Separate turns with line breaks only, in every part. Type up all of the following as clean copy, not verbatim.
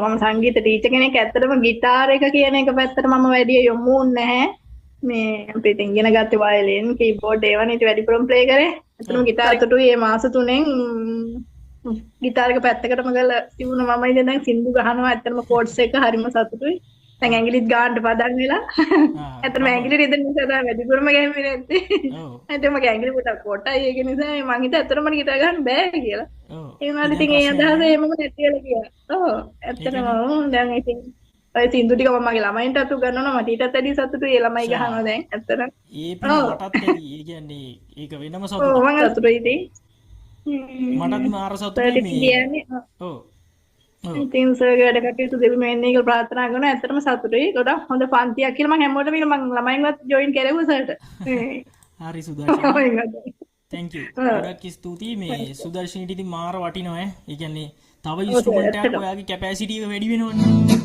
මම සංගීත ටීචර් කෙනෙක්. ඇත්තටම ගිටාර එක කියන එක පැත්තට මම වැඩි යොමු වුන්නේ නැහැ. මේ අපිට ඉගෙන ගත්තේ වයලින්, කීබෝඩ් ඒවනේ ඊට වැඩිපුරම ප්ලේ කරේ. ඇත්තටම ගිටාර තුටුයි මේ මාස 3න් ගිටාර එක පැත්තකටම ගලා තිබුණා. මම ඉතින් දැන් සින්දු ගහනවා. ඇත්තටම කෝඩ්ස් එක හරිම සතුටුයි. දැන් ඇඟිලිත් ගාන්න පදන් වෙලා. ඇත්තටම ඇඟිලි රිදෙන නිසා තමයි වැඩිපුරම ගැහුවේ නැත්තේ. ඇත්තටම මගේ ඇඟිලි පොඩක් කොටයි ඒක නිසා මම හිතුවා ඇත්තටම මට ගිටාර ගන්න බෑ කියලා. ඒ වුණාට ඉතින් ඒ අදහස එහෙමම නැති වෙලා ගියා. ඔව් ඇත්තටම දැන් ඉතින් ඔය සින්දු ටික මම මගේ ළමයින්ට උගන්වනවා. මට ඊටත් වැඩි සතුටුයි ඒ ළමයි ගහනවා දැන් ඇත්තටම.
ඒ පින මටත් ඇති. ඒ කියන්නේ ඒක වෙනම සතුටක්.
ඔව් මම සතුටුයි ඉතින්.
මටත් මාර සතුටුයි මේ. ඔව්.
ඉතින් සර්ගේ වැඩ කටයුතු දෙවියන් වෙන්නේ කියලා ප්‍රාර්ථනා කරනවා. ඇත්තටම සතුටුයි. ගොඩක් හොඳ පන්තියක් කියලා මම හැමෝටම මම ළමයින්වත් ජොයින් කරෙව්වා සර්ට.
හරි සුදර්ශන. thank you. ගොඩක් ස්තුතියි මේ සුදර්ශනීට ඉතින් මාර වටිනවා ඈ. ඒ කියන්නේ තව ඉන්ස්ට්‍රුමන්ට් එකක් ඔයාගේ කැපැසිටි එක වැඩි වෙනවනේ.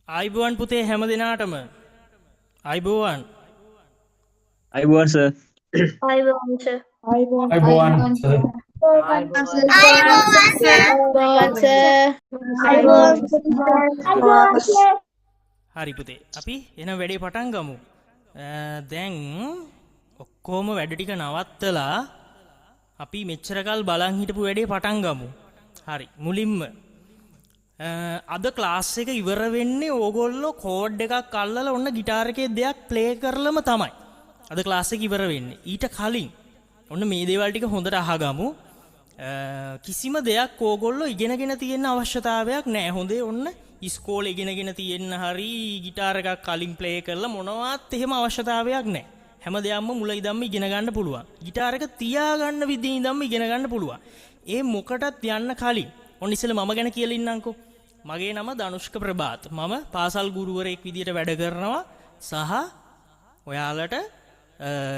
ආයිබෝවන් පුතේ හැම දෙනාටම. ආයිබෝවන්.
අයිබෝන් සර්.
අයිබෝන් සර්.
අයිබෝන් සර්.
හරි පුතේ. අපි එන වැඩේ පටන් ගමු. දැන් ඔක්කොම වැඩ ටික නවත්තලා අපි මෙච්චරකල් බලන් හිටපු වැඩේ පටන් ගමු. හරි. මුලින්ම අද ක්ලාස් එක ඉවර වෙන්නේ ඕගොල්ලෝ කෝඩ් එකක් අල්ලලා ඔන්න গিitar එකේ දෙයක් ප්ලේ කරලම තමයි. අද ක්ලාස් එක ඉවර වෙන්නේ. ඊට කලින් ඔන්න මේ දේවල් ටික හොඳට අහගමු. කිසිම දෙයක් ඕගොල්ලෝ ඉගෙනගෙන තියෙන අවශ්‍යතාවයක් නැහැ. හොඳේ ඔන්න ඉස්කෝලේ ඉගෙනගෙන තියෙන හරි গিitar එකක් කලින් ප්ලේ කරලා මොනවත් එහෙම අවශ්‍යතාවයක් නැහැ. හැම දෙයක්ම මුල ඉඳන්ම ඉගෙන ගන්න පුළුවන්. গিitar එක තියාගන්න විදිහින් ඉඳන්ම ඉගෙන ගන්න පුළුවන්. ඒ මොකටත් යන්න කලින් ඔන්න ඉස්සෙල්ලා මම ගැන කියලා ඉන්නම්කෝ. මගේ නම ධනුෂ්ක ප්‍රභාත්. මම පාසල් ගුරුවරයෙක් විදියට වැඩ කරනවා සහ ඔයාලට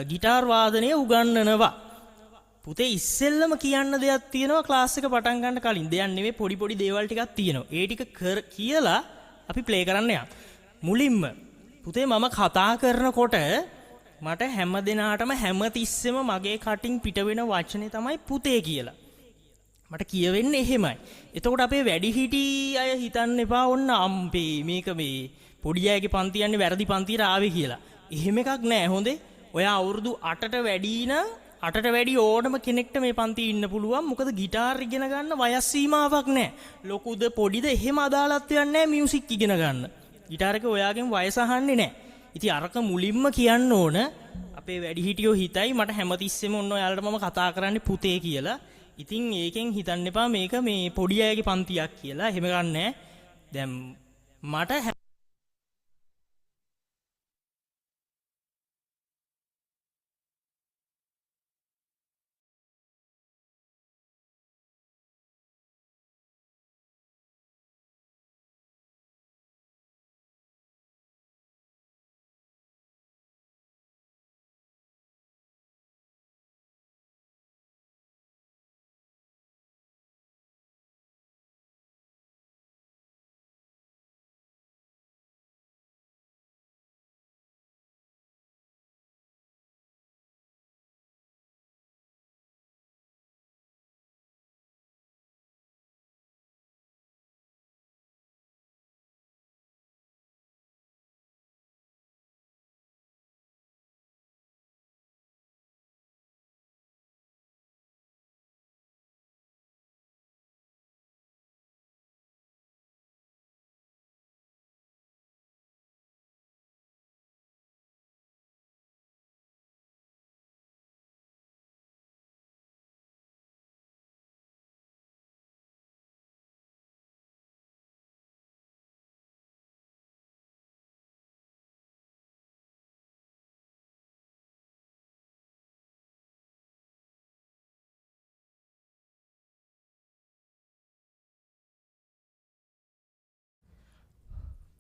গিitar වාදනය උගන්වනවා. පුතේ ඉස්සෙල්ලම කියන්න දෙයක් තියෙනවා ක්ලාස් එක පටන් ගන්න කලින්. දෙයක් නෙවෙයි පොඩි දේවල් ටිකක් තියෙනවා. ඒ ටික කියලා අපි ප්ලේ කරන්න යනවා. මුලින්ම පුතේ මම කතා කරනකොට මට හැම දිනාටම හැමතිස්සෙම මගේ කටින් පිට වෙන වචනේ තමයි පුතේ කියලා. මට කියවෙන්නේ එහෙමයි. එතකොට අපේ වැඩිහිටි අය හිතන්න එපා ඔන්න අම්පේ මේක මේ පොඩි අයගේ පන්ති යන්නේ වැරදි පන්තියට ආවේ කියලා. එහෙම එකක් නෑ හොඳේ. ඔයා අවුරුදු 8ට වැඩි නම් 8ට වැඩි ඕනම කෙනෙක්ට මේ පන්තියේ ඉන්න පුළුවන්. මොකද গিitar ඉගෙන ගන්න වයස් සීමාවක් නෑ. ලොකුද පොඩිද එහෙම අදාළත්වයක් නෑ මියුසික් ඉගෙන ගන්න. গিitar එක ඔයාගෙන් වයස අහන්නේ නෑ. ඉතින් අරක මුලින්ම කියන්න ඕන අපේ වැඩිහිටියෝ හිතයි මට හැමතිස්සෙම ඔන්න ඔයාලට මම කතා කරන්නේ පුතේ කියලා. ඉතින් ඒකෙන් හිතන්න එපා මේක මේ පොඩි අයගේ පන්තියක් කියලා. එහෙම ගන්නෑ. දැන් මට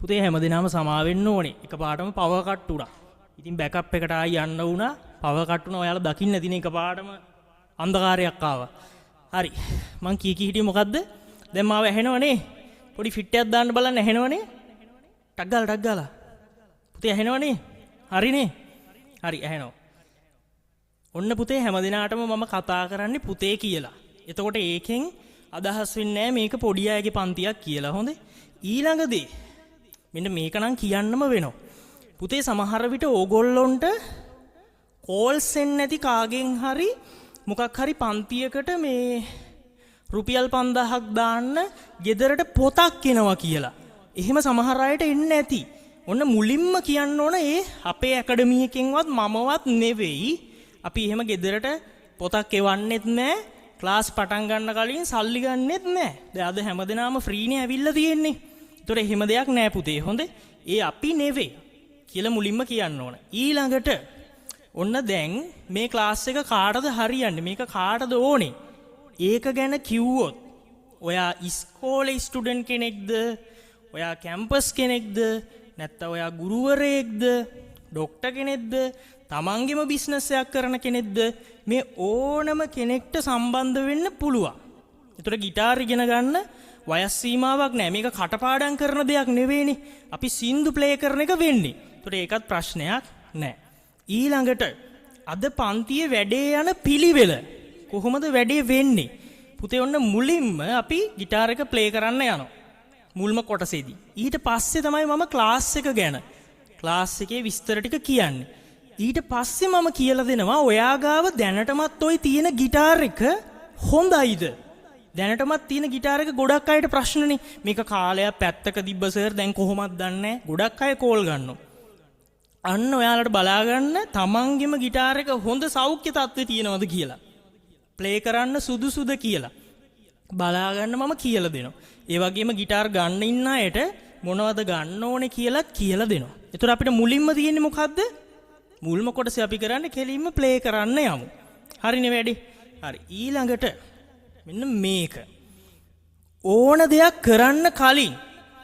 පුතේ හැමදෙනාම සමා වෙන්න ඕනේ. එකපාරටම පවර් කට් උනා. ඉතින් බෑකප් එකට ආයි යන්න වුණා. පවර් කට් උනා. ඔයාලා දකින්න නැතින එකපාරටම අන්ධකාරයක් ආවා. හරි. මං කී හිටියේ මොකද්ද? දැන් මාව ඇහෙනවනේ. පොඩි ෆිට් එකක් දාන්න බලන්න ඇහෙනවනේ. ටක් ගාලා. පුතේ ඇහෙනවනේ. හරිනේ. හරි ඇහෙනවා. ඔන්න පුතේ හැමදෙනාටම මම කතා කරන්නේ පුතේ කියලා. එතකොට ඒකෙන් අදහස් වෙන්නේ මේක පොඩි අයගේ පන්තියක් කියලා. හොඳේ. ඊළඟදී මෙන්න මේක නම් කියන්නම වෙනවා. පුතේ සමහර විට ඕගොල්ලොන්ට කෝල්ස් එන්නේ නැති කාගෙන් හරි මොකක් හරි පන්තියකට මේ රුපියල් 5000ක් දාන්න ගෙදරට පොතක් එනවා කියලා. එහෙම සමහර අයට එන්නේ නැති. ඔන්න මුලින්ම කියන්න ඕන ඒ අපේ ඇකඩමි එකෙන්වත් මමවත් නෙවෙයි. අපි එහෙම ගෙදරට පොතක් එවන්නෙත් නැහැ. ක්ලාස් පටන් ගන්න කලින් සල්ලි ගන්නෙත් නැහැ. දැන් අද හැමදෙනාම ෆ්‍රීනේ ඇවිල්ලා තියෙන්නේ. ඒතොර එහෙම දෙයක් නෑ පුතේ. හොඳේ. ඒ අපි නෙවෙයි කියලා මුලින්ම කියන්න ඕන. ඊළඟට ඔන්න දැන් මේ ක්ලාස් එක කාටද හරියන්නේ? මේක කාටද ඕනේ? ඒක ගැන කිව්වොත් ඔයා ඉස්කෝලේ ස්ටුඩන්ට් කෙනෙක්ද? ඔයා කැම්පස් කෙනෙක්ද? නැත්නම් ඔයා ගුරුවරයෙක්ද? ડોක්ටර් කෙනෙක්ද? තමන්ගේම බිස්නස් එකක් කරන කෙනෙක්ද? මේ ඕනම කෙනෙක්ට සම්බන්ධ වෙන්න පුළුවන්. ඒතර গিitar ඉගෙන ගන්න වයස් සීමාවක් නැහැ. මේක කටපාඩම් කරන දෙයක් නෙවෙයිනේ. අපි සින්දු ප්ලේ කරන එක වෙන්නේ. ඒතකොට ඒකත් ප්‍රශ්නයක් නැහැ. ඊළඟට අද පන්තියේ වැඩේ යන පිළිවෙල කොහොමද වැඩේ වෙන්නේ? පුතේ ඔන්න මුලින්ම අපි গিitar එක ප්ලේ කරන්න යනවා. මුල්ම කොටසේදී. ඊට පස්සේ තමයි මම ක්ලාස් එක ගැන ක්ලාස් එකේ විස්තර ටික කියන්නේ. ඊට පස්සේ මම කියලා දෙනවා ඔයා ගාව දැනටමත් ওই තියෙන গিitar එක හොඳයිද? දැනටමත් තියෙන গিitar එක ගොඩක් අයට ප්‍රශ්නනේ. මේක කාලයක් පැත්තක තිබ්බ සර් දැන් කොහොමද දන්නේ නැහැ. ගොඩක් අය කෝල් ගන්නවා. අන්න ඔයාලට බලා ගන්න තමන්ගෙම গিitar එක හොඳ සෞඛ්‍ය තත්ත්වේ තියෙනවද කියලා. ප්ලේ කරන්න සුදුසුද කියලා බලා ගන්න මම කියලා දෙනවා. ඒ වගේම গিitar ගන්න ඉන්න අයට මොනවද ගන්න ඕනේ කියලාත් කියලා දෙනවා. ඒතර අපිට මුලින්ම තියෙන්නේ මොකද්ද? මුල්ම කොටසේ අපි කරන්නේ කෙලින්ම ප්ලේ කරන්න යමු. හරිනේ වැඩි. හරි. ඊළඟට මෙන්න මේක. ඕන දෙයක් කරන්න කලින්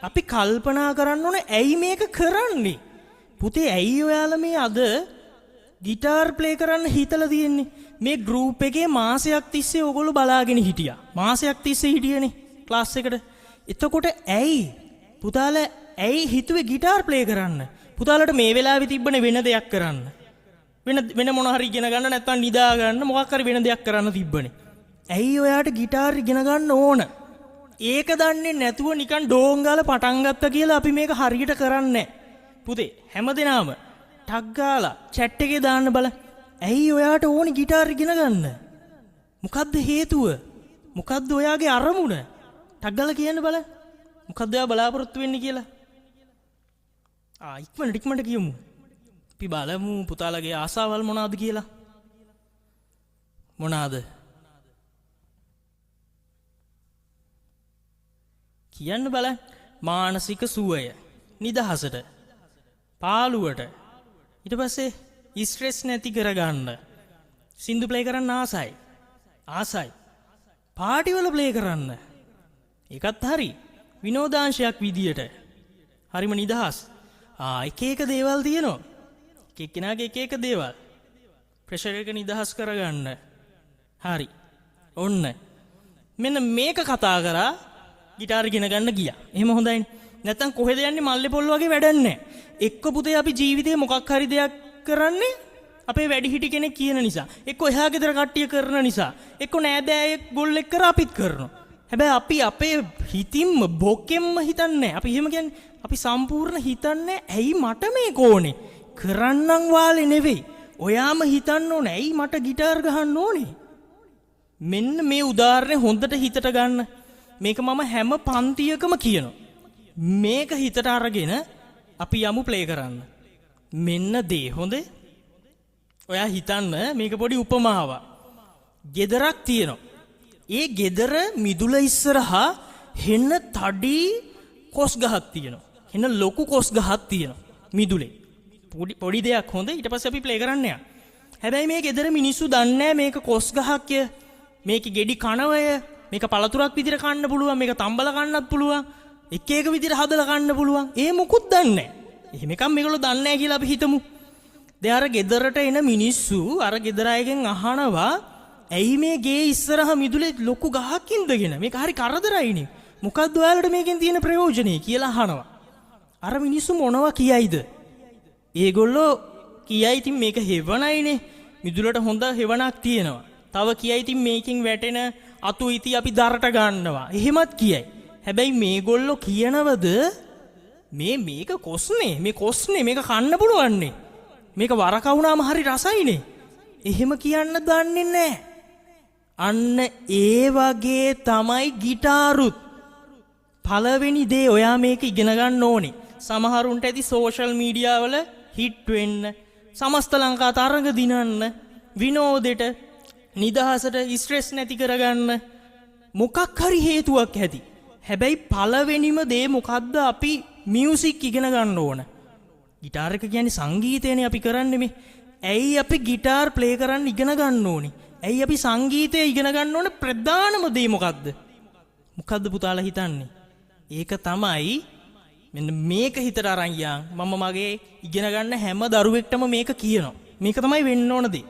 අපි කල්පනා කරන්න ඕනේ ඇයි මේක කරන්නේ? පුතේ ඇයි ඔයාලා මේ අද গিitar ප්ලේ කරන්න හිතලා තියෙන්නේ? මේ ගෲප් එකේ මාසයක් තිස්සේ ඕගොල්ලෝ බලාගෙන හිටියා. මාසයක් තිස්සේ හිටියනේ ක්ලාස් එකට. එතකොට ඇයි පුතාලා ඇයි හිතුවේ গিitar ප්ලේ කරන්න? පුතාලට මේ වෙලාවේ තිබ්බනේ වෙන දෙයක් කරන්න. වෙන මොන හරි ඉගෙන ගන්න නැත්නම් නිදා ගන්න මොකක් හරි වෙන දෙයක් කරන්න තිබ්බනේ. ඇයි ඔයාට গিitar ඉගෙන ගන්න ඕන? ඒක දන්නේ නැතුව නිකන් ඩෝංගාල පටන් ගත්තා කියලා අපි මේක හරියට කරන්නේ නැහැ. පුතේ හැමදෙනාම ටග් ගාලා chat එකේ දාන්න බල. ඇයි ඔයාට ඕනි গিitar ඉගෙන ගන්න? මොකද්ද හේතුව? මොකද්ද ඔයාගේ අරමුණ? ටග් ගාලා කියන්න බල. මොකද්ද ඔයා බලාපොරොත්තු වෙන්නේ කියලා? ඉක්මනට කියමු. අපි බලමු පුතාලගේ ආසාවල් මොනවාද කියලා. මොනවාද? කියන්න බලන්න. මානසික සුවය, නිදහසට, පාළුවට, ඊට පස්සේ ස්ට්‍රෙස් නැති කරගන්න. සින්දු ප්ලේ කරන්න ආසයි. පාටි වල ප්ලේ කරන්න. ඒකත් හරි. විනෝදාංශයක් විදියට. හරිම නිදහස්. එක එක දේවල් තියෙනවා. එක එක්කෙනාගේ එක එක දේවල්. ප්‍රෙෂර් එක නිදහස් කරගන්න. හරි. ඔන්න. මෙන්න මේක කතා කරා গিitar ඉගෙන ගන්න ගියා. එහෙම හොඳයිනේ. නැත්තම් කොහෙද යන්නේ මල්ලේ පොල් වගේ වැඩක් නැහැ. එක්ක පුතේ අපි ජීවිතේ මොකක් හරි දෙයක් කරන්නේ අපේ වැඩිහිටි කෙනෙක් කියන නිසා. එක්ක එහා ගෙදර කට්ටිය කරන නිසා. එක්ක නෑදෑයෙක් ගොල්ලෙක් කර අපිත් කරනවා. හැබැයි අපි අපේ හිතින්ම බොකෙම්ම හිතන්නේ. අපි එහෙම කියන්නේ අපි සම්පූර්ණ හිතන්නේ ඇයි මට මේක ඕනේ? කරන්නම් වාලේ නෙවෙයි. ඔයාම හිතන්න ඕනේ ඇයි මට গিitar ගහන්න ඕනේ? මෙන්න මේ උදාහරණය හොඳට හිතට ගන්න. මේක මම හැම පන්තියකම කියනවා. මේක හිතට අරගෙන අපි යමු ප්ලේ කරන්න. මෙන්න දේ හොඳේ. ඔයා හිතන්න මේක පොඩි උපමාවක්. ගෙදරක් තියෙනවා. ඒ ගෙදර මිදුල ඉස්සරහා හෙන්න තඩි කොස් ගහක් තියෙනවා. හෙන්න ලොකු කොස් ගහක් තියෙනවා මිදුලේ. පොඩි දෙයක් හොඳ. ඊට පස්සේ අපි ප්ලේ කරන්න යනවා. හැබැයි මේ ගෙදර මිනිස්සු දන්නේ නැහැ මේක කොස් ගහක් කිය. මේක ගෙඩි කනවය. මේක පළතුරක් විදිහට කන්න පුළුවන්. මේක තම්බල කන්නත් පුළුවන්. එක එක විදිහට හදලා කන්න පුළුවන්. ඒ මොකුත් දන්නේ නැහැ. එහෙම එකක් මේගොල්ලෝ දන්නේ නැහැ කියලා අපි හිතමු. දැන් අර ගෙදරට එන මිනිස්සු අර ගෙදර අයගෙන් අහනවා ඇයි මේ ගේ ඉස්සරහ මිදුලේ ලොකු ගහක් ඉඳගෙන මේක හරි කරදරයිනේ. මොකද්ද ඔයාලට මේකෙන් තියෙන ප්‍රයෝජනේ කියලා අහනවා. අර මිනිස්සු මොනවා කියයිද? ඒගොල්ලෝ කියයි ඉතින් මේක හෙවණයිනේ. මිදුලට හොඳ හෙවණක් තියෙනවා. තව කියයි ඉතින් මේකෙන් වැටෙන අතු ඉති අපි දරට ගන්නවා. එහෙමත් කියයි. හැබැයි මේගොල්ලෝ කියනවද මේක කොස්නේ. මේ කොස්නේ මේක කන්න පුළුවන්නේ. මේක වරක වුණාම හරි රසයිනේ. එහෙම කියන්න දන්නේ නැහැ. අන්න ඒ වගේ තමයි গিitarුත්. පළවෙනි දේ ඔයා මේක ඉගෙන ගන්න ඕනේ. සමහරුන්ට ඇති සෝෂල් මීඩියා වල හිට් වෙන්න, සමස්ත ලංකා තරඟ දිනන්න, විනෝදෙට, නිදහසට ස්ට්‍රෙස් නැති කරගන්න මොකක් හරි හේතුවක් ඇති. හැබැයි පළවෙනිම දේ මොකද්ද? අපි මියුසික් ඉගෙන ගන්න ඕන. গিitar එක කියන්නේ සංගීතයනේ අපි කරන්නේ මේ. ඇයි අපි গিitar ප්ලේ කරන්න ඉගෙන ගන්න ඕනේ? ඇයි අපි සංගීතය ඉගෙන ගන්න ඕනේ? ප්‍රධානම දේ මොකද්ද? මොකද්ද පුතාලා හිතන්නේ? ඒක තමයි මෙන්න මේක හිතට අරන් යන් මම මගේ ඉගෙන ගන්න හැම දරුවෙක්ටම මේක කියනවා. මේක තමයි වෙන්න ඕන දේ.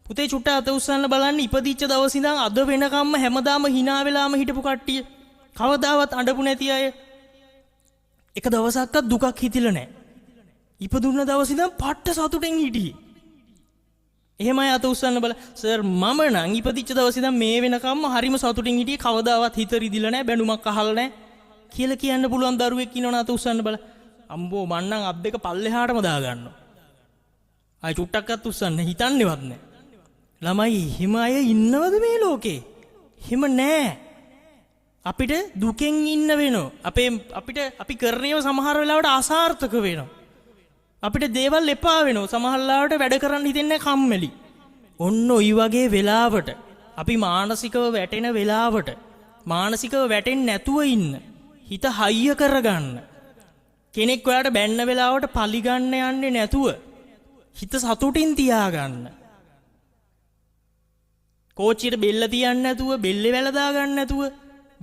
පුතේ චුට්ට අත උස්සන්න බලන්න ඉපදිච්ච දවස් ඉඳන් අද වෙනකම්ම හැමදාම hina වෙලාම හිටපු කට්ටිය කවදාවත් අඬපු නැති අය එක දවසක්වත් දුකක් හිතිලා නැහැ. ඉපදුන්න දවස් ඉඳන් පට්ට සතුටෙන් හිටියේ. එහෙමයි අත උස්සන්න බල. සර් මම නම් ඉපදිච්ච දවස් ඉඳන් මේ වෙනකම්ම හරිම සතුටින් හිටියේ. කවදාවත් හිත රිදිලා නැහැ, බැනුමක් අහලා නැහැ කියලා කියන්න පුළුවන් දරුවෙක් ඉන්නවනේ අත උස්සන්න බල. අම්බෝ මන්නම් අත් දෙක පල්ලෙහාටම දා ගන්නවා. ආයි චුට්ටක්වත් උස්සන්න හිතන්නේවත් නැහැ. ළමයි හිම අය ඉන්නවද මේ ලෝකේ? හිම නැහැ. අපිට දුකෙන් ඉන්න වෙනවා. අපි කරන්නේ සමහර වෙලාවට අසාර්ථක වෙනවා. අපිට දේවල් එපා වෙනවා. සමහර වෙලාවට වැඩ කරන්න හිතෙන්නේ කම්මැලි. ඔන්න ඔයි වගේ වෙලාවට අපි මානසිකව වැටෙන වෙලාවට මානසිකව වැටෙන්නේ නැතුව ඉන්න. හිත හයිය කරගන්න. කෙනෙක් ඔයාලට බැන්න වෙලාවට පලි ගන්න යන්නේ නැතුව හිත සතුටින් තියාගන්න. කෝච්චියට බෙල්ල තියන්නේ නැතුව, බෙල්ලේ වැල දාගන්න නැතුව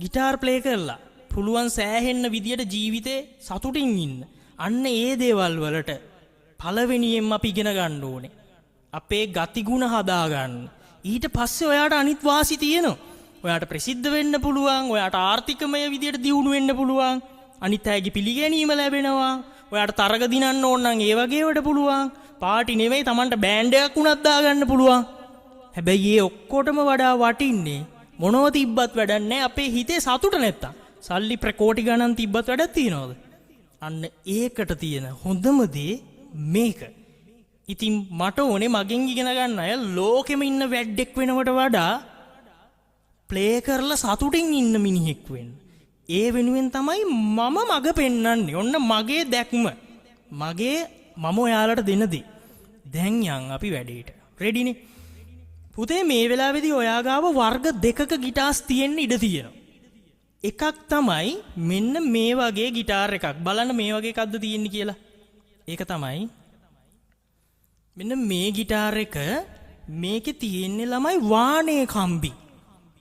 ගිටාර් ප්ලේ කරලා පුළුවන් සෑහෙන්න විදියට ජීවිතේ සතුටින් ඉන්න. අන්න ඒ දේවල් වලට පළවෙනියෙන්ම අපි ඉගෙන ගන්න ඕනේ. අපේ ගතිගුණ හදාගන්න. ඊට පස්සේ ඔයාට අනිත් වාසි තියෙනවා. ඔයාට ප්‍රසිද්ධ වෙන්න පුළුවන්, ඔයාට ආර්ථිකමය විදියට දියුණු වෙන්න පුළුවන්, අනිත් අයගේ පිළිගැනීම ලැබෙනවා. ඔයාට තරග දිනන්න ඕන නම් ඒ වගේවට පුළුවන්. පාටි නෙවෙයි Tamanට බෑන්ඩ් එකක් උනත් දාගන්න පුළුවන්. හැබැයි ඒ ඔක්කොටම වඩා වටින්නේ මොනව තිබ්බත් වැඩක් නැහැ අපේ හිතේ සතුට නැත්තම්. සල්ලි ප්‍රකෝටි ගණන් තිබ්බත් වැඩක් තියනවද? අන්න ඒකට තියෙන හොඳම දේ මේක. ඉතින් මට ඕනේ මගෙන් ඉගෙන ගන්න අය ලෝකෙම ඉන්න වැඩෙක් වෙනවට වඩා ප්ලේ කරලා සතුටින් ඉන්න මිනිහෙක් වෙන්න. ඒ වෙනුවෙන් තමයි මම මග පෙන්වන්නේ. ඔන්න මගේ දැක්ම. මම ඔයාලට දෙන දේ. දැන් යන් අපි වැඩේට. රෙඩිනේ? පුතේ මේ වෙලාවේදී ඔයා ගාව වර්ග දෙකක ගිටාර්ස් තියෙන්න ඉඩ තියෙනවා. එකක් තමයි මෙන්න මේ වගේ ගිටාර් එකක්. බලන්න මේ වගේ එකක්ද තියෙන්නේ කියලා. ඒක තමයි මෙන්න මේ ගිටාර් එක. මේකේ තියෙන්නේ ළමයි වාණේ කම්බි.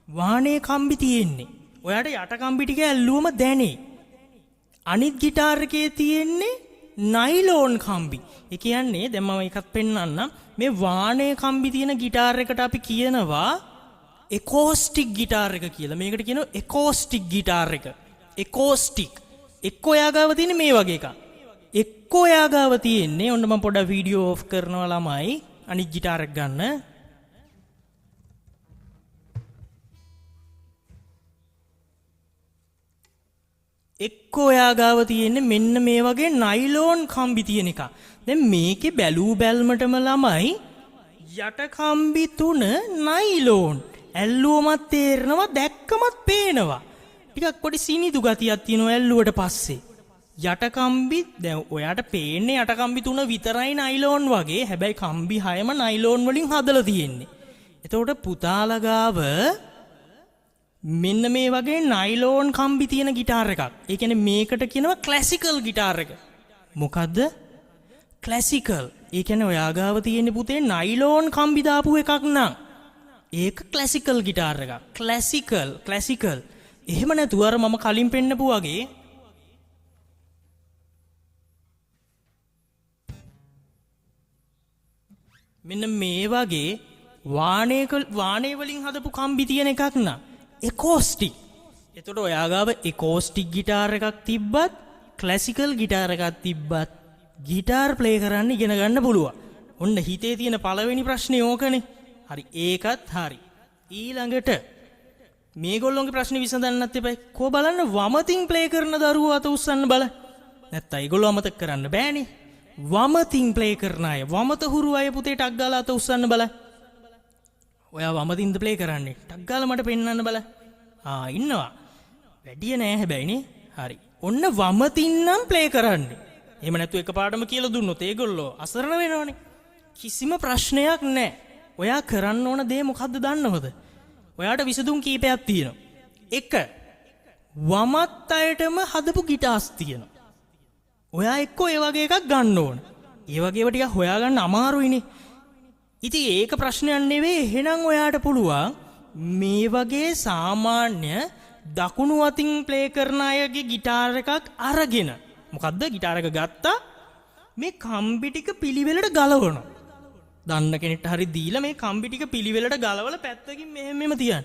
වාණේ කම්බි තියෙන්නේ. ඔයාට යට කම්බි ටික ඇල්ලුවම දැනේ. අනිත් ගිටාර් එකේ තියෙන්නේ නයිලෝන් කම්බි. ඒ කියන්නේ දැන් මම එකක් පෙන්නන්නම්. මේ වාණේ කම්බි තියෙන ගිටාර් එකට අපි කියනවා එකෝස්ටික් ගිටාර් එක කියලා. මේකට කියනවා එකෝස්ටික් ගිටාර් එක. එකෝස්ටික්. එක්ක ඔයා ගාව තියෙන්නේ මේ වගේ එකක්. එක්ක ඔයා ගාව තියෙන්නේ ඔන්න මම පොඩ්ඩක් වීඩියෝ ඔෆ් කරනවා ළමයි. අනිත් ගිටාර් එක ගන්න. එක්ක ඔයා ගාව තියෙන්නේ මෙන්න මේ වගේ නයිලෝන් කම්බි තියෙන එක. දැන් මේකේ බැලූ බැල්මටම ළමයි යට කම්බි තුන නයිලෝන්. ඇල්ලුවමත් තේරෙනවා, දැක්කමත් පේනවා. ටිකක් පොඩි සිනිදු ගතියක් තියෙනවා ඇල්ලුවට පස්සේ. යට කම්බි දැන් ඔයාට පේන්නේ යට කම්බි තුන විතරයි නයිලෝන් වගේ. හැබැයි කම්බි 6ම නයිලෝන් වලින් හදලා තියෙන්නේ. එතකොට පුතාලා ගාව මෙන්න මේ වගේ නයිලෝන් කම්බි තියෙන ගිටාර් එකක්. ඒ කියන්නේ මේකට කියනවා ක්ලාසිකල් ගිටාර් එක. මොකද්ද? ක්ලාසිකල්. ඒ කියන්නේ ඔයා ගාව තියෙන පුතේ නයිලෝන් කම්බි දාපු එකක් නං ඒක ක්ලාසිකල් ගිටාර් එකක්. ක්ලාසිකල්. එහෙම නැතුව අර මම කලින් පෙන්නපු වගේ මෙන්න මේ වගේ වාණේ වලින් හදපු කම්බි තියෙන එකක් නං එකෝස්ටික්. එතකොට ඔයා ගාව එකෝස්ටික් ගිටාර් එකක් තිබ්බත් ක්ලාසිකල් ගිටාර් එකක් තිබ්බත් ගිටාර් ප්ලේ කරන්න ඉගෙන ගන්න පුළුවන්. ඔන්න හිතේ තියෙන පළවෙනි ප්‍රශ්නේ ඕකනේ. හරි ඒකත් හරි. ඊළඟට මේගොල්ලෝගේ ප්‍රශ්නේ විසඳන්නත් එපා. කො බලන්න වමතින් ප්ලේ කරන දරුවෝ අත උස්සන්න බල. නැත්තම් ඒගොල්ලෝ අමතක කරන්න බෑනේ. වමතින් ප්ලේ කරන අය, වමත හුරු අය පුතේ ටක් ගාලා අත උස්සන්න බල. ඔයා වමතින්ද ප්ලේ කරන්නේ? ටක් ගාලා මට පෙන්වන්න බල. ඉන්නවා. වැඩිය නෑ හැබැයිනේ. හරි. ඔන්න වමතින් නම් ප්ලේ කරන්නේ. එහෙම නැතු එකපාරටම කියලා දුන්නොත් ඒගොල්ලෝ අසරණ වෙනවනේ. කිසිම ප්‍රශ්නයක් නැහැ. ඔයා කරන්න ඕන දේ මොකද්ද දන්නවද? ඔයාට විසඳුම් කීපයක් තියෙනවා. 1. වමත් අයටම හදපු ගිටාර්ස් තියෙනවා. ඔයා එක්කෝ ඒ වගේ එකක් ගන්න ඕන. ඒ වගේව ටිකක් හොයාගන්න අමාරුයිනේ. ඉතින් ඒක ප්‍රශ්නයක් නෙවෙයි. එහෙනම් ඔයාට පුළුවන් මේ වගේ සාමාන්‍ය දකුණු අතින් ප්ලේ කරන අයගේ ගිටාර් එකක් අරගෙන මොකද්ද ගිටාර් එක ගත්තා මේ කම්බි ටික පිළිවෙලට ගලවනවා. දන්න කෙනෙක්ට හරි දීලා මේ කම්බි ටික පිළිවෙලට ගලවලා පැත්තකින් මෙහෙම තියන්න.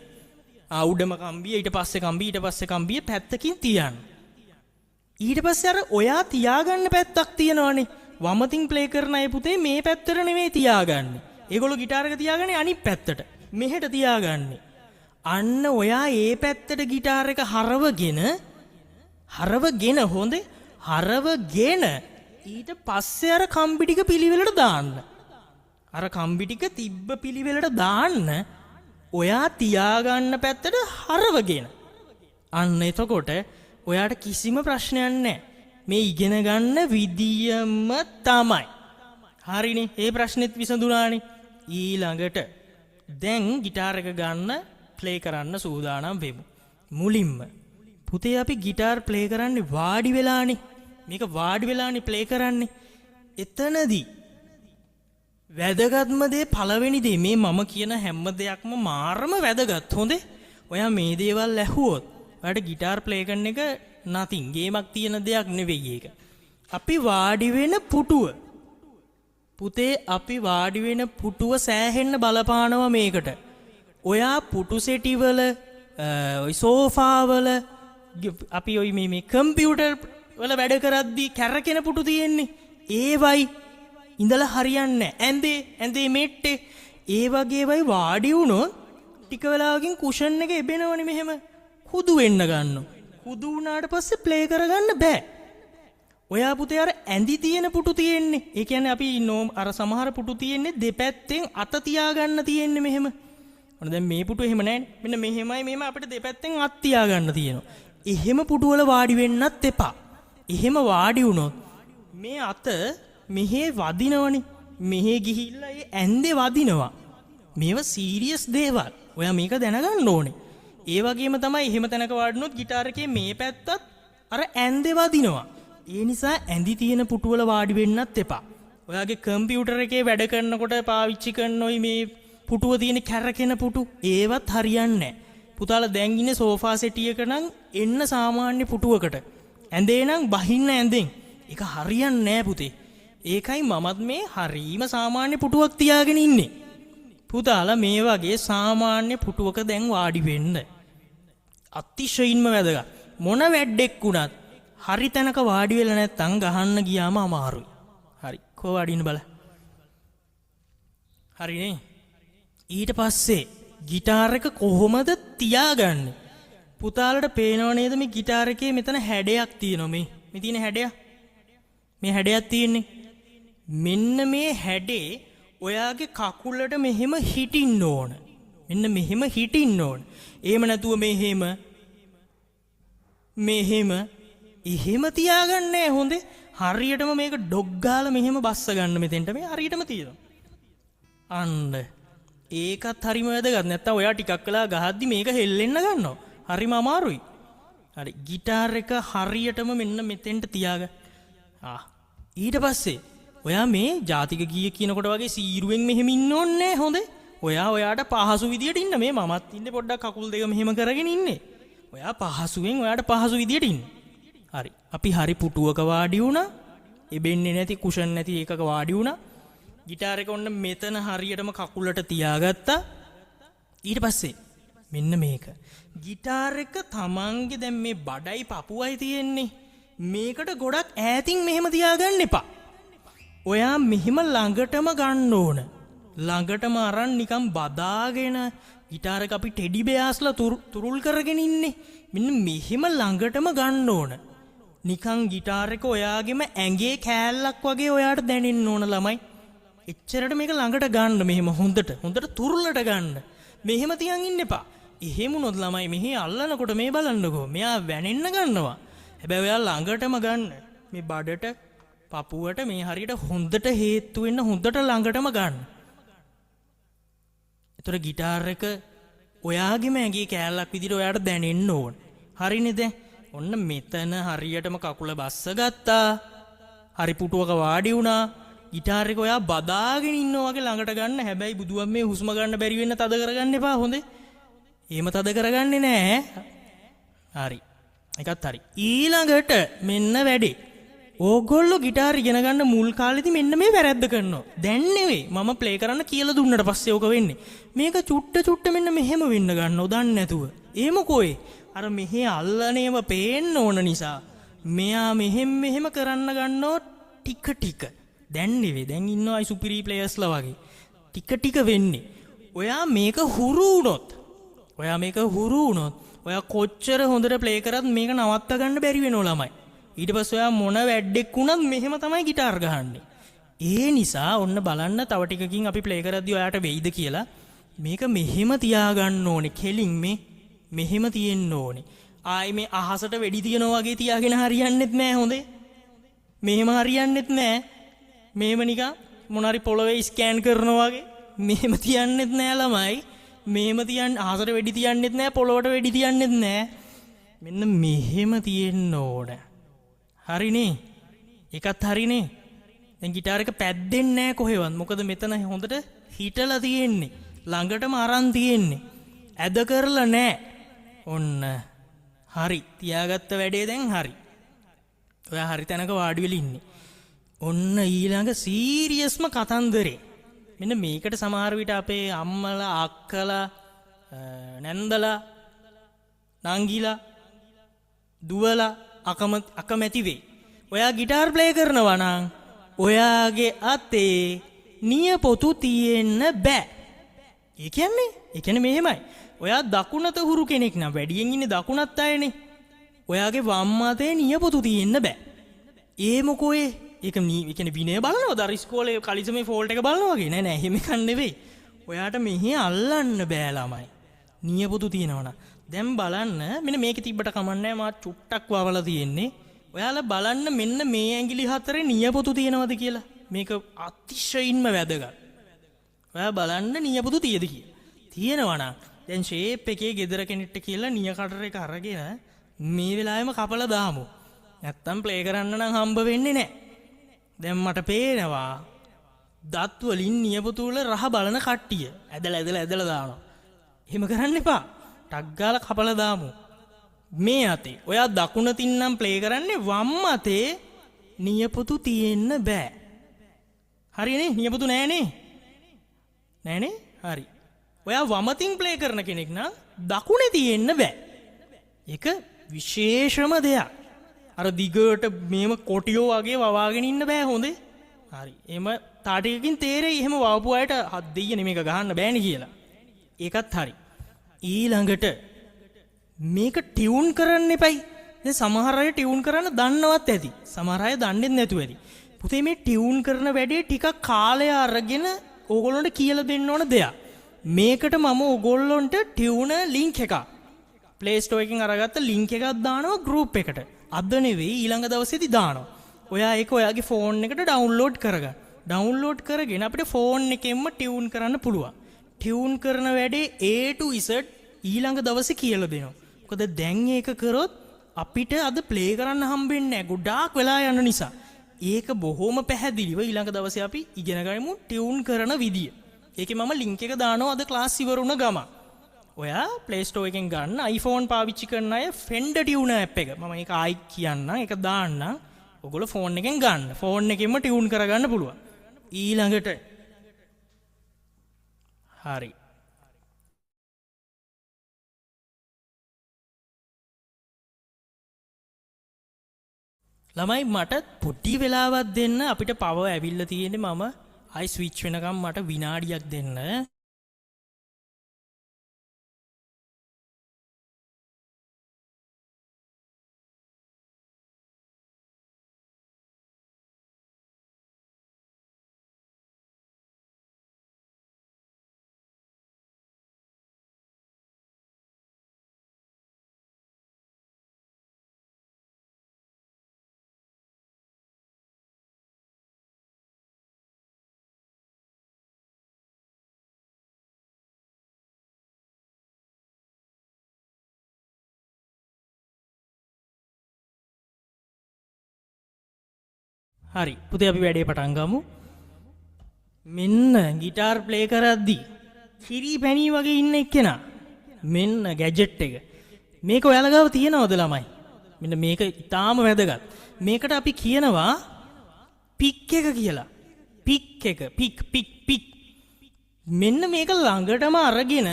උඩම කම්බිය ඊට පස්සේ කම්බිය ඊට පස්සේ කම්බිය පැත්තකින් තියන්න. ඊට පස්සේ අර ඔයා තියාගන්න පැත්තක් තියෙනවනේ. වමතින් ප්ලේ කරන අය පුතේ මේ පැත්තට නෙවෙයි තියාගන්නේ. ඒගොල්ලෝ ගිටාර එක තියාගන්නේ අනිත් පැත්තට. මෙහෙට තියාගන්නේ. අන්න ඔයා ඒ පැත්තට ගිටාර එක හරවගෙන හොඳේ හරවගෙන ඊට පස්සේ අර කම්බි ටික පිළිවෙලට දාන්න. අර කම්බි ටික තිබ්බ පිළිවෙලට දාන්න ඔයා තියාගන්න පැත්තට හරවගෙන. අන්න එතකොට ඔයාට කිසිම ප්‍රශ්නයක් නැහැ. මේ ඉගෙන ගන්න විදියම තමයි. හරිනේ. ඒ ප්‍රශ්නෙත් විසඳුණානේ. ඊළඟට දැන් ගිටාර එක ගන්න ප්ලේ කරන්න සූදානම් වෙමු. මුලින්ම පුතේ අපි ගිටාර් ප්ලේ කරන්නේ වාඩි වෙලානේ. මේක වාඩි වෙලානේ ප්ලේ කරන්නේ. එතනදී වැදගත්ම දේ පළවෙනි දේ මේ මම කියන හැම දෙයක්ම මාරම වැදගත්. හොඳේ. ඔයා මේ දේවල් ඇහුවොත් ඔයාට ගිටාර් ප්ලේ කරන එක nothing ගේමක් තියෙන දෙයක් නෙවෙයි ඒක. අපි වාඩි වෙන පුටුව පුතේ අපි වාඩි වෙන පුටුව සෑහෙන්න බලපානවා මේකට. ඔයා පුටු සෙටිවල ඔය සෝෆාවල අපි ඔය මේ කම්පියුටර් වල වැඩ කරද්දී කැරකෙන පුටු තියෙන්නේ. ඒවයි ඉඳලා හරියන්නේ නැහැ. ඇඳේ මෙට්ටේ ඒ වගේවයි වාඩි වුණොත් ටික වෙලාවකින් කුෂන් එක එබෙනවනේ මෙහෙම කුදු වෙන්න ගන්නවා. කුදු වුණාට පස්සේ ප්ලේ කරගන්න බෑ. ඔයා පුතේ අර ඇඳි තියෙන පුටු තියෙන්නේ. ඒ කියන්නේ අපි අර සමහර පුටු තියෙන්නේ දෙපැත්තෙන් අත තියාගන්න තියෙන්නේ මෙහෙම. ඔන්න දැන් මේ පුටු එහෙම නැහැ. මෙන්න මෙහෙමයි මෙහෙම අපිට දෙපැත්තෙන් අත් තියාගන්න තියෙනවා. එහෙම පුටු වල වාඩි වෙන්නත් එපා. එහෙම වාඩි වුණොත් මේ අත මෙහෙ වදිනවනේ. මෙහෙ ගිහිල්ලා ඒ ඇඳේ වදිනවා. මේවා සීරියස් දේවල්. ඔයා මේක දැනගන්න ඕනේ. ඒ වගේම තමයි එහෙම තැනක වාඩිනොත් গিitar එකේ මේ පැත්තත් අර ඇඳේ වදිනවා. ඒ නිසා ඇඳි තියෙන පුටු වල වාඩි වෙන්නත් එපා. ඔයාගේ කම්පියුටර් එකේ වැඩ කරනකොට පාවිච්චි කරන ওই මේ පුටුව තියෙන කැරකෙන පුටු ඒවත් හරියන්නේ නැහැ. පුතාලා දැන් ඉන්නේ සෝෆා සෙටියක නම් එන්න සාමාන්‍ය පුටුවකට. ඇඳේ නම් බහින්න ඇඳෙන්. ඒක හරියන්නේ නැහැ පුතේ. ඒකයි මමත් මේ හරීම සාමාන්‍ය පුටුවක් තියාගෙන ඉන්නේ. පුතාලා මේ වගේ සාමාන්‍ය පුටුවක දැන් වාඩි වෙන්න. අතිශයින්ම වැදගත්. මොන වැඩෙක් වුණත් හරි තැනක වාඩි වෙලා නැත්තම් ගහන්න ගියාම අමාරුයි. හරි. කො වාඩින්න බල. හරිනේ. ඊට පස්සේ গিitar එක කොහොමද තියාගන්නේ? පුතාලට පේනව නේද මේ গিitar එකේ මෙතන හැඩයක් තියෙනවා මේ. මේ තියෙන හැඩයක්. මේ හැඩයක් තියෙන්නේ. මෙන්න මේ හැඩේ ඔයාගේ කකුලට මෙහෙම හිටින්න ඕන. මෙන්න මෙහෙම හිටින්න ඕන. එහෙම නැතුව මෙහෙම තියාගන්නේ හොඳේ. හරියටම මේක ඩොග් ගාලා මෙහෙම බස්ස ගන්න මෙතෙන්ට මේ හරියටම තියෙනවා. අන්න ඒකත් හරිම වැදගත්. නැත්තම් ඔයා ටිකක් වෙලා ගහද්දි මේක හෙල්ලෙන්න ගන්නවා. හරිම අමාරුයි. හරි গিitar එක හරියටම මෙන්න මෙතෙන්ට තියාගන්න. ඊට පස්සේ ඔයා මේ ජාතික ගීය කියනකොට වගේ සීරුවෙන් මෙහෙම ඉන්න ඕනේ නැහැ හොඳේ. ඔයාට පහසු විදියට ඉන්න. මේ මමත් ඉන්නේ පොඩ්ඩක් කකුල් දෙක මෙහෙම කරගෙන ඉන්නේ. ඔයා පහසුවෙන් ඔයාට පහසු විදියට ඉන්න. හරි. අපි හරි පුටුවක වාඩි වුණා. එබෙන්නේ නැති කුෂන් නැති එකක වාඩි වුණා. গিitar එක ඔන්න මෙතන හරියටම කකුලට තියාගත්තා. ඊට පස්සේ මෙන්න මේක. গিitar එක තමන්ගේ දැන් මේ බඩයි පපුවයි තියෙන්නේ. මේකට ගොඩක් ඈතින් මෙහෙම තියාගන්න එපා. ඔයා මෙහෙම ළඟටම ගන්න ඕන. ළඟටම අරන් නිකන් බදාගෙන গিitar එක අපි ටෙඩි බෙයාස්ලා තුරුල් කරගෙන ඉන්නේ. මෙන්න මෙහෙම ළඟටම ගන්න ඕන. නිකන් গিitar එක ඔයාගෙම ඇඟේ කෑල්ලක් වගේ ඔයාට දැනෙන්න ඕන ළමයි. එච්චරට මේක ළඟට ගන්න මෙහෙම හොඳට තුරුලට ගන්න. මෙහෙම තියන් ඉන්න එපා. එහෙම උනොත් ළමයි මෙහි අල්ලනකොට මේ බලන්නකෝ. මෙයා වැනෙන්න ගන්නවා. හැබැයි ඔයා ළඟටම ගන්න. මේ බඩට පපුවට මේ හරියට හොඳට හේතු වෙන්න හොඳට ළඟටම ගන්න. ඒතර গিitar එක ඔයාගෙම ඇඟේ කෑල්ලක් විදිහට ඔයාට දැනෙන්න ඕන. හරිනේ දැන්? ඔන්න මෙතන හරියටම කකුල බස්ස ගත්තා. හරි පුටුවක වාඩි වුණා. গিitar එක ඔයා බදාගෙන ඉන්නවා වගේ ළඟට ගන්න. හැබැයි බුදුන් මේ හුස්ම ගන්න බැරි වෙන්න තද කරගන්න එපා හොඳේ. එහෙම තද කරගන්නේ නැහැ. හරි. ඒකත් හරි. ඊළඟට මෙන්න වැඩේ. ඕගොල්ලෝ ගිටාර් ඉගෙන ගන්න මුල් කාලෙදි මෙන්න මේ වැරද්ද කරනවා. දැන් නෙවෙයි මම ප්ලේ කරන්න කියලා දුන්නට පස්සේ ඕක වෙන්නේ. මේක චුට්ට මෙන්න මෙහෙම වෙන්න ගන්නව දන්නේ නැතුව. ඒ මොකෝයි? අර මෙහෙ අල්ලනේම පේන්න ඕන නිසා මෙයා මෙහෙම කරන්න ගන්නව ටික. දැන් නෙවෙයි. දැන් ඉන්නවයි සුපිරි ප්ලේයර්ස්ලා වගේ. ටික වෙන්නේ. ඔයා මේක හුරු වුණොත් ඔයා කොච්චර හොඳට ප්ලේ කරත් මේක නවත්ත ගන්න බැරි වෙනව ළමයි. ඊට පස්සේ ඔයා මොන වැඩෙක් වුණත් මෙහෙම තමයි গিitar ගහන්නේ. ඒ නිසා ඔන්න බලන්න තව ටිකකින් අපි ප්ලේ කරද්දී ඔයාට වෙයිද කියලා. මේක මෙහෙම තියාගන්න ඕනේ. කෙලින් මෙහෙම තියෙන්න ඕනේ. ආයි මේ අහසට වෙඩි තියනවා වගේ තියාගෙන හරියන්නෙත් නෑ හොඳේ. මෙහෙම හරියන්නෙත් නෑ. මෙහෙම නිකන් මොනාරි පොළවේ ස්කෑන් කරනවා වගේ මෙහෙම තියන්නෙත් නෑ ළමයි. මෙහෙම තියන්න අහසට වෙඩි තියන්නෙත් නෑ පොළොවට වෙඩි තියන්නෙත් නෑ. මෙන්න මෙහෙම තියෙන්න ඕන. හරිනේ. ඒකත් හරිනේ. දැන් গিitar එක පැද්දෙන්නේ නෑ කොහෙවත්. මොකද මෙතන හොඳට හිටලා තියෙන්නේ. ළඟටම අරන් තියෙන්නේ. ඇද කරලා නෑ. ඔන්න. හරි. තියාගත්ත වැඩේ දැන් හරි. ඔයා හරි තැනක වාඩි වෙලා ඉන්නේ. ඔන්න ඊළඟ සීරියස්ම කතන්දරේ. මෙන්න මේකට සමහර විට අපේ අම්මලා අක්කලා නැන්දලා නංගිලා දුවලා අකමැති වෙයි. ඔයා গিitar ප්ලේ කරනවා නම් ඔයාගේ අතේ නියපොතු තියෙන්න බෑ. ඒ කියන්නේ මෙහෙමයි. ඔයා දකුණත හුරු කෙනෙක් නම් වැඩියෙන් ඉන්නේ දකුණත් අයනේ. ඔයාගේ වම් අතේ නියපොතු තියෙන්න බෑ. ඒ මොකෝයේ? ඒක කියන්නේ විනය බලනවා. දර ඉස්කෝලේ කලිසමේ ෆෝල්ට් එක බලනවා වගේ. නෑ එහෙම කන් නෙවෙයි. ඔයාට මෙහෙ අල්ලන්න බෑ ළමයි. නියපොතු තියෙනවනම්. දැන් බලන්න මෙන්න මේකේ තිබ්බට කමන්නේ මා චුට්ටක් වවලා තියෙන්නේ. ඔයාලා බලන්න මෙන්න මේ ඇඟිලි හතරේ නියපොතු තියෙනවද කියලා. මේක අතිශයින්ම වැදගත්. ඔයා බලන්න නියපොතු තියෙද කියලා. තියෙනවනම් දැන් ෂේප් එකේ ගෙදර කෙනෙක්ට කියලා නිය කටර එක අරගෙන මේ වෙලාවෙම කපලා දාමු. නැත්තම් ප්ලේ කරන්න නම් හම්බ වෙන්නේ නැහැ. දැන් මට පේනවා දත් වලින් නියපොතු වල රහ බලන කට්ටිය ඇදලා දානවා. එහෙම කරන්න එපා. ටක් ගාලා කපලා දාමු. මේ අතේ ඔයා දකුණතින් නම් ප්ලේ කරන්නේ වම් අතේ නියපොතු තියෙන්න බෑ. හරිනේ? නියපොතු නෑනේ. හරි. ඔයා වමතින් ප්ලේ කරන කෙනෙක් නම් දකුණේ තියෙන්න බෑ. ඒක විශේෂම දෙයක්. අර දිගට මේම කොටියෝ වගේ වවාගෙන ඉන්න බෑ හොඳේ. හරි. එහෙම තාටිකකින් තේරෙයි එහෙම වවපු අයට හත් දෙයියනේ මේක ගහන්න බෑනේ කියලා. ඒකත් හරි. ඊළඟට මේක ටියුන් කරන්න එපයි. දැන් සමහර අය ටියුන් කරන්න දන්නවත් ඇති. සමහර අය දන්නේ නැතුව ඇති. පුතේ මේ ටියුන් කරන වැඩේ ටිකක් කාලය අරගෙන ඕගොල්ලන්ට කියලා දෙන්න ඕන දෙයක්. මේකට මම ඕගොල්ලන්ට ටියුන ලින්ක් එකක් Play Store එකෙන් අරගත්ත ලින්ක් එකක් දානවා group එකට. අද නෙවෙයි ඊළඟ දවසේදී දානවා. ඔයා ඒක ඔයාගේ ෆෝන් එකට ඩවුන්ලෝඩ් කරගන්න. ඩවුන්ලෝඩ් කරගෙන අපිට ෆෝන් එකෙන්ම ටියුන් කරන්න පුළුවන්. ටියුන් කරන වැඩේ A to Z ඊළඟ දවසේ කියලා දෙනවා. මොකද දැන් ඒක කරොත් අපිට අද ප්ලේ කරන්න හම්බෙන්නේ නැහැ. ගොඩාක් වෙලා යන නිසා. ඒක බොහොම පැහැදිලිව ඊළඟ දවසේ අපි ඉගෙන ගනිමු ටියුන් කරන විදිය. ඒකේ මම ලින්ක් එක දානවා අද ක්ලාස් ඉවර වුණ ගම. ඔයා Play Store එකෙන් ගන්න iPhone පාවිච්චි කරන අය Fender Tuner app එක. මම ඒක ආයි කියන්නම්. ඒක දාන්න. ඔයගොල්ලෝ ෆෝන් එකෙන් ගන්න. ෆෝන් එකෙන්ම ටියුන් කරගන්න පුළුවන්. ඊළඟට හරි. ළමයි මට පොඩි වෙලාවක් දෙන්න අපිට පවර් ඇවිල්ලා තියෙන්නේ මම ආයි ස්විච් වෙනකම් මට විනාඩියක් දෙන්න. හරි පුතේ අපි වැඩේ පටන් ගමු. මෙන්න গিitar ප්ලේ කරද්දී කිරි පැණි වගේ ඉන්න එක්කෙනා මෙන්න ගැජට් එක. මේක ඔයාලා ගාව තියෙනවද ළමයි? මෙන්න මේක ඉතාම වැදගත්. මේකට අපි කියනවා පික් එක කියලා. පික් එක පික්. මෙන්න මේක ළඟටම අරගෙන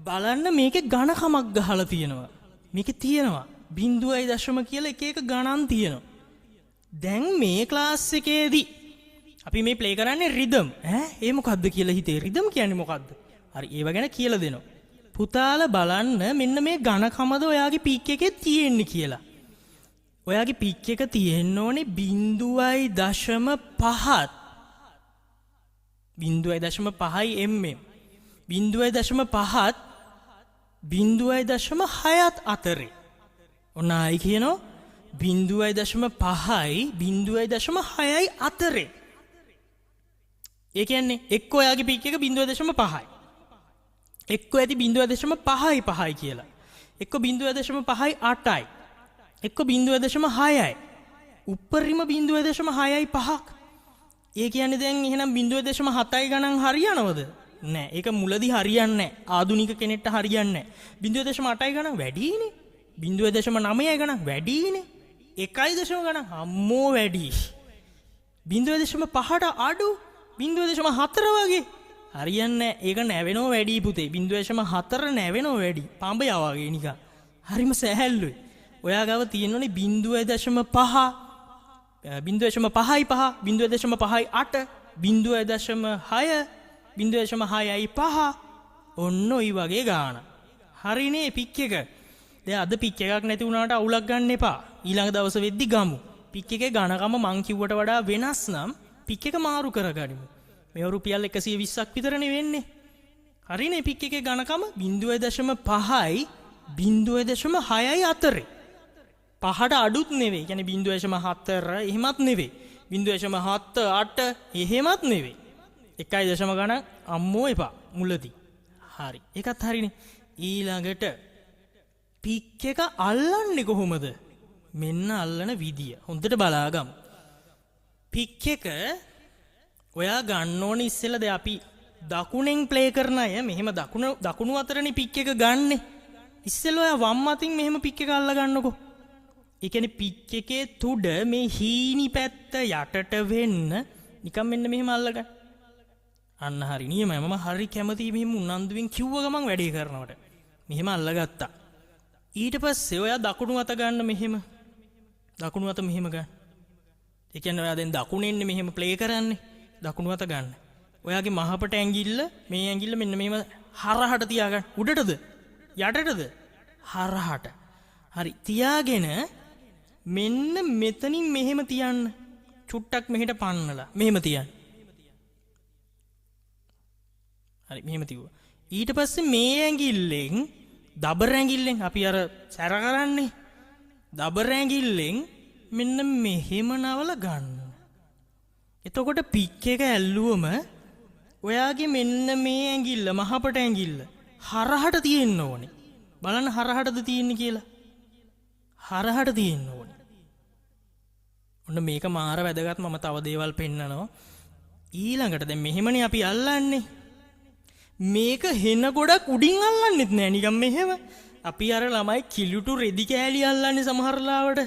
බලන්න මේකේ ඝනකමක් ගහලා තියෙනවා. මේකේ තියෙනවා 0.0 කියලා එක ගණන් තියෙනවා. දැන් මේ ක්ලාස් එකේදී අපි මේ ප්ලේ කරන්නේ රිද්ම්. ඒ මොකද්ද කියලා හිතේ. රිද්ම් කියන්නේ මොකද්ද? හරි ඒව ගැන කියලා දෙනවා. පුතාලා බලන්න මෙන්න මේ ඝනකමද ඔයාගේ පික් එකේ තියෙන්නේ කියලා. ඔයාගේ පික් එක තියෙන්න ඕනේ 0.5ත් 0.5යි mm 0.5ත් 0.6ත් අතරේ. ඔන්න ආයි කියනවා 0.5යි 0.6යි අතරේ. ඒ කියන්නේ එක්ක ඔයාගේ පික් එක 0.5යි. එක්ක ඇති 0.5යි කියලා. එක්ක 0.5යි 8යි. එක්ක 0.6යි. උපරිම 0.6යි 5ක්. ඒ කියන්නේ දැන් එහෙනම් 0.7යි ගණන් හරියනවද? නෑ. ඒක මුලදී හරියන්නේ නෑ. ආදුනික කෙනෙක්ට හරියන්නේ නෑ. 0.8යි ගණන් වැඩිනේ. 0.9යි ගණන් වැඩිනේ. 1.0 ගණන් අම්මෝ වැඩි. 0.5ට අඩු 0.4 වගේ හරියන්නේ නෑ. ඒක නැවෙනව වැඩි පුතේ. 0.4 නැවෙනව වැඩි. පඹයා වගේ නිකන්. හරිම සැහැල්ලුයි. ඔයා ගාව තියෙනෝනේ 0.5 0.5යි 0.5යි 8 0.6 0.6යි 5 ඔන්න ඔයි වගේ ගාන. හරිනේ පික් එක. දැන් අද පික් එකක් නැති වුණාට අවුලක් ගන්න එපා. ඊළඟ දවස් වෙද්දි ගමු. පික් එකේ ඝනකම මං කිව්වට වඩා වෙනස් නම් පික් එක මාරු කරගනිමු. මේව රුපියල් 120ක් විතරනේ වෙන්නේ. හරිනේ පික් එකේ ඝනකම 0.5යි 0.6යි අතරේ. පහට අඩුත් නෙවෙයි. කියන්නේ 0.4 එහෙමත් නෙවෙයි. 0.78 එහෙමත් නෙවෙයි. 1.0 ගණන් අම්මෝ එපා මුලදී. හරි. ඒකත් හරිනේ. ඊළඟට පික් එක අල්ලන්නේ කොහොමද? මෙන්න අල්ලන විදිය. හොඳට බලාගමු. පික් එක ඔයා ගන්න ඕනේ ඉස්සෙල්ලා දැන් අපි දකුණෙන් ප්ලේ කරන අය මෙහෙම දකුණු අතරනේ පික් එක ගන්නෙ. ඉස්සෙල්ලා ඔයා වම් අතින් මෙහෙම පික් එක අල්ල ගන්නකො. ඒ කියන්නේ පිච් එකේ තුඩ මේ හීනි පැත්ත යටට වෙන්න නිකන් මෙන්න මෙහෙම අල්ලගන්න. අන්න හරි නියමයි. මම හරි කැමතියි මෙහෙම උනන්දුවෙන් කිව්ව ගමන් වැඩේ කරනවට. මෙහෙම අල්ලගත්තා. ඊට පස්සේ ඔයා දකුණු අත ගන්න මෙහෙම. දකුණු අත මෙහෙම ගන්න. ඒ කියන්නේ ඔයා දැන් දකුණෙන් මෙහෙම ප්ලේ කරන්නේ. දකුණු අත ගන්න. ඔයාගේ මහපට ඇඟිල්ල මේ ඇඟිල්ල මෙන්න මෙහෙම හරහට තියාගන්න. උඩටද? යටටද? හරහට. හරි තියාගෙන මෙන්න මෙතනින් මෙහෙම තියන්න. චුට්ටක් මෙහෙට පන්නලා මෙහෙම තියන්න. හරි මෙහෙම තියුවා. ඊට පස්සේ මේ ඇඟිල්ලෙන් දබර ඇඟිල්ලෙන් අපි අර සැර කරන්නේ. දබර ඇඟිල්ලෙන් මෙන්න මෙහෙම නවල ගන්න. එතකොට පික් එක ඇල්ලුවම ඔයාගේ මෙන්න මේ ඇඟිල්ල මහපට ඇඟිල්ල හරහට තියෙන්න ඕනේ. බලන්න හරහටද තියෙන්නේ කියලා. හරහට තියෙන්න ඕනේ. ඔන්න මේක මාර වැදගත්. මම තව දේවල් පෙන්නනවා. ඊළඟට දැන් මෙහෙමනේ අපි අල්ලන්නේ. මේක හෙන ගොඩක් උඩින් අල්ලන්නෙත් නෑ නිකන් මෙහෙම. අපි අර ළමයි කිලුටු රෙදි කෑලි අල්ලන්නේ සමහර ලාවට.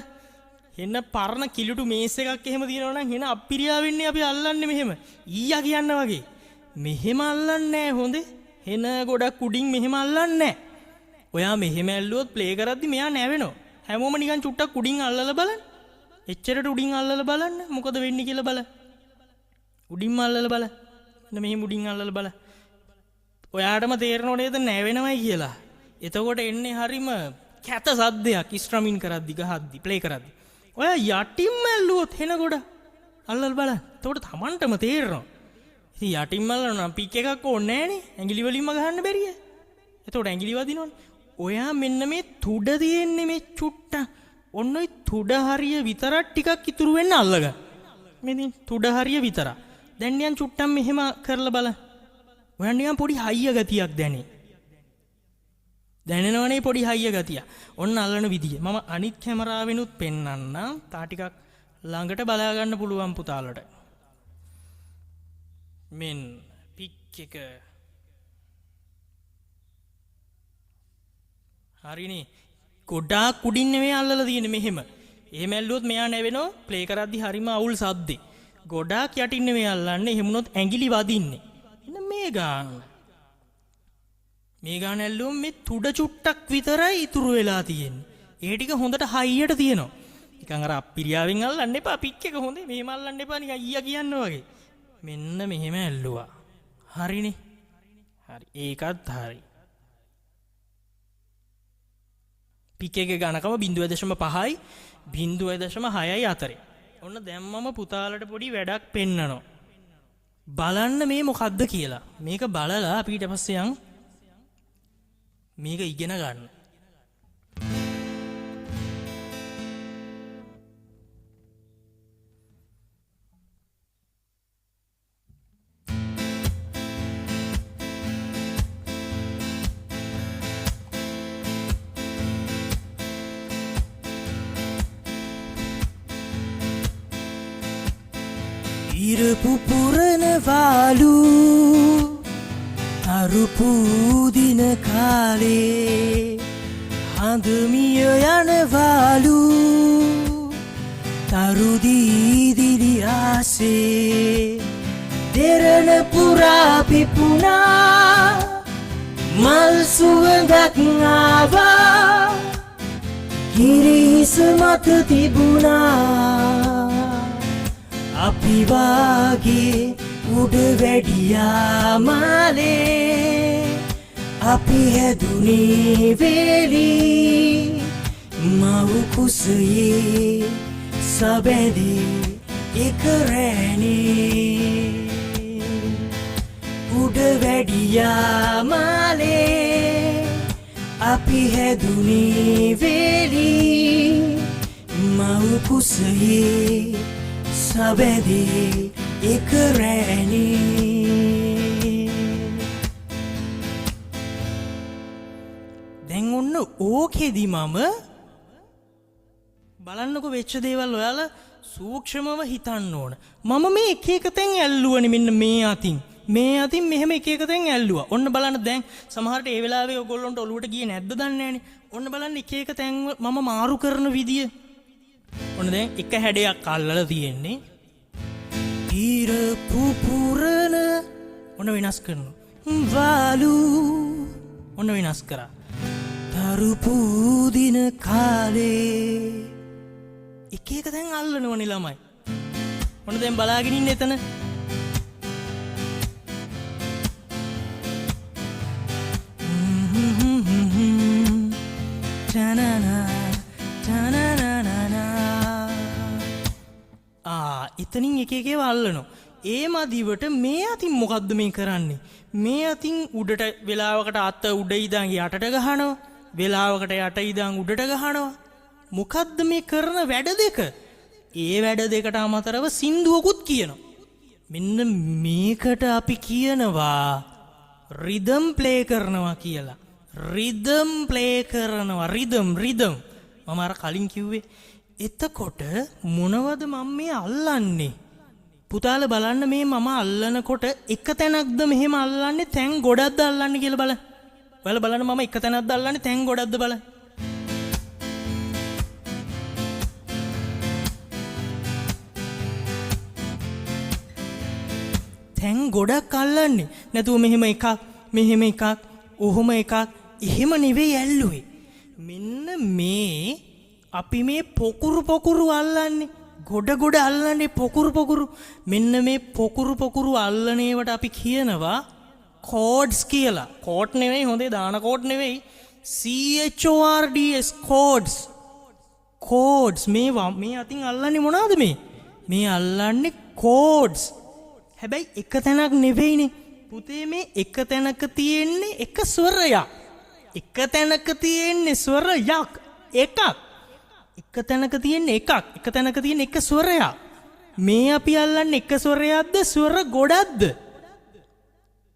හෙන පරණ කිලුටු මේස් එකක් එහෙම තියෙනවා නම් හෙන අප්පිරියා වෙන්නේ අපි අල්ලන්නේ මෙහෙම. ඊයා කියන්න වගේ. මෙහෙම අල්ලන්නේ නෑ හොඳේ. හෙන ගොඩක් උඩින් මෙහෙම අල්ලන්නේ නෑ. ඔයා මෙහෙම ඇල්ලුවොත් ප්ලේ කරද්දි මෙයා නැවෙනවා. හැමෝම නිකන් චුට්ටක් උඩින් අල්ලලා බලන්න. එච්චරට උඩින් අල්ලලා බලන්න මොකද වෙන්නේ කියලා බලන්න. උඩින්ම අල්ලලා බලන්න. මෙන්න මෙහෙම උඩින් අල්ලලා බලන්න. ඔයාටම තේරෙනව නේද නැවෙනවයි කියලා. එතකොට එන්නේ හරිම කැත සද්දයක් ස්ට්‍රමින් කරද්දි ගහද්දි ප්ලේ කරද්දි. ඔයා යටින්ම ඇල්ලුවොත් හෙන ගොඩ අල්ලලා බලන්න. එතකොට Tamanටම තේරෙනවා. ඉතින් යටින්ම අල්ලනවා නම් පික් එකක් ඕනේ නෑනේ. ඇඟිලි වලින්ම ගහන්න බැරිය. එතකොට ඇඟිලි වදිනවනේ. ඔයා මෙන්න මේ තුඩ තියෙන්නේ මේ චුට්ට. ඔන්න ඔය තුඩ හරිය විතරක් ටිකක් ඉතුරු වෙන්න අල්ලගන්න. මෙදින් තුඩ හරිය විතරක්. දැන් නියන් චුට්ටම් මෙහෙම කරලා බලන්න. ඔයා නිකන් පොඩි හයිය ගතියක් දැනේ. දැනෙනවනේ පොඩි හයිය ගතිය. ඔන්න අල්ලන විදිය. මම අනිත් කැමරාවෙනුත් පෙන්නන්නම්. තා ටිකක් ළඟට බලා ගන්න පුළුවන් පුතාලට. මෙන් පික් එක හරිනේ. ගොඩාක් උඩින් නෙවෙයි අල්ලලා තියෙන්නේ මෙහෙම. එහෙම ඇල්ලුවොත් මෙයා නැවෙනවා ප්ලේ කරද්දි හරිම අවුල් සද්දේ. ගොඩාක් යටින් නෙවෙයි අල්ලන්නේ. එහෙම වුණොත් ඇඟිලි වදින්නේ. එන්න මේ ගාන. මේ ගාන ඇල්ලුවොත් මේ තුඩ චුට්ටක් විතරයි ඉතුරු වෙලා තියෙන්නේ. ඒ ටික හොඳට හයියට තියෙනවා. නිකන් අර අප්පිරියාවෙන් අල්ලන්න එපා පික් එක හොඳේ. මෙහෙම අල්ලන්න එපා නිකන් අයියා කියන්න වගේ. මෙන්න මෙහෙම ඇල්ලුවා. හරිනේ. හරි. ඒකත් හරි. පික් එකේ ගණකම 0.5යි 0.6යි අතරේ. ඔන්න දැන් මම පුතාලට පොඩි වැඩක් පෙන්නනවා. බලන්න මේ මොකද්ද කියලා. මේක බලලා අපි ඊට පස්සේ යන් මේක ඉගෙන ගන්න. ඉරපුපුරන වාලු අරුපූදින කාලේ හඳමිය යනවාලු තරුදීදිලි ආසේ දෙරණ පුරා පිපුණා මල් සුවඳක් ආවා කිරිහිස මත තිබුණා අපි වාගේ උඩ වැඩියා මාලේ අපි හැදුනේ වේලී මව් කුසයේ සබැඳී එක රැණේ උඩ වැඩියා මාලේ අපි හැදුනේ වේලී මව් කුසයේ සබැඳී එක රැණේ. දැන් ඔන්න ඕකෙදි මම බලන්නකො වෙච්ච දේවල් ඔයාලා සූක්ෂමව හිතන්න ඕන. මම මේ එක එක තැන් ඇල්ලුවනේ මෙන්න මේ අතින්. මේ අතින් මෙහෙම එක එක තැන් ඇල්ලුවා. ඔන්න බලන්න දැන් සමහරට ඒ වෙලාවේ ඔයගොල්ලන්ට ඔලුවට ගියේ නැද්ද දන්නේ නැහනේ. ඔන්න බලන්න එක එක තැන් මම මාරු කරන විදිය. ඔන්න දැන් එක හැඩයක් අල්ලලා තියෙන්නේ. ඊර පුපුරන ඔන්න වෙනස් කරනවා. වාලු ඔන්න වෙනස් කරා. තරුපූදින කාලේ එක එක තැන් අල්ලනවනේ ළමයි. ඔන්න දැන් බලාගෙන ඉන්න එතන. එතනින් එක එකේ අල්ලනවා. ඒ මදිවට මේ අතින් මොකද්ද මේ කරන්නේ? මේ අතින් උඩට වෙලාවකට අත උඩ ඉඳන් යටට ගහනවා. වෙලාවකට යට ඉඳන් උඩට ගහනවා. මොකද්ද මේ කරන වැඩ දෙක? ඒ වැඩ දෙකට අමතරව සින්දුවකුත් කියනවා. මෙන්න මේකට අපි කියනවා රිද්ම් ප්ලේ කරනවා කියලා. රිද්ම් ප්ලේ කරනවා. රිද්ම් මම අර කලින් කිව්වේ. එතකොට මොනවද මම මේ අල්ලන්නේ? පුතාලා බලන්න මේ මම අල්ලනකොට එක තැනක්ද මෙහෙම අල්ලන්නේ තැන් ගොඩක්ද අල්ලන්නේ කියලා බලන්න. ඔයාලා බලන්න මම එක තැනක්ද අල්ලන්නේ තැන් ගොඩක්ද බලන්න. තැන් ගොඩක් අල්ලන්නේ. නැතුව මෙහෙම එකක්, මෙහෙම එකක්, ඔහොම එකක් එහෙම නෙවෙයි ඇල්ලුවේ. මෙන්න මේ අපි මේ පොකුරු අල්ලන්නේ. ගොඩ අල්ලන්නේ පොකුරු. මෙන්න මේ පොකුරු අල්ලනේවට අපි කියනවා කෝඩ්ස් කියලා. කෝඩ් නෙවෙයි හොඳේ දාන කෝඩ් නෙවෙයි. CHORDS codes. මේ අතින් අල්ලන්නේ මොනවද මේ? මේ අල්ලන්නේ කෝඩ්ස්. හැබැයි එක තැනක් නෙවෙයිනේ. පුතේ මේ එක තැනක තියෙන්නේ එක ස්වරයක්. එක තැනක තියෙන්නේ ස්වරයක්. එකක්. එක තැනක තියෙන්නේ එකක්. එක තැනක තියෙන එක ස්වරයක්. මේ අපි අල්ලන්නේ එක ස්වරයක්ද ස්වර ගොඩක්ද?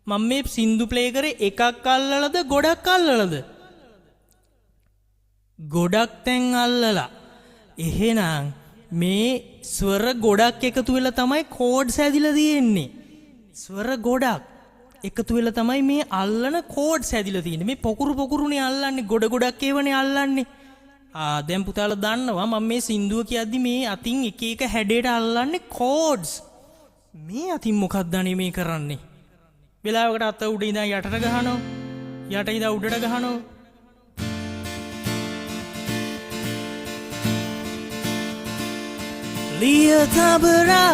මම මේ සින්දු ප්ලේ කරේ එකක් අල්ලලාද ගොඩක් අල්ලලාද? ගොඩක් තැන් අල්ලලා. එහෙනම් මේ ස්වර ගොඩක් එකතු වෙලා තමයි කෝඩ්ස් හැදිලා තියෙන්නේ. ස්වර ගොඩක් එකතු වෙලා තමයි මේ අල්ලන කෝඩ්ස් හැදිලා තියෙන්නේ. මේ පොකුරුනේ අල්ලන්නේ ගොඩක් ඒවනේ අල්ලන්නේ. දැන් පුතාලා දන්නවා මම මේ සින්දුව කියද්දි මේ අතින් එක එක හැඩයට අල්ලන්නේ කෝඩ්ස්. මේ අතින් මොකක්ද අනේ මේ කරන්නේ? වෙලාවකට අත උඩ ඉඳන් යටට ගහනවා. යට ඉඳන් උඩට ගහනවා. ලියතබරා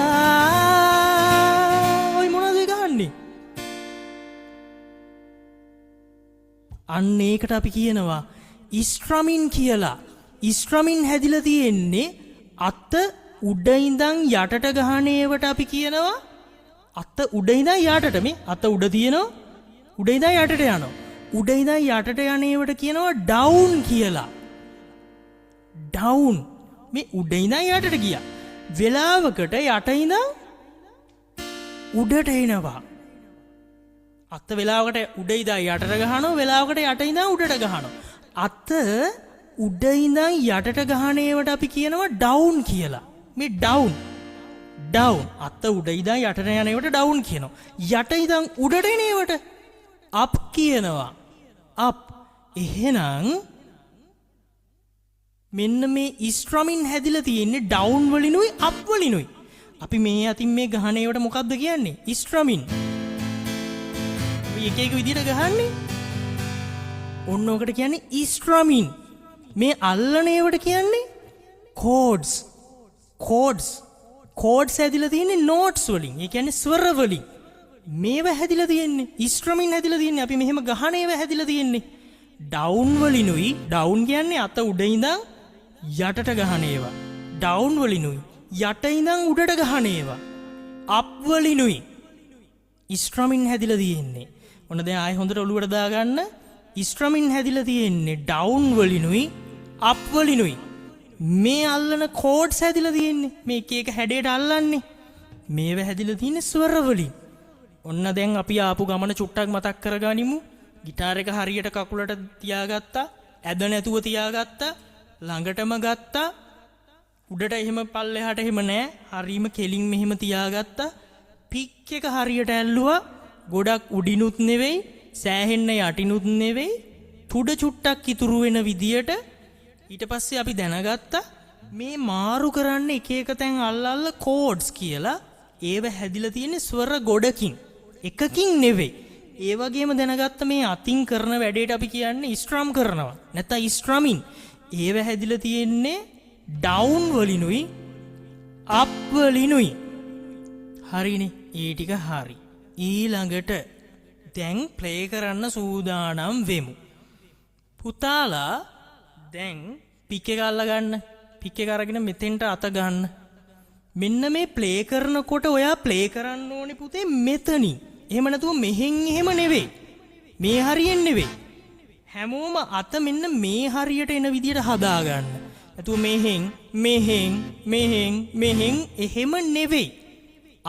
ඔය මොනවද ගහන්නේ? අන්න ඒකට අපි කියනවා ස්ට්‍රමින් කියලා. ස්ට්‍රමින් හැදිලා තියෙන්නේ අත උඩ ඉඳන් යටට ගහන ඒවට අපි කියනවා අත උඩ ඉඳන් යටට. මේ අත උඩ තියෙනවා උඩ ඉඳන් යටට යනවා. උඩ ඉඳන් යටට යන ඒවට කියනවා ඩවුන් කියලා. ඩවුන්. මේ උඩ ඉඳන් යටට ගියා. වෙලාවකට යට ඉඳන් උඩට එනවා. අත වෙලාවකට උඩ ඉඳන් යටට ගහනවා. වෙලාවකට යට ඉඳන් උඩට ගහනවා. අත උඩ ඉඳන් යටට ගහන ඒවට අපි කියනවා ඩවුන් කියලා. මේ ඩවුන් ඩවුන්. අත උඩ ඉඳන් යටට යන ඒවට ඩවුන් කියනවා. යට ඉඳන් උඩට එන ඒවට අප් කියනවා. අප්. එහෙනම් මෙන්න මේ ස්ට්‍රමින් හැදිලා තියෙන්නේ ඩවුන් වලිනුයි අප් වලිනුයි. අපි මේ අතින් මේ ගහන ඒවට මොකක්ද කියන්නේ? ස්ට්‍රමින්. අපි එක එක විදිහට ගහන්නේ. ඔන්න ඔකට කියන්නේ ස්ට්‍රමින්. මේ අල්ලන ඒවට කියන්නේ කෝඩ්ස්. කෝඩ්ස්. කෝඩ්ස් හැදිලා තියෙන්නේ නෝට්ස් වලින්. ඒ කියන්නේ ස්වර වලින්. මේව හැදිලා තියෙන්නේ ස්ට්‍රමින් හැදිලා තියෙන්නේ. අපි මෙහෙම ගහන ඒවා හැදිලා තියෙන්නේ ඩවුන් වලිනුයි. ඩවුන් කියන්නේ අත උඩ ඉඳන් යටට ගහන ඒවා. ඩවුන් වලිනුයි යට ඉඳන් උඩට ගහන ඒවා. අප් වලිනුයි ස්ට්‍රමින් හැදිලා තියෙන්නේ. ඔන්න දැන් ආයෙ හොඳට ඔලුවට දාගන්න. ස්ට්‍රමින් හැදිලා තියෙන්නේ ඩවුන් වලිනුයි අප් වලිනුයි. මේ අල්ලන කෝඩ්ස් හැදිලා තියෙන්නේ මේ එක එක හැඩයට අල්ලන්නේ. මේව හැදිලා තියෙන්නේ ස්වර වලින්. ඔන්න දැන් අපි ආපු ගමන චුට්ටක් මතක් කරගනිමු. ගිටාර එක හරියට කකුලට තියාගත්තා. ඇද නැතුව තියාගත්තා. ළඟටම ගත්තා. උඩට එහෙම පල්ලෙහාට එහෙම නෑ. හරීම කෙලින් මෙහෙම තියාගත්තා. පික් එක හරියට ඇල්ලුවා. ගොඩක් උඩිනුත් නෙවෙයි, සෑහෙන්න යටිනුත් නෙවෙයි. තුඩ චුට්ටක් ඉතුරු වෙන විදියට ඊට පස්සේ අපි දැනගත්තා මේ මාරු කරන්න එක එක තැන් අල්ලල්ල කෝඩ්ස් කියලා. ඒව හැදිලා තියෙන්නේ ස්වර ගොඩකින්. එකකින් නෙවෙයි. ඒ වගේම දැනගත්ත මේ අතින් කරන වැඩේට අපි කියන්නේ ස්ට්‍රම් කරනවා. නැත්නම් ස්ට්‍රමින්. ඒව හැදිලා තියෙන්නේ ඩවුන් වලිනුයි අප් වලිනුයි. හරිනේ. ඒ ටික හරි. ඊළඟට දැන් ප්ලේ කරන්න සූදානම් වෙමු. පුතාලා දැන් පික් එක අල්ල ගන්න. පික් එක අරගෙන මෙතෙන්ට අත ගන්න. මෙන්න මේ ප්ලේ කරනකොට ඔයා ප්ලේ කරන්න ඕනේ පුතේ මෙතනින්. එහෙම නැතුව මෙහෙන් එහෙම නෙවෙයි. මේ හරියෙන් නෙවෙයි. හැමෝම අත මෙන්න මේ හරියට එන විදියට හදාගන්න. නැතුව මෙහෙන් මෙහෙන් මෙහෙන් මෙහෙන් එහෙම නෙවෙයි.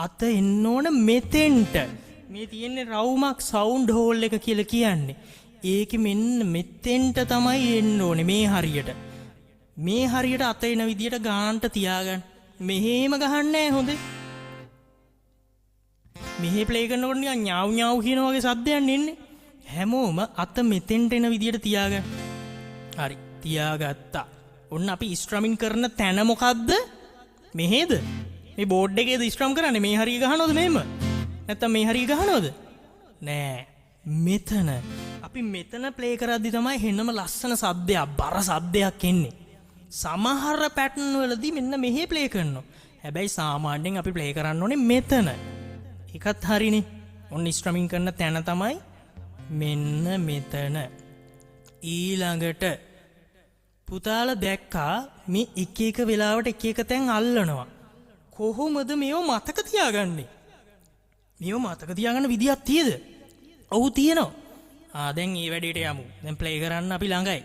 අත එන්න ඕන මෙතෙන්ට. මේ තියෙන්නේ රවුමක් සවුන්ඩ් හෝල් එක කියලා කියන්නේ. ඒකෙ මෙන්න මෙතෙන්ට තමයි එන්න ඕනේ මේ හරියට. මේ හරියට අත එන විදියට ගානට තියාගන්න. මෙහෙම ගහන්නේ නැහැ හොඳේ. මෙහෙ ප්ලේ කරනකොට නිකන් ඥාව් ඥාව් කියන වගේ සද්දයක් එන්නේ. හැමෝම අත මෙතෙන්ට එන විදියට තියාගන්න. හරි. තියාගත්තා. ඔන්න අපි ස්ට්‍රමින් කරන තැන මොකද්ද? මෙහෙද? මේ බෝඩ් එකේද ස්ට්‍රම් කරන්නේ? මේ හරිය ගහනවද මෙහෙම? නැත්තම් මේ හරිය ගහනවද? නෑ. මෙතන. අපි මෙතන ප්ලේ කරද්දි තමයි හෙන්නම ලස්සන සද්දයක්, බර සද්දයක් එන්නේ. සමහර පැටර්න් වලදී මෙන්න මෙහෙ ප්ලේ කරනවා. හැබැයි සාමාන්‍යයෙන් අපි ප්ලේ කරන්න ඕනේ මෙතන. ඒකත් හරිනේ. ඔන්න ස්ට්‍රමින් කරන තැන තමයි මෙන්න මෙතන. ඊළඟට පුතාලා දැක්කා මේ එක එක වෙලාවට එක එක තැන් අල්ලනවා. කොහොමද මේව මතක තියාගන්නේ? මේව මතක තියාගන්න විදියක් තියෙද? ඔව් තියෙනවා. දැන් මේ වැඩේට යමු. දැන් ප්ලේ කරන්න අපි ළඟයි.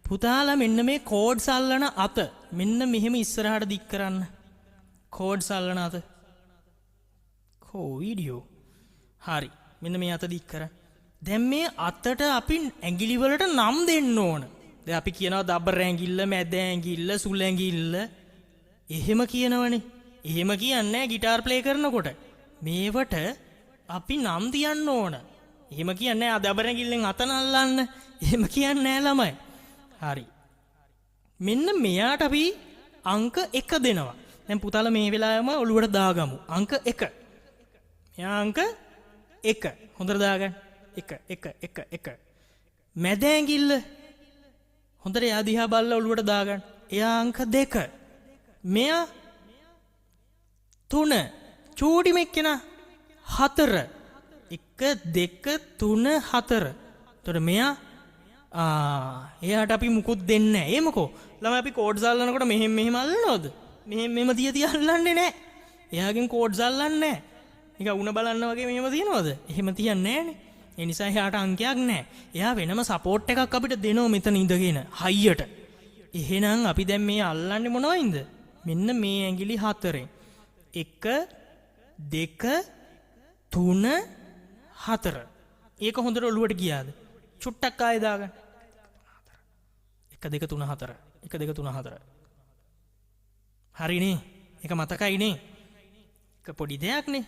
පුතාලා මෙන්න මේ කෝඩ්ස් අල්ලන අත මෙන්න මෙහෙම ඉස්සරහට දික් කරන්න. කෝඩ්ස් අල්ලන අත. වීඩියෝ. හරි. මෙන්න මේ අත දික් කරන්න. දැන් මේ අතට අපි ඇඟිලි වලට නම් දෙන්න ඕන. දැන් අපි කියනවා දබර ඇඟිල්ල, මැද ඇඟිල්ල, සුළු ඇඟිල්ල. එහෙම කියනවනේ. එහෙම කියන්නේ නැහැ গিitar ප්ලේ කරනකොට. මේවට අපි නම් තියන්න ඕන. එහෙම කියන්නේ නැහැ දබර ඇඟිල්ලෙන් අත නල්ලන්න. එහෙම කියන්නේ නැහැ ළමයි. හරි. මෙන්න මෙයාට අපි අංක 1 දෙනවා. දැන් පුතාලා මේ වෙලාවෙම ඔළුවට දාගමු. අංක 1. මෙයා අංක 1. හොඳට දාගන්න. 1 1 1 1. මැද ඇඟිල්ල හොඳට එයා දිහා බලලා ඔළුවට දාගන්න. එයා අංක 2. මෙයා 3. චූටි මෙක්කෙනා 4. 1 2 3 4. එතකොට මෙයා එයාට අපි මුකුත් දෙන්නේ නැහැ. ඒ මොකෝ? ළමයි අපි කෝඩ්ස් අල්ලනකොට මෙහෙම අල්ලනවද? මෙහෙම තිය අල්ලන්නේ නැහැ. එයාගෙන් කෝඩ්ස් අල්ලන්නේ නැහැ. නිකන් උණ බලන්න වගේ මෙහෙම තියනවද? එහෙම තියන්නේ නැහනේ. ඒ නිසා එයාට අංකයක් නැහැ. එයා වෙනම සපෝට් එකක් අපිට දෙනවා මෙතන ඉඳගෙන හයියට. එහෙනම් අපි දැන් මේ අල්ලන්නේ මොනවයින්ද? මෙන්න මේ ඇඟිලි 4. 1 2 3 4. ඒක හොඳට ඔළුවට ගියාද? චුට්ටක් ආයෙ දාගන්න. 1 2 3 4. 1 2 3 4. හරිනේ. ඒක මතකයිනේ. ඒක පොඩි දෙයක්නේ.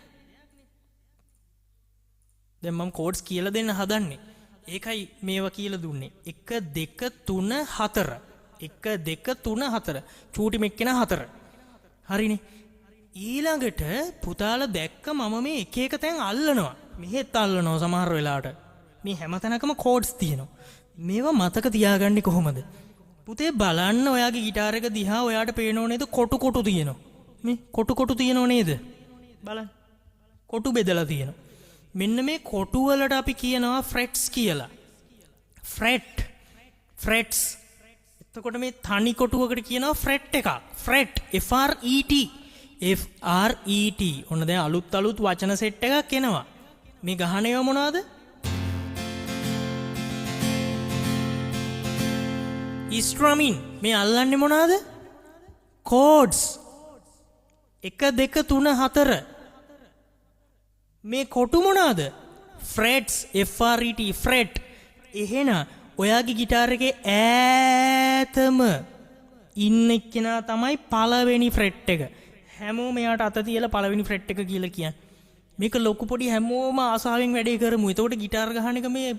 දැන් මම කෝඩ්ස් කියලා දෙන්න හදන්නේ. ඒකයි මේවා කියලා දුන්නේ. 1 2 3 4. 1 2 3 4. චූටි මෙක්කෙනා 4. හරිනේ. ඊළඟට පුතාලා දැක්ක මම මේ එක එක තැන් අල්ලනවා. මෙහෙත් අල්ලනවා සමහර වෙලාවට. මේ හැම තැනකම කෝඩ්ස් තියෙනවා. මේවා මතක තියාගන්නේ කොහොමද? පුතේ බලන්න ඔයාගේ গিitar එක දිහා ඔයාට පේනව නේද කොටු තියෙනවා. මේ කොටු තියෙනව නේද? බලන්න. කොටු බෙදලා තියෙනවා. මෙන්න මේ කොටු වලට අපි කියනවා ෆ්‍රෙට්ස් කියලා. ෆ්‍රෙට්ස්. එතකොට මේ තනි කොටුවකට කියනවා ෆ්‍රෙට් එකක්. ෆ්‍රෙට් F R E T. ඔන්න දැන් අලුත් වචන සෙට් එකක් එනවා. මේ ගහන ඒවා මොනවද? ස්ට්‍රමින්. මේ අල්ලන්නේ මොනවද? කෝඩ්ස්. 1 2 3 4. මේ කොටු මොනවද? ෆ්‍රෙට්ස් F R E T ෆ්‍රෙට්. එහෙනම් ඔයාගේ গিitar එකේ ඈතම ඉන්න එක්කෙනා තමයි පළවෙනි ෆ්‍රෙට් එක. හැමෝම එයාට අත තියලා පළවෙනි ෆ්‍රෙට් එක කියලා කියන්නේ. මේක ලොකු පොඩි හැමෝම ආසාවෙන් වැඩේ කරමු. එතකොට গিitar ගහන එක මේ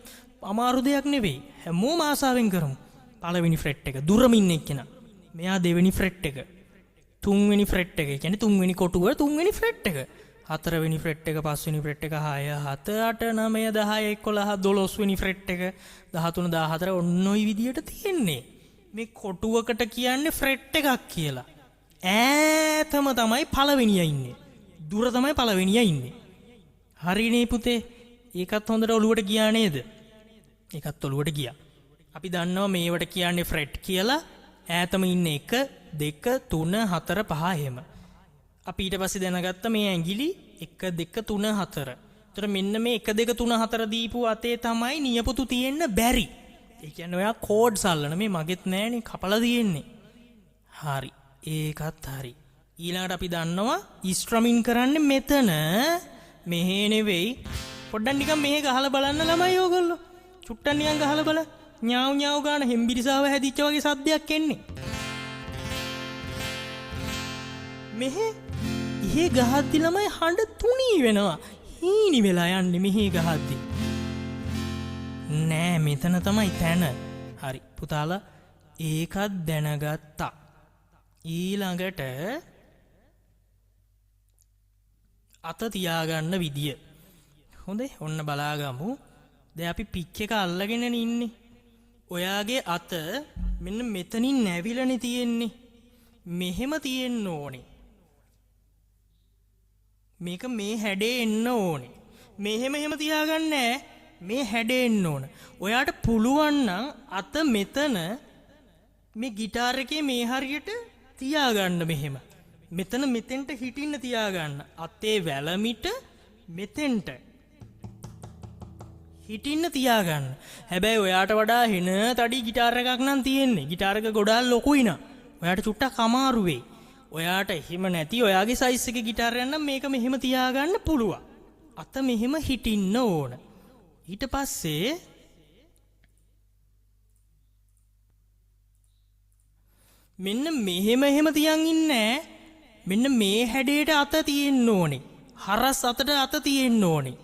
අමාරු දෙයක් නෙවෙයි. හැමෝම ආසාවෙන් කරමු. පළවෙනි ෆ්‍රෙට් එක දුරම ඉන්න එක්කෙනා. මෙයා දෙවෙනි ෆ්‍රෙට් එක. තුන්වෙනි ෆ්‍රෙට් එක. ඒ කියන්නේ තුන්වෙනි කොටුව තුන්වෙනි ෆ්‍රෙට් එක. හතරවෙනි ෆ්‍රෙට් එක, පස්වෙනි ෆ්‍රෙට් එක, 6 7 8 9 10 11 12වෙනි ෆ්‍රෙට් එක, 13 14 ඔන්න ඔය විදියට තියෙන්නේ. මේ කොටුවකට කියන්නේ ෆ්‍රෙට් එකක් කියලා. ඈතම තමයි පළවෙනියා ඉන්නේ. දුර තමයි පළවෙනියා ඉන්නේ. හරිනේ පුතේ. ඒකත් හොඳට ඔලුවට ගියා නේද? ඒකත් ඔලුවට ගියා. අපි දන්නවා මේවට කියන්නේ ෆ්‍රෙට් කියලා. ඈතම ඉන්නේ 1 2 3 4 5 එහෙම. අපි ඊට පස්සේ දැනගත්ත මේ ඇඟිලි 1 2 3 4. ඒතර මෙන්න මේ 1 2 3 4 දීපු අතේ තමයි නියපොතු තියෙන්න බැරි. ඒ කියන්නේ ඔයා කෝඩ්ස් අල්ලන මේ මගෙත් නෑනේ කපලා තියෙන්නේ. හරි. ඒකත් හරි. ඊළඟට අපි දන්නවා ස්ට්‍රමින් කරන්නේ මෙතන මෙහෙ නෙවෙයි. පොඩ්ඩක් නිකන් මෙහෙ ගහලා බලන්න ළමයි ඕගොල්ලෝ. චුට්ටක් නිකන් ගහලා බලන්න. ඥාව් ගාන හෙම්බිරිසාව හැදිච්ච වගේ සද්දයක් එන්නේ. මෙහෙ ඉහි ගහද්දි ළමයි හඬ තුනී වෙනවා. හීනි වෙලා යන්නේ මෙහි ගහද්දි. නෑ මෙතන තමයි තැන. හරි පුතාලා ඒකත් දැනගත්තා. ඊළඟට අත තියාගන්න විදිය. හොඳේ ඔන්න බලාගමු. දැන් අපි පිච් එක අල්ලගෙන ඉන්නේ. ඔයාගේ අත මෙන්න මෙතනින් නැවිලානේ තියෙන්නේ. මෙහෙම තියෙන්න ඕනේ. මේක මේ හැඩේ එන්න ඕනේ. මෙහෙම තියාගන්න නෑ. මේ හැඩේ එන්න ඕන. ඔයාට පුළුවන් නම් අත මෙතන මේ গিitar එකේ මේ හරියට තියාගන්න මෙහෙම. මෙතන මෙතෙන්ට හිටින්න තියාගන්න. අතේ වැලමිට මෙතෙන්ට හිටින්න තියාගන්න. හැබැයි ඔයාට වඩා හෙන තඩි গিitar එකක් නම් තියෙන්නේ. গিitar එක ගොඩාක් ලොකුයි නා. ඔයාට චුට්ටක් අමාරු වෙයි. ඔයාට එහෙම නැති ඔයාගේ සයිස් එකේ গিitar එකක් නම් මේක මෙහෙම තියාගන්න පුළුවන්. අත මෙහෙම හිටින්න ඕන. ඊට පස්සේ මෙන්න මෙහෙම තියන් ඉන්නේ. මෙන්න මේ හැඩයට අත තියෙන්න ඕනේ. හරස් අතට අත තියෙන්න ඕනේ.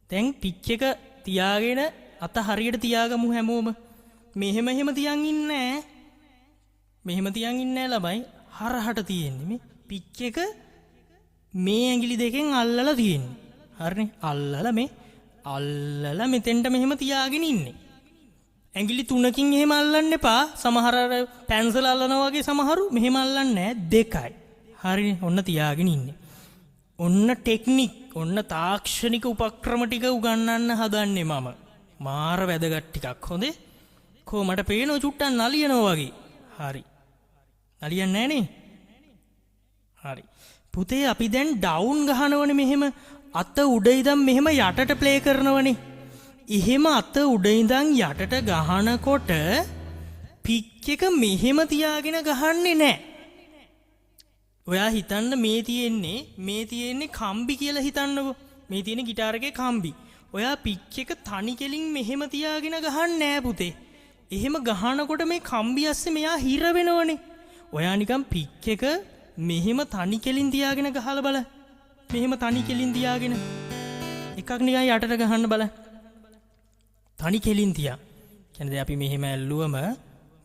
දැන් පිච් එක තියාගෙන අත හරියට තියාගමු හැමෝම. මෙහෙම තියන් ඉන්නේ. මෙහෙම තියන් ඉන්නේ ළමයි හරහට තියෙන්නේ මේ පිච් එක මේ ඇඟිලි දෙකෙන් අල්ලලා තියෙන්නේ. හරිනේ. අල්ලලා මෙතෙන්ට මෙහෙම තියාගෙන ඉන්නේ. ඇඟිලි 3කින් එහෙම අල්ලන්න එපා. සමහර අර පැන්සල් අල්ලනවා වගේ සමහරු මෙහෙම අල්ලන්නේ නැහැ. 2යි. හරිනේ. ඔන්න තියාගෙන ඉන්නේ. ඔන්න ටෙක්නික්, ඔන්න තාක්ෂණික උපක්‍රම ටික උගන්වන්න හදන්නේ මම. මාර වැදගත් ටිකක්. හොඳේ. කොහොමද පේනෝ චුට්ටක් නලියනවා වගේ. හරි. නලියන්නේ නැහනේ. හරි. පුතේ අපි දැන් ඩවුන් ගහනවනේ මෙහෙම. අත උඩ ඉඳන් මෙහෙම යටට ප්ලේ කරනවනේ. එහෙම අත උඩ ඉඳන් යටට ගහනකොට පිච් එක මෙහෙම තියාගෙන ගහන්නේ නැහැ. ඔයා හිතන්න මේ තියෙන්නේ කම්බි කියලා හිතන්නකෝ. මේ තියෙන গিitar එකේ කම්බි. ඔයා පිච් එක තනි කෙලින් මෙහෙම තියාගෙන ගහන්නේ නැහැ පුතේ. එහෙම ගහනකොට මේ කම්බි ඇස්සේ මෙයා හිර වෙනවනේ. ඔයා නිකන් පිච් එක මෙහෙම තනි කෙලින් තියාගෙන ගහලා බලන්න. මෙහෙම තනි කෙලින් තියාගෙන එකක් නිකන් යටට ගහන්න බලන්න. තනි කෙලින් තියා. කියන්නේ අපි මෙහෙම ඇල්ලුවම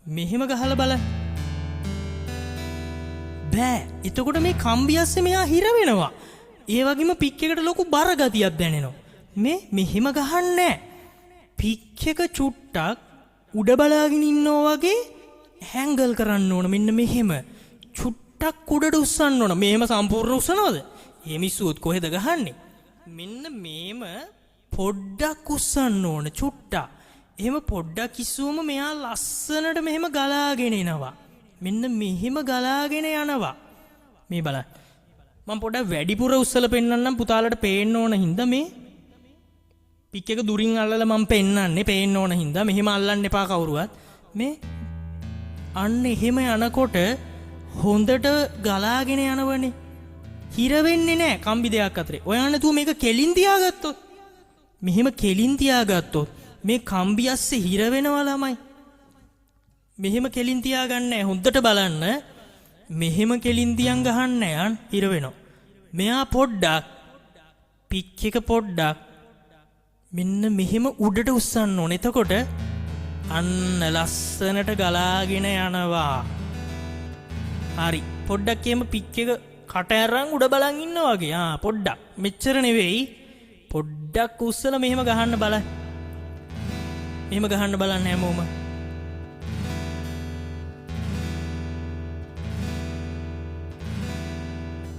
මෙහෙම ගහලා බලන්න. බෑ. එතකොට මේ කම්බි ඇස්සේ මෙයා හිර වෙනවා. ඒ වගේම පිච් එකට ලොකු බර ගතියක් දැනෙනවා. මේ මෙහෙම ගහන්නේ නැහැ. පිච් එක චුට්ටක් උඩ බලාගෙන ඉන්නවා වගේ හැංගල් කරන්න ඕන. මෙන්න මෙහෙම. චුට්ටක් උඩට උස්සන්න ඕන. මෙහෙම සම්පූර්ණ උස්සනවද? මේ මිස්සුවොත් කොහෙද ගහන්නේ? මෙන්න මේම පොඩ්ඩක් උස්සන්න ඕන චුට්ටක්. එහෙම පොඩ්ඩක් ඉස්සුවම මෙයා ලස්සනට මෙහෙම ගලාගෙන එනවා. මෙන්න මෙහෙම ගලාගෙන යනවා. මේ බලන්න. මම පොඩ්ඩක් වැඩිපුර උස්සලා පෙන්නන්නම් පුතාලට පේන්න ඕන හින්දා මේ පිච් එක දුරින් අල්ලලා මම පෙන්නන්නේ පේන්න ඕන හින්දා මෙහෙම අල්ලන්න එපා කවුරුවත්. මේ අන්න එහෙම යනකොට හොඳට ගලාගෙන යනවනේ. හිර වෙන්නේ නැහැ කම්බි දෙකක් අතරේ. ඔයා නැතුව මේක කෙලින් තියාගත්තොත් මෙහෙම කෙලින් තියාගත්තොත් මේ කම්බි ඇස්සේ හිර වෙනවා ළමයි. මෙහෙම කෙලින් තියාගන්නේ හොඳට බලන්න. මෙහෙම කෙලින් තියන් ගහන්න යන් හිර වෙනවා. මෙයා පොඩ්ඩක් පිච් එක පොඩ්ඩක් මෙන්න මෙහෙම උඩට උස්සන්න ඕනේ. එතකොට අන්න ලස්සනට ගලාගෙන යනවා. හරි. පොඩ්ඩක් එහෙම පිච් එක කට ඇරන් උඩ බලන් ඉන්නවා වගේ. පොඩ්ඩක්. මෙච්චර නෙවෙයි. පොඩ්ඩක් උස්සලා මෙහෙම ගහන්න බලන්න. මෙහෙම ගහන්න බලන්න හැමෝම.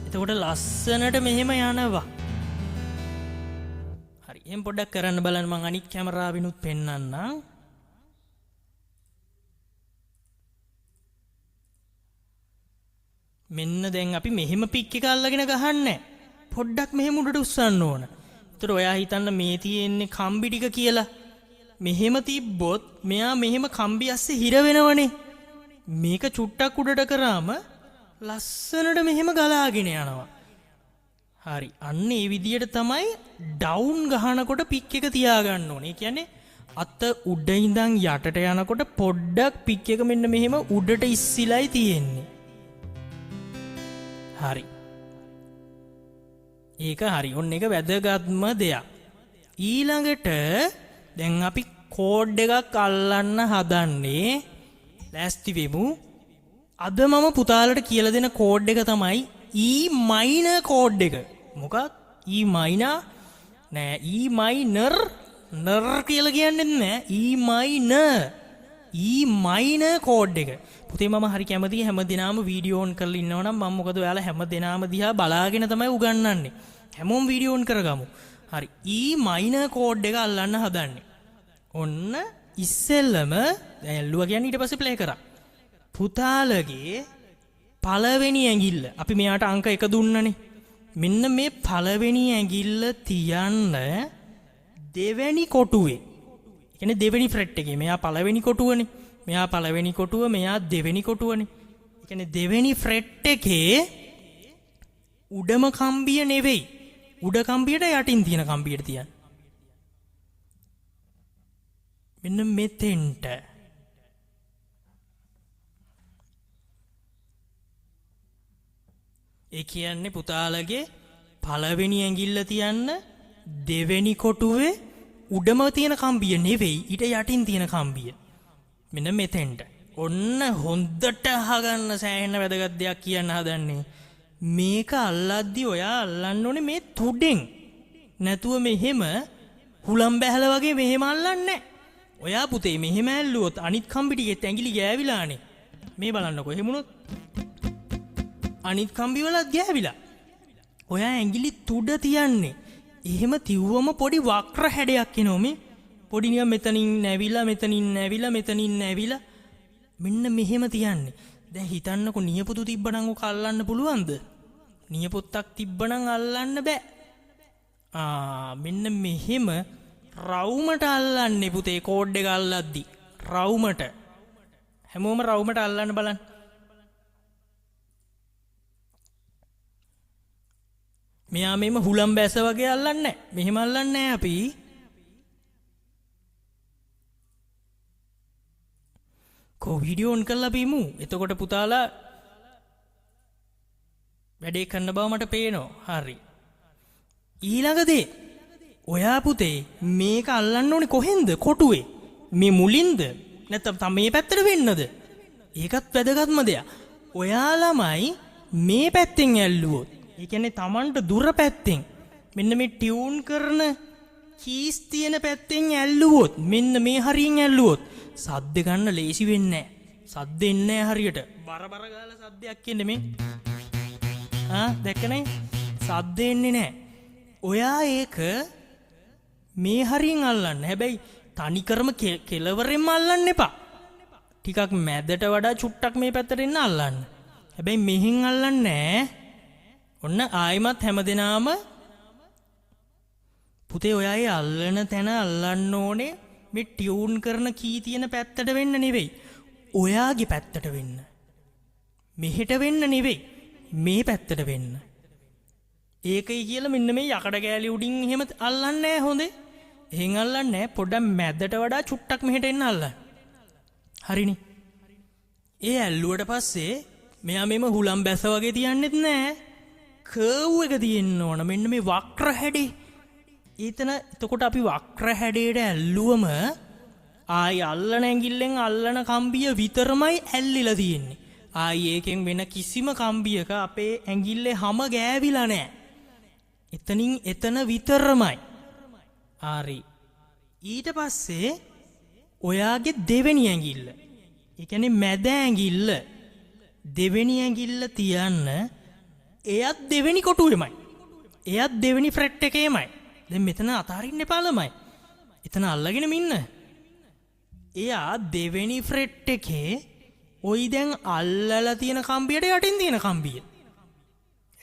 එතකොට ලස්සනට මෙහෙම යනවා. හරි. එහෙනම් පොඩ්ඩක් කරන්න බලන්න. මම අනිත් කැමරාවෙනුත් පෙන්නන්නම්. මෙන්න දැන් අපි මෙහෙම පික් එක අල්ලගෙන ගහන්නේ. පොඩ්ඩක් මෙහෙම උඩට උස්සන්න ඕන. ඒතර ඔයා හිතන්න මේ තියෙන්නේ කම්බි ටික කියලා. මෙහෙම තිබ්බොත් මෙයා මෙහෙම කම්බි ඇස්සේ හිර වෙනවනේ. මේක චුට්ටක් උඩට කරාම ලස්සනට මෙහෙම ගලාගෙන යනවා. හරි. අන්න ඒ විදියට තමයි ඩවුන් ගහනකොට පික් එක තියාගන්න ඕනේ. ඒ කියන්නේ අත උඩ ඉඳන් යටට යනකොට පොඩ්ඩක් පික් එක මෙන්න මෙහෙම උඩට ඉස්සිලයි තියෙන්නේ. හරි. ඒක හරි. ඔන්න එක වැදගත්ම දෙයක්. ඊළඟට දැන් අපි කෝඩ් එකක් අල්ලන්න හදන්නේ. ලෑස්ති වෙමු. අද මම පුතාලට කියලා දෙන කෝඩ් එක තමයි E minor කෝඩ් එක. මොකක්? E minor නෑ E minor නර් කියලා කියන්නේ නෑ. E minor කෝඩ් එක. පුතේ මම හරි කැමතියි හැමදෙනාම වීඩියෝ ඔන් කරලා ඉන්නවනම් මම මොකද ඔයාලා හැමදෙනාම දිහා බලාගෙන තමයි උගන්වන්නේ. හැමෝම වීඩියෝ ඔන් කරගමු. හරි. E minor කෝඩ් එක අල්ලන්න හදන්නේ. ඔන්න ඉස්සෙල්ලම දැන් ඇල්ලුවා කියන්නේ ඊට පස්සේ ප්ලේ කරා. පුතාලගේ පළවෙනි ඇඟිල්ල අපි මෙයාට අංක 1 දුන්නනේ. මෙන්න මේ පළවෙනි ඇඟිල්ල තියන්න දෙවෙනි කොටුවේ. ඒ කියන්නේ දෙවෙනි ෆ්‍රෙට් එකේ. මෙයා පළවෙනි කොටුවනේ. මෙයා පළවෙනි කොටුව, මෙයා දෙවෙනි කොටුවනේ. ඒ කියන්නේ දෙවෙනි ෆ්‍රෙට් එකේ උඩම කම්බිය නෙවෙයි. උඩ කම්බියට යටින් තියෙන කම්බියට තියන්න. මෙන්න මෙතෙන්ට. ඒ කියන්නේ පුතාලගේ පළවෙනි ඇඟිල්ල තියන්න දෙවෙනි කොටුවේ උඩම තියෙන කම්බිය නෙවෙයි ඊට යටින් තියෙන කම්බිය. මෙන්න මෙතෙන්ට. ඔන්න හොන්දට අහගන්න සෑහෙන වැදගත් දෙයක් කියන්න හදන්නේ. මේක අල්ලද්දි ඔයා අල්ලන්න ඕනේ මේ තුඩෙන්. නැතුව මෙහෙම හුලම් බැහැල වගේ මෙහෙම අල්ලන්නේ නැහැ. ඔයා පුතේ මෙහෙම ඇල්ලුවොත් අනිත් කම්බි ටිකෙත් ඇඟිලි ගෑවිලානේ. මේ බලන්නකෝ එහෙම වුණොත් අනිත් කම්බි වලත් ගෑවිලා. ඔයා ඇඟිලි තුඩ තියන්නේ. එහෙම තිව්වම පොඩි වක්‍ර හැඩයක් එනවා මේ. පොඩි නිකන් මෙතනින් නැවිලා මෙතනින් නැවිලා මෙතනින් නැවිලා මෙන්න මෙහෙම තියන්නේ. දැන් හිතන්නකෝ නියපොතු තිබ්බනම් ඔක අල්ලන්න පුළුවන්ද? නියපොත්තක් තිබ්බනම් අල්ලන්න බෑ. මෙන්න මෙහෙම රවුමට අල්ලන්නේ පුතේ කෝඩ් එක අල්ලද්දි. රවුමට. හැමෝම රවුමට අල්ලන්න බලන්න. මෙයා මෙහෙම හුලම් බැස වගේ අල්ලන්නේ නැහැ. මෙහෙම අල්ලන්නේ නැහැ අපි. වීඩියෝ ඔන් කරලා බීමු. එතකොට පුතාලා වැඩේ කරන්න බව මට පේනවා. හරි. ඊළඟ දේ ඔයා පුතේ මේක අල්ලන්න ඕනේ කොහෙන්ද? කොටුවේ. මේ මුලින්ද? නැත්නම් මේ පැත්තට වෙන්නද? ඒකත් වැදගත්ම දෙයක්. ඔයා ළමයි මේ පැත්තෙන් ඇල්ලුවොත්, ඒ කියන්නේ Tamanට දුර පැත්තෙන් මෙන්න මේ ටියුන් කරන කීස් තියෙන පැත්තෙන් ඇල්ලුවොත්, මෙන්න මේ හරියෙන් ඇල්ලුවොත් සද්ද ගන්න ලේසි වෙන්නේ නැහැ. සද්ද එන්නේ නැහැ හරියට. බර ගාලා සද්දයක් එන්නේ මේ. දැක්කනේ? සද්ද එන්නේ නැහැ. ඔයා ඒක මේ හරියෙන් අල්ලන්න. හැබැයි තනිකරම කෙලවරෙන්ම අල්ලන්න එපා. ටිකක් මැදට වඩා චුට්ටක් මේ පැත්තට එන්න අල්ලන්න. හැබැයි මෙහෙන් අල්ලන්නේ නැහැ. ඔන්න ආයිමත් හැමදෙනාම පුතේ ඔයාගේ අල්ලන තැන අල්ලන්න ඕනේ මේ ටියුන් කරන කී තියෙන පැත්තට වෙන්න නෙවෙයි. ඔයාගේ පැත්තට වෙන්න. මෙහෙට වෙන්න නෙවෙයි. මේ පැත්තට වෙන්න. ඒකයි කියලා මෙන්න මේ යකඩ කෑලි උඩින් එහෙම අල්ලන්නේ නැහැ හොඳේ. එහෙන් අල්ලන්නේ නැහැ. පොඩ්ඩක් මැදට වඩා චුට්ටක් මෙහෙට එන්න අල්ලන්න. හරිනේ. ඒ ඇල්ලුවට පස්සේ මෙයා මෙම හුලම් බැස වගේ තියන්නෙත් නැහැ. කර්ව් එක තියෙන්න ඕන. මෙන්න මේ වක්‍ර හැඩේ. එතකොට අපි වක්‍ර හැඩයට ඇල්ලුවම ආයි අල්ලන ඇඟිල්ලෙන් අල්ලන කම්බිය විතරමයි ඇල්ලිලා තියෙන්නේ. ආයි ඒකෙන් වෙන කිසිම කම්බියක අපේ ඇඟිල්ලේ හැම ගෑවිලා නැහැ. එතනින් එතන විතරමයි. හරි. ඊට පස්සේ ඔයාගේ දෙවෙනි ඇඟිල්ල, ඒ කියන්නේ මැද ඇඟිල්ල, දෙවෙනි ඇඟිල්ල තියන්න. එයත් දෙවෙනි කොටුවේමයි. එයත් දෙවෙනි ෆ්‍රෙට් එකේමයි. දැන් මෙතන අතාරින්න එපා ළමයි. එතන අල්ලගෙන ඉන්න. එයා දෙවෙනි ෆ්‍රෙට් එකේ ඔයි දැන් අල්ලලා තියෙන කම්බියට යටින් තියෙන කම්බිය.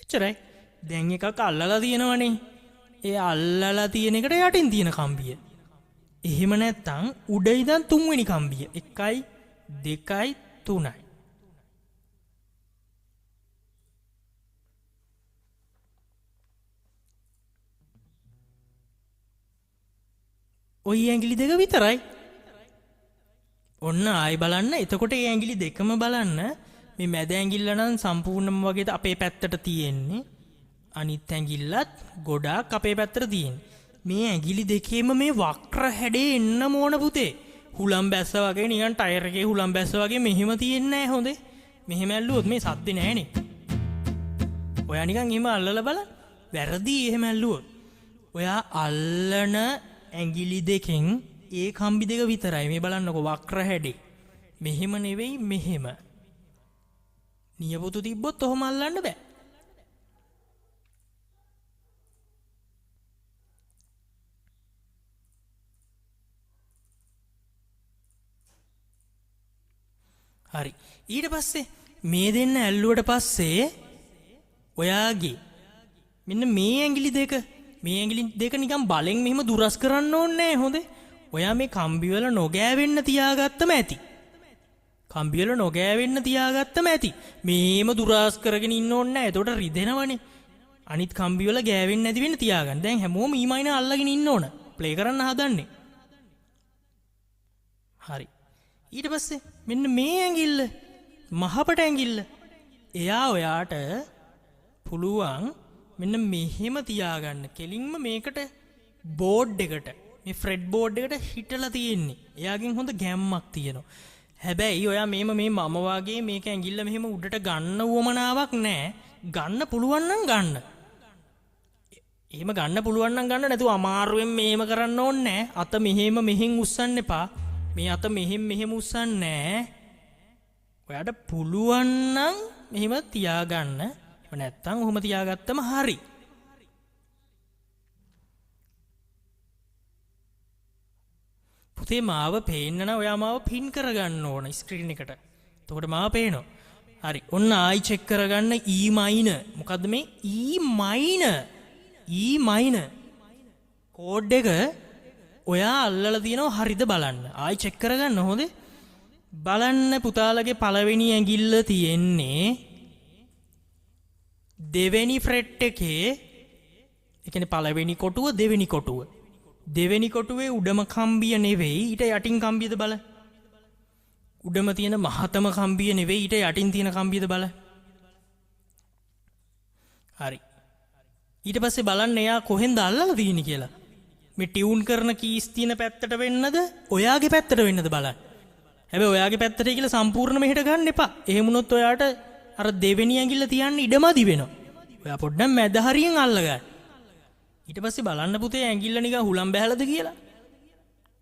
එච්චරයි. දැන් එකක් අල්ලලා තියෙනවනේ. ඒ අල්ලලා තියෙන එකට යටින් තියෙන කම්බිය. එහෙම නැත්නම් උඩ ඉඳන් තුන්වෙනි කම්බිය. 1යි 2යි 3යි. ඔය ඇඟිලි දෙක විතරයි. ඔන්න ආයි බලන්න. එතකොට ඒ ඇඟිලි දෙකම බලන්න. මේ මැද ඇඟිල්ල නම් සම්පූර්ණම වගේ අපේ පැත්තට තියෙන්නේ. අනිත් ඇඟිල්ලත් ගොඩාක් අපේ පැත්තට තියෙන්නේ. මේ ඇඟිලි දෙකේම මේ වක්‍ර හැඩේ එන්න ඕන පුතේ. හුලම් බැස්ස වගේ නිකන් ටයර් එකේ හුලම් බැස්ස වගේ මෙහෙම තියෙන්නේ නැහැ හොඳේ. මෙහෙම ඇල්ලුවොත් මේ සද්දේ නැහනේ. ඔයා නිකන් එහෙම අල්ලලා බලන්න. වැරදි එහෙම ඇල්ලුවොත්. ඔයා අල්ලන ඇඟිලි දෙකෙන් ඒ කම්බි දෙක විතරයි. මේ බලන්නකො වක්‍ර හැඩේ. මෙහෙම නෙවෙයි මෙහෙම. නියපොතු තිබ්බොත් ඔහොම අල්ලන්න බෑ. හරි. ඊට පස්සේ මේ දෙන්න ඇල්ලුවට පස්සේ ඔයාගේ මෙන්න මේ ඇඟිලි දෙක, මේ ඇඟිලි දෙක නිකන් බලෙන් මෙහෙම දුරස් කරන්න ඕනේ නැහැ හොඳේ. ඔයා මේ කම්බි වල නොගෑවෙන්න තියාගත්තම ඇති. කම්බි වල නොගෑවෙන්න තියාගත්තම ඇති. මේම දුරස් කරගෙන ඉන්න ඕනේ නැහැ. එතකොට රිදෙනවනේ. අනිත් කම්බි වල ගෑවෙන්නේ නැති වෙන්න තියාගන්න. දැන් හැමෝම ඊමයින අල්ලගෙන ඉන්න ඕන. ප්ලේ කරන්න හදන්නේ. හරි. ඊට පස්සේ මෙන්න මේ ඇඟිල්ල, මහපට ඇඟිල්ල. එයා ඔයාට පුළුවන් මෙන්න මෙහෙම තියාගන්න. කෙලින්ම මේකට බෝඩ් එකට, මේ ෆ්‍රෙඩ් බෝඩ් එකට හිටලා තියෙන්නේ. එයාගෙන් හොඳ ගැම්මක් තියෙනවා. හැබැයි ඔයා මේම මේ මම වගේ මේක ඇඟිල්ල මෙහෙම උඩට ගන්න උවමනාවක් නැහැ. ගන්න පුළුවන් නම් ගන්න. එහෙම ගන්න පුළුවන් නම් ගන්න නැතුව අමාරුවෙන් මේම කරන්න ඕනේ නැහැ. අත මෙහෙන් උස්සන්න එපා. මේ අත මෙහෙම උස්සන්නේ නැහැ. ඔයාට පුළුවන් නම් මෙහෙම තියාගන්න. එහෙම නැත්තම් ඔහොම තියාගත්තම හරි. පුතේ මාව පේන්න නම් ඔයා මාව පින් කරගන්න ඕන ස්ක්‍රීන් එකට. එතකොට මාව පේනවා. හරි. ඔන්න ආයි චෙක් කරගන්න E minor. මොකද්ද මේ E minor? E minor code එක ඔයා අල්ලලා තියෙනවා හරිද බලන්න. ආයි චෙක් කරගන්න හොඳේ. බලන්න පුතාලගේ පළවෙනි ඇඟිල්ල තියෙන්නේ දෙවෙනි ෆ්‍රෙට් එකේ. ඒ කියන්නේ පළවෙනි කොටුව දෙවෙනි කොටුව. දෙවෙනි කොටුවේ උඩම කම්බිය නෙවෙයි ඊට යටින් කම්බියද බල. උඩම තියෙන මහතම කම්බිය නෙවෙයි ඊට යටින් තියෙන කම්බියද බල. හරි. ඊට පස්සේ බලන්න එයා කොහෙන්ද අල්ලලා තියෙන්නේ කියලා. මේ ටියුන් කරන කීස් තියෙන පැත්තට වෙන්නද ඔයාගේ පැත්තට වෙන්නද බලන්න. හැබැයි ඔයාගේ පැත්තට කියලා සම්පූර්ණ මෙහෙට ගන්න එපා. එහෙම වුණොත් ඔයාට අර දෙවෙනි ඇඟිල්ල තියන්න ඉඩමදි වෙනවා. ඔයා පොඩ්ඩක් මැද හරියෙන් අල්ලගන්න. ඊට පස්සේ බලන්න පුතේ ඇඟිල්ල නිකන් හුලම් බැහැලද කියලා.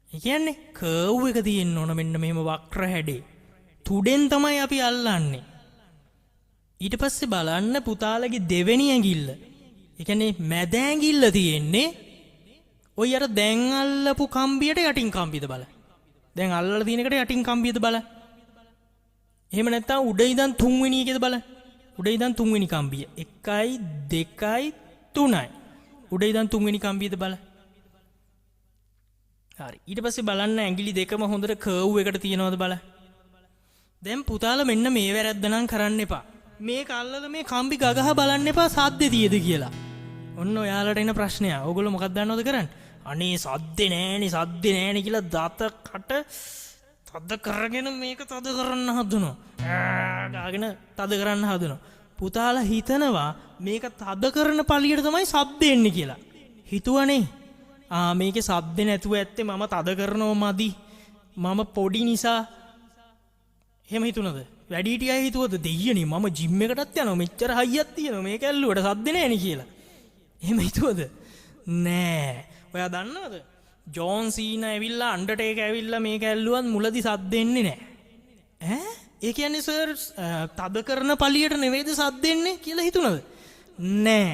ඒ කියන්නේ කර්ව් එක තියෙන්න ඕන මෙන්න මෙහෙම වක්‍ර හැඩේ. තුඩෙන් තමයි අපි අල්ලන්නේ. ඊට පස්සේ බලන්න පුතාලගේ දෙවෙනි ඇඟිල්ල. ඒ කියන්නේ මැද ඇඟිල්ල තියෙන්නේ ඔය අර දැන් අල්ලපු කම්බියට යටින් කම්බියද බලන්න. දැන් අල්ලලා තියෙන එකට යටින් කම්බියද බලන්න. එහෙම නැත්නම් උඩ ඉඳන් තුන්වෙනි එකේද බලන්න. උඩ ඉඳන් තුන්වෙනි කම්බිය. 1යි 2යි 3යි. උඩ ඉඳන් තුන්වෙනි කම්බියද බලන්න. හරි. ඊට පස්සේ බලන්න ඇඟිලි දෙකම හොඳට කර්ව් එකට තියනවද බලන්න. දැන් පුතාලා මෙන්න මේ වැරද්ද නම් කරන්න එපා. මේක අල්ලලා මේ කම්බි ගගහ බලන්න එපා සද්දේ තියද කියලා. ඔන්න ඔයාලට එන ප්‍රශ්නය. ඕගොල්ලෝ මොකක්ද දන්නවද කරන්නේ? අනේ සද්දේ නෑනේ කියලා දත කට තද කරගෙන මේක තද කරන්න හදනවා. ගාගෙන තද කරන්න හදනවා. පුතාලා හිතනවා මේක තද කරන පළියට තමයි සද්ද එන්නේ කියලා. හිතුවනේ. මේකේ සද්ද නැතුව ඇත්තේ මම තද කරනව මදි. මම පොඩි නිසා. එහෙම හිතුණද? වැඩිහිටිය අය හිතුවද දෙයියනේ මම ජිම් එකටත් යනවා මෙච්චර හයියක් තියෙනවා මේක ඇල්ලුවට සද්ද නෑනේ කියලා. එහෙම හිතුවද? නෑ. ඔයා දන්නවද? ජෝන් සීනා ඇවිල්ලා අන්ඩර්ටේකර් ඇවිල්ලා මේක ඇල්ලුවත් මුලදි සද්ද එන්නේ නෑ. ඒ කියන්නේ සර් තද කරන පළියට නෙවෙයිද සද්ද එන්නේ කියලා හිතුණද? නෑ.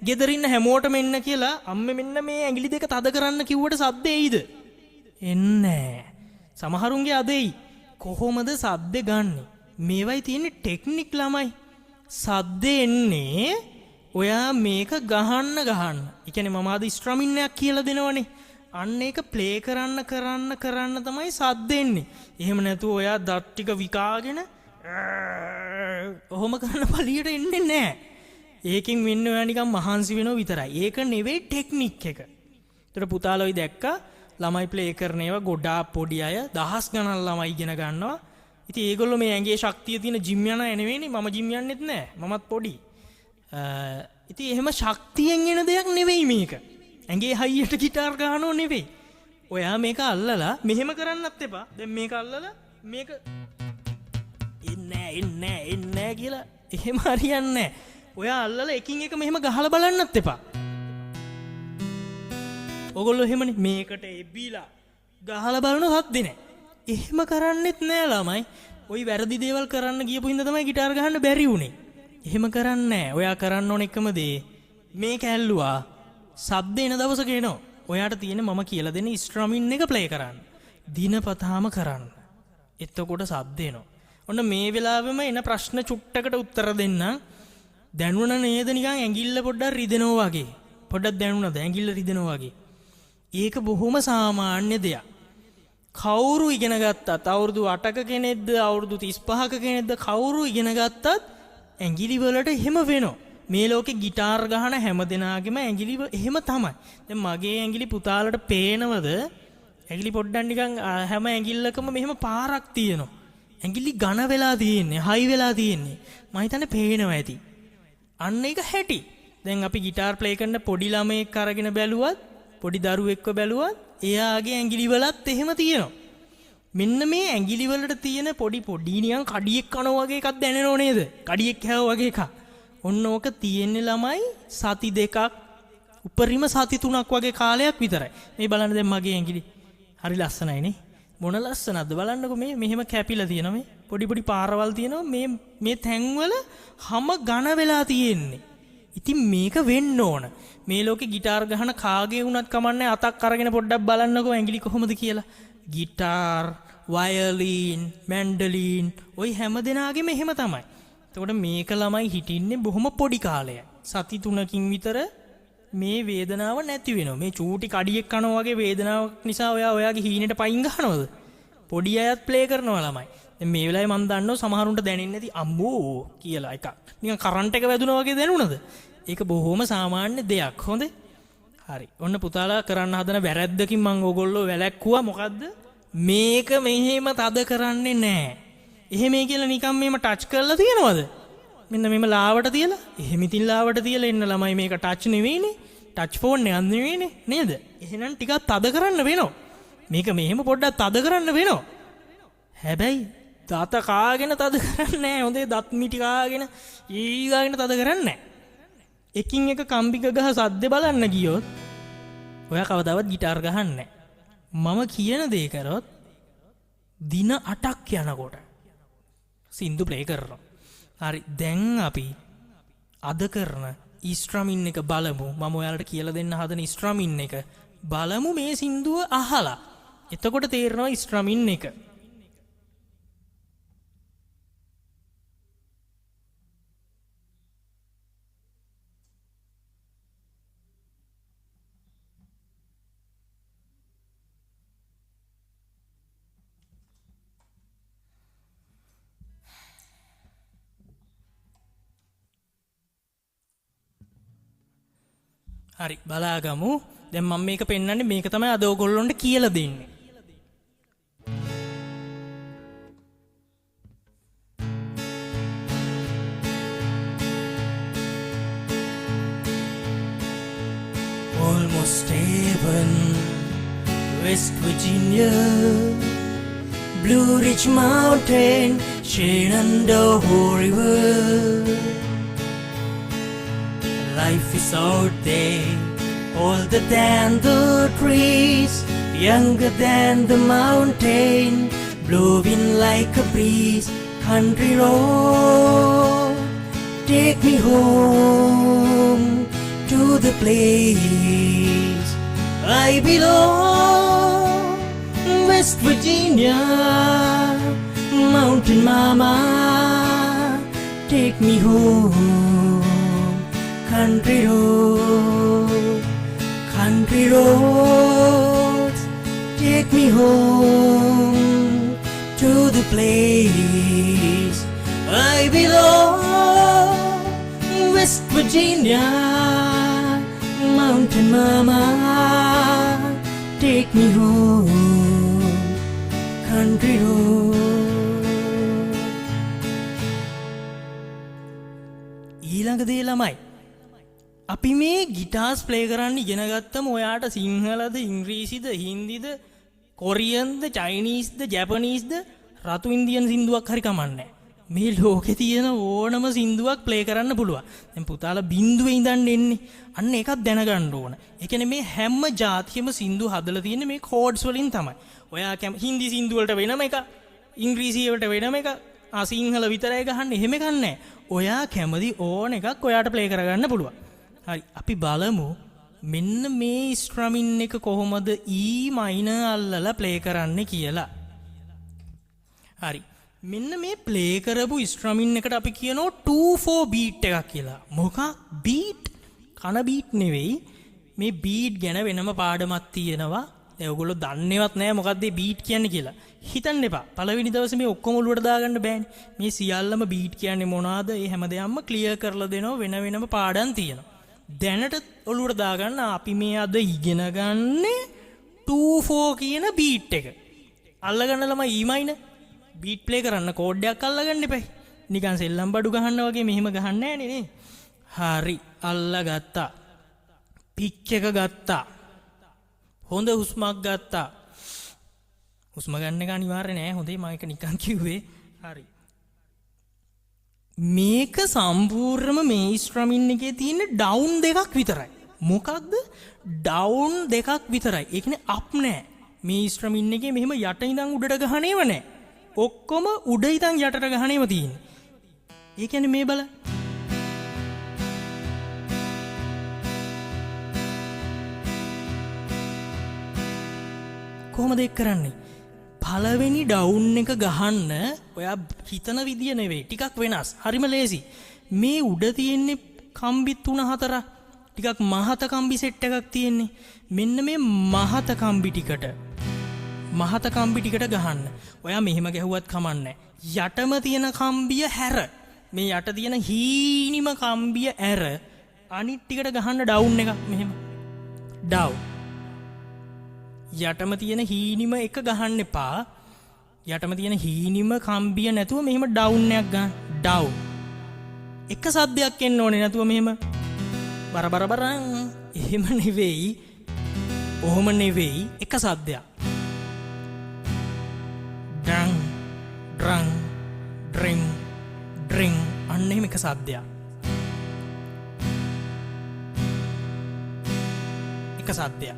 ගෙදර ඉන්න හැමෝටම එන්න කියලා අම්මේ මෙන්න මේ ඇඟිලි දෙක තද කරන්න කිව්වට සද්ද එයිද? එන්නේ නෑ. සමහරුන්ගේ අදෙයි. කොහොමද සද්ද ගන්නෙ? මේවයි තියෙන්නේ ටෙක්නික් ළමයි. සද්ද එන්නේ ඔයා මේක ගහන්න. ඒ කියන්නේ මම ආද ස්ට්‍රමින් එකක් කියලා දෙනවනේ. අන්න ඒක ප්ලේ කරන්න තමයි සද්ද එන්නේ. එහෙම නැතුව ඔයා දත් ටික විකාගෙන ඔහොම කරන පළියට එන්නේ නැහැ. ඒකෙන් වෙන්නේ ඔයා නිකන් මහන්සි වෙනව විතරයි. ඒක නෙවෙයි ටෙක්නික් එක. ඒතර පුතාලෝයි දැක්කා ළමයි ප්ලේ කරන ඒවා ගොඩාක් පොඩි අය දහස් ගණන් ළමයි ඉගෙන ගන්නවා. ඉතින් ඒගොල්ලෝ මේ ඇඟේ ශක්තිය තියෙන ජිම් යන අය නෙවෙයිනේ. මම ජිම් යන්නෙත් නැහැ. මමත් පොඩි. ඉතින් එහෙම ශක්තියෙන් එන දෙයක් නෙවෙයි මේක. ඇඟේ හයියට ගිටාර් ගහනෝ නෙවෙයි. ඔයා මේක අල්ලලා මෙහෙම කරන්නත් එපා. දැන් මේක අල්ලලා මේක එන්නේ කියලා එහෙම හරියන්නේ නැහැ. ඔයා අල්ලලා එකින් එක මෙහෙම ගහලා බලන්නත් එපා. ඔයගොල්ලෝ එහෙමනේ මේකට එබිලා ගහලා බලන සද්ද නැහැ. එහෙම කරන්නෙත් නෑ ළමයි. ওই වැරදි දේවල් කරන්න ගියපු හින්දා තමයි গিitar ගහන්න බැරි වුනේ. එහෙම කරන්නේ නෑ. ඔයා කරන්න ඕන එකම දේ මේක ඇල්ලුවා සද්ද එන දවසක එනවා. ඔයාට තියෙන මම කියලා දෙන ස්ට්‍රමින් එක ප්ලේ කරන්න. දිනපතාම කරන්න. එතකොට සද්ද එනවා. ඔන්න මේ වෙලාවෙම එන ප්‍රශ්න චුට්ටකට උත්තර දෙන්න. දැනුණ නේද නිකන් ඇඟිල්ල පොඩ්ඩක් රිදෙනවා වගේ. පොඩ්ඩක් දැනුණාද ඇඟිල්ල රිදෙනවා වගේ. ඒක බොහොම සාමාන්‍ය දෙයක්. කවුරු ඉගෙන ගත්තත් අවුරුදු 8ක කෙනෙක්ද අවුරුදු 35ක කෙනෙක්ද කවුරු ඉගෙන ගත්තත් ඇඟිලි වලට එහෙම වෙනවා. මේ ලෝකේ গিitar ගහන හැම දෙනාගේම ඇඟිලි එහෙම තමයි. දැන් මගේ ඇඟිලි පුතාලට පේනවද? ඇඟිලි පොඩ්ඩක් නිකන් හැම ඇඟිල්ලකම මෙහෙම පාරක් තියෙනවා. ඇඟිලි ඝන වෙලා තියෙන්නේ, හයි වෙලා තියෙන්නේ. මම හිතන්නේ පේනවා ඇති. අන්න ඒක හැටි. දැන් අපි গিitar ප්ලේ කරන පොඩි ළමයෙක් අරගෙන බැලුවත්, පොඩි දරුවෙක්ව බැලුවත් එයාගේ ඇඟිලි වලත් එහෙම තියෙනවා. මෙන්න මේ ඇඟිලි වලට තියෙන පොඩි නිකන් කඩියෙක් කනවා වගේ එකක් දැනෙනව නේද? කඩියෙක් කෑවා වගේ එකක්. ඔන්න ඕක තියෙන්නේ ළමයි සති දෙකක් උපරිම සති 3ක් වගේ කාලයක් විතරයි. මේ බලන්න දැන් මගේ ඇඟිලි. හරි ලස්සනයි නේ. මොන ලස්සනද බලන්නකෝ මේ මෙහෙම කැපිලා තියෙනවා මේ. පොඩි පාරවල් තියෙනවා මේ තැන්වල හැම ඝන වෙලා තියෙන්නේ. ඉතින් මේක වෙන්න ඕන. මේ ලෝකේ গিitar ගහන කාගේ වුණත් කමන්නේ අතක් අරගෙන පොඩ්ඩක් බලන්නකෝ ඇඟිලි කොහොමද කියලා. গিitar, වයලින්, මැන්ඩලින් ওই හැම දෙනාගේම එහෙම තමයි. එතකොට මේක ළමයි හිටින්නේ බොහොම පොඩි කාලයක්. සති 3කින් විතර මේ වේදනාව නැති වෙනවා. මේ චූටි කඩියෙක් කනවා වගේ වේදනාවක් නිසා ඔයාගේ හීනෙට පයින් ගහනවද? පොඩි අයත් ප්ලේ කරනවා ළමයි. දැන් මේ වෙලාවේ මම දන්නවා සමහරුන්ට දැනෙන්නේ නැති අම්මෝ කියලා එකක්. නිකන් කරන්ට් එක වැදුනා වගේ දැනුණද? ඒක බොහොම සාමාන්‍ය දෙයක්. හොඳේ. හරි. ඔන්න පුතාලා කරන්න හදන වැරැද්දකින් මම ඕගොල්ලෝ වැළැක්කුවා. මොකද්ද? මේක මෙහෙම තද කරන්නේ නැහැ. එහෙමයි කියලා නිකන් මේම ටච් කරලා තියනවද? මෙන්න මෙහෙම ලාවට තියලා. එහෙම ඉතින් ලාවට තියලා එන්න ළමයි මේක ටච් නෙවෙයිනේ. ටච් ෆෝන් එකක් නෙවෙයිනේ නේද? එහෙනම් ටිකක් තද කරන්න වෙනවා. මේක මෙහෙම පොඩ්ඩක් තද කරන්න වෙනවා. හැබැයි දත කාගෙන තද කරන්නේ නැහැ. හොඳේ දත් මිටි කාගෙන ඊගාගෙන තද කරන්නේ නැහැ. එකින් එක කම්බි ගහ සද්ද බලන්න ගියොත් ඔයා කවදාවත් গিitar ගහන්නේ නැහැ. මම කියන දේ කරොත් දින 8ක් යනකොට සින්දු ප්ලේ කරනවා. හරි දැන් අපි අද කරන ඉස්ට්‍රමින් එක බලමු. මම ඔයාලට කියලා දෙන්න හදන ඉස්ට්‍රමින් එක බලමු මේ සින්දුව අහලා. එතකොට තේරෙනවා ඉස්ට්‍රමින් එක. හරි බලාගමු. දැන් මම මේක පෙන්නන්නේ මේක තමයි අද ඔයගොල්ලොන්ට කියලා දෙන්නේ. Almost heaven, West Virginia, Blue Ridge Mountain, Shenandoah River. Life is out there, older than the trees, younger than the mountain, blowing like a breeze. Country road, take me home to the place I belong. West Virginia, mountain mama, take me home. Country roads, take me home to the place I belong. West Virginia, mountain mama, take me home. Country road. ඊළඟ දේ ළමයි අපි මේ guitars play කරන්න ඉගෙන ගත්තම ඔයාට සිංහලද ඉංග්‍රීසිද හින්දිද කොරියන්ද චයිනීස්ද ජැපනීස්ද රතු ඉන්දියන් සින්දුවක් හරි කමන්නේ. මේ ලෝකේ තියෙන ඕනම සින්දුවක් ප්ලේ කරන්න පුළුවන්. දැන් පුතාලා බින්දුවේ ඉඳන් එන්නේ. අන්න ඒකත් දැනගන්න ඕන. ඒ කියන්නේ මේ හැම ජාතියෙම සින්දු හදලා තියෙන්නේ මේ කෝඩ්ස් වලින් තමයි. ඔයා හින්දි සින්දු වලට වෙනම එක, ඉංග්‍රීසි වලට වෙනම එක, සිංහල විතරයි ගහන්නේ. එහෙම එකක් නැහැ. ඔයා කැමති ඕන එකක් ඔයාට ප්ලේ කරගන්න පුළුවන්. හරි අපි බලමු මෙන්න මේ ස්ට්‍රමින් එක කොහොමද E මයිනර් අල්ලලා ප්ලේ කරන්න කියලා. හරි මෙන්න මේ ප්ලේ කරපු ස්ට්‍රමින් එකට අපි කියනවා 2/4 බීට් එකක් කියලා. මොකක් බීට්? කන බීට් නෙවෙයි. මේ බීට් ගැන වෙනම පාඩමක් තියෙනවා. දැන් ඔයගොල්ලෝ දන්නේවත් නැහැ මොකක්ද මේ බීට් කියන්නේ කියලා. හිතන්න එපා. පළවෙනි දවසේ මේ ඔක්කොම ඔලුවට දාගන්න බෑනේ. මේ සියල්ලම බීට් කියන්නේ මොනවාද? ඒ හැමදේම ක්ලියර් කරලා දෙනවා. වෙන වෙනම පාඩම් තියෙනවා. දැනට ඔලුවට දාගන්න අපි මේ අද ඉගෙන ගන්නේ 2/4 කියන බීට් එක. අල්ලගන්න ළමයි E මයිනර් බීට් ප්ලේ කරන්න කෝඩ් එකක් අල්ලගන්න එපා. නිකන් සෙල්ලම් බඩු ගහන්න වගේ මෙහෙම ගහන්න නෑනේ නේ. හරි අල්ලගත්තා. පිච් එක ගත්තා. හොඳ හුස්මක් ගත්තා. හුස්ම ගන්න එක අනිවාර්ය නෑ. හොඳේ මම ඒක නිකන් කිව්වේ. හරි. මේක සම්පූර්ණම මේ ස්ට්‍රමින් එකේ තියෙන ඩවුන් දෙකක් විතරයි. මොකක්ද? ඩවුන් දෙකක් විතරයි. ඒ කියන්නේ අප් නෑ. මේ ස්ට්‍රමින් එකේ මෙහෙම යට ඉඳන් උඩට ගහණේව නෑ. ඔක්කොම උඩ ඉඳන් යටට ගහණේම තියෙන්නේ. ඒ කියන්නේ මේ බල. කොහොමද ඒක කරන්නේ? පළවෙනි ඩවුන් එක ගහන්න ඔයා හිතන විදිය නෙවෙයි. ටිකක් වෙනස්. හරිම ලේසි. මේ උඩ තියෙන්නේ කම්බි 3-4. ටිකක් මහත කම්බි සෙට් එකක් තියෙන්නේ. මෙන්න මේ මහත කම්බි ටිකට ගහන්න. ඔයා මෙහෙම ගැහුවත් කමන්නේ. යටම තියෙන කම්බිය හැර. මේ යට තියෙන හීනිම කම්බිය ඇර අනිත් ටිකට ගහන්න ඩවුන් එක මෙහෙම. ඩවුන්. යටම තියෙන හීනිම එක ගහන්න එපා. යටම තියෙන හීනිම කම්බිය නැතුව මෙහෙම ඩවුන් එකක් ගන්න. ඩවුන්. එක සද්දයක් එන්න ඕනේ නැතුව මෙහෙම බරබරබරන්. එහෙම නෙවෙයි. ඔහොම නෙවෙයි. එක සද්දයක්. ඩ්‍රං ඩ්‍රං ඩ්‍රින් ඩ්‍රින්. අන්න එහෙම එක සද්දයක්. එක සද්දයක්.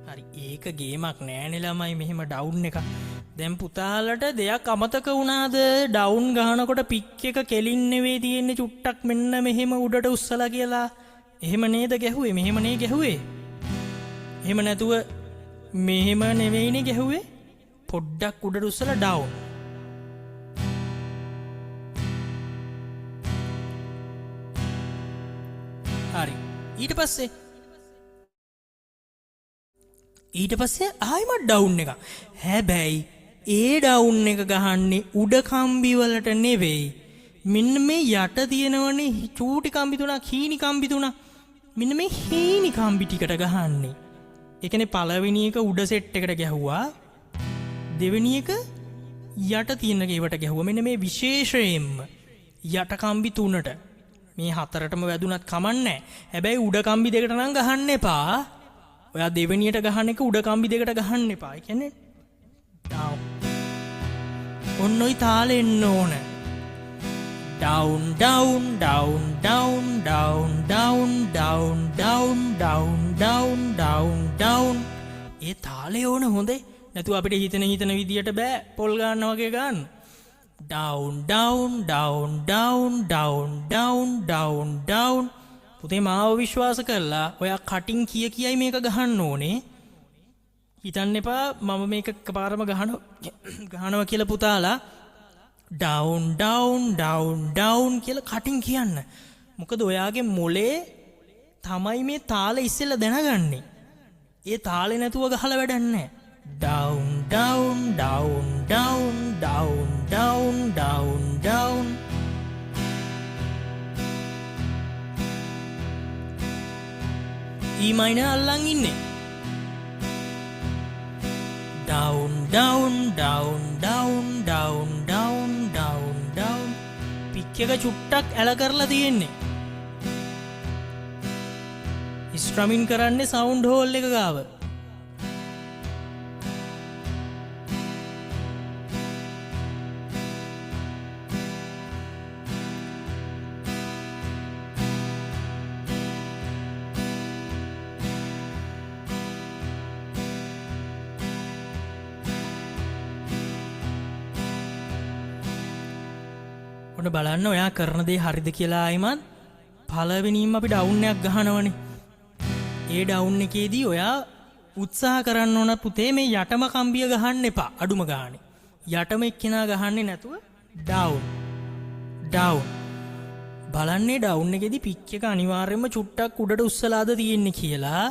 හරි. ඒක ගේමක් නෑනේ ළමයි මෙහෙම ඩවුන් එක. දැන් පුතාලට දෙයක් අමතක වුණාද? ඩවුන් ගහනකොට පික් එක කෙලින් නෙවෙයි තියෙන්නේ චුට්ටක් මෙන්න මෙහෙම උඩට උස්සලා කියලා. එහෙම නේද ගැහුවේ? මෙහෙම නේ ගැහුවේ. එහෙම නැතුව මෙහෙම නෙවෙයිනේ ගැහුවේ. පොඩ්ඩක් උඩට උස්සලා ඩවුන්. හරි. ඊට පස්සේ ආයෙමත් ඩවුන් එක. හැබැයි ඒ ඩවුන් එක ගහන්නේ උඩ කම්බි වලට නෙවෙයි. මෙන්න මේ යට තියෙනවනේ චූටි කම්බි තුනක්, හීනි කම්බි තුනක්. මෙන්න මේ හීනි කම්බි ටිකට ගහන්නේ. ඒ කියන්නේ පළවෙනි එක උඩ සෙට් එකට ගැහුවා. දෙවෙනි එක යට තියෙන කේවට ගැහුවා. මෙන්න මේ විශේෂයෙන්ම යට කම්බි තුනට. මේ හතරටම වැදුනත් කමන්නේ. හැබැයි උඩ කම්බි දෙකට නම් ගහන්න එපා. ඔයා දෙවෙනියට ගහන එක උඩ කම්බි දෙකට ගහන්න එපා. ඒ කියන්නේ ඩවුන්. ඔන්න ඔය තාලෙ එන්න ඕන. Down down down down down down down down down down down down. ඒ තාලේ ඕන හොඳේ. නැතුව අපිට හිතන විදියට බෑ පොල් ගන්න වගේ ගන්න. Down down down down down down down down. පුතේ මාව විශ්වාස කරලා ඔයා කටින් කියයි මේක ගහන්න ඕනේ. හිතන්න එපා මම මේක එකපාරම ගහනවා කියලා පුතාලා. ඩවුන් ඩවුන් ඩවුන් ඩවුන් කියලා කටින් කියන්න. මොකද ඔයාගේ මොලේ තමයි මේ තාලේ ඉස්සෙල්ලා දැනගන්නේ. ඒ තාලේ නැතුව ගහලා වැඩක් නැහැ. Down down down down down down down down. E minor අල්ලන් ඉන්නේ. down down down down down down down down. Pick එක චුට්ටක් ඇල කරලා තියෙන්නේ. ස්ට්‍රමින් කරන්නේ සවුන්ඩ් හෝල් එක ගාව. ඔන්න බලන්න ඔයා කරන දේ හරිද කියලා. ආයිමත් පළවෙනිම අපි ඩවුන් එකක් ගහනවනේ. ඒ ඩවුන් එකේදී ඔයා උත්සාහ කරන්න ඕන පුතේ මේ යටම කම්බිය ගහන්න එපා. අඩුම ගානේ යටම එක්කෙනා ගහන්නේ නැතුව ඩවුන් ඩවුන්. බලන්නේ ඩවුන් එකේදී පිච් එක අනිවාර්යයෙන්ම චුට්ටක් උඩට උස්සලාද තියෙන්නේ කියලා.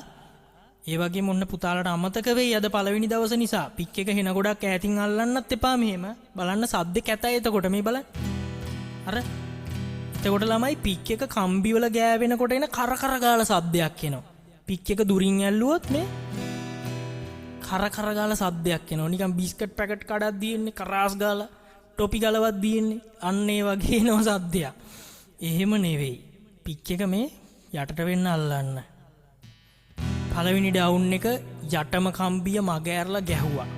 ඒ වගේම ඔන්න පුතාලට අමතක වෙයි අද පළවෙනි දවස නිසා පිච් එක හෙන ගොඩක් ඈතින් අල්ලන්නත් එපා. මෙහෙම බලන්න සද්ද කැතයි. එතකොට මේ බලන්න අර එතකොට ළමයි පික් එක කම්බි වල ගෑවෙනකොට එන කර ගාලා සද්දයක් එනවා. පික් එක දුරින් ඇල්ලුවොත් මේ කර ගාලා සද්දයක් එනවා. නිකන් බිස්කට් පැකට් කඩක් දින්නේ කරාස් ගාලා ටොපි ගලවක් දින්නේ. අන්න ඒ වගේ එනවා සද්දයක්. එහෙම නෙවෙයි. පික් එක මේ යටට වෙන්න අල්ලන්න. පළවෙනි ඩවුන් එක යටම කම්බිය මග ඇරලා ගැහුවා.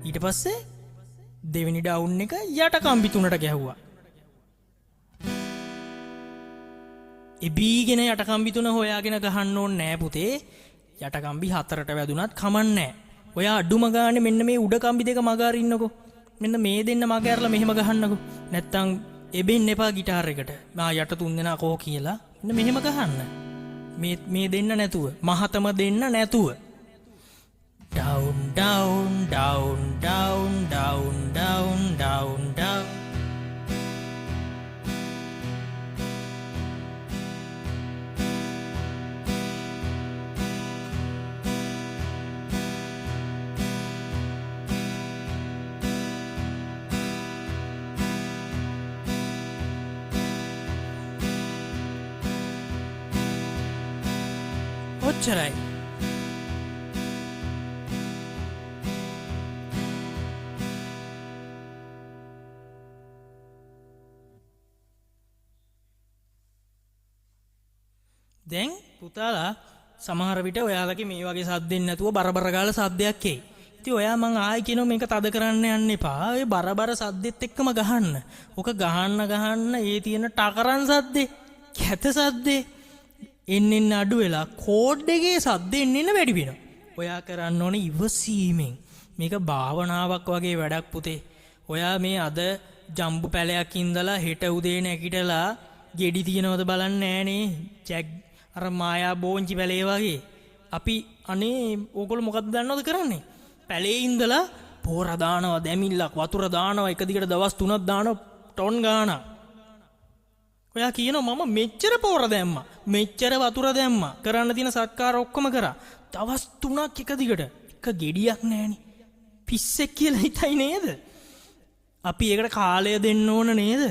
ඊට පස්සේ දෙවෙනි ඩවුන් එක යට කම්බි තුනට ගැහුවා. එබීගෙන යට කම්බි තුන හොයාගෙන ගහන්න ඕනේ නෑ පුතේ. යට කම්බි හතරට වැදුනත් කමන්නේ නෑ. ඔයා අඩුම ගානේ මෙන්න මේ උඩ කම්බි දෙක මග අරින්නකෝ. මෙන්න මේ දෙන්න මග ඇරලා මෙහෙම ගහන්නකෝ. නැත්තම් එබෙන්න එපා গিitar එකට. මා යට තුන් දෙනා කෝ කියලා. මෙන්න මෙහෙම ගහන්න. මේ දෙන්න නැතුව. මහතම දෙන්න නැතුව. down down down down down down down down ඔච්චරයි. දැන් පුතාලා සමහර විට ඔයාලගේ මේ වගේ සද්දෙන් නැතුව බරබර ගාලා සද්දයක් එයි. ඉතින් ඔයා මං ආයි කියනවා මේක තද කරන්න යන්න එපා. ඔය බරබර සද්දෙත් එක්කම ගහන්න. ඔක ගහන්න ඒ තියෙන ටකරන් සද්දේ, කැත සද්දේ එන්න අඩු වෙලා කෝඩ් එකේ සද්ද එන්න වැඩි වෙනවා. ඔයා කරන්න ඕනේ ඉවසීමෙන්. මේක භාවනාවක් වගේ වැඩක් පුතේ. ඔයා මේ අද ජම්බු පැලයක් ඉඳලා හෙට උදේ නැගිටලා ගෙඩි තියනවද බලන්නේ නෑනේ. ජැක් අර මායා බෝංචි පැලේ වගේ. අපි අනේ ඕගොල්ලෝ මොකක්ද දන්නවද කරන්නේ? පැලේ ඉඳලා පෝර දානවා, දැමිල්ලක් වතුර දානවා, එක දිගට දවස් 3ක් දානවා ටොන් ගාණක්. ඔයා කියනවා මම මෙච්චර පෝර දැම්මා, මෙච්චර වතුර දැම්මා, කරන්න තියෙන සත්කාර ඔක්කොම කරා. දවස් 3ක් එක දිගට එක ගෙඩියක් නෑනේ. පිස්සෙක් කියලා හිතයි නේද? අපි ඒකට කාලය දෙන්න ඕන නේද?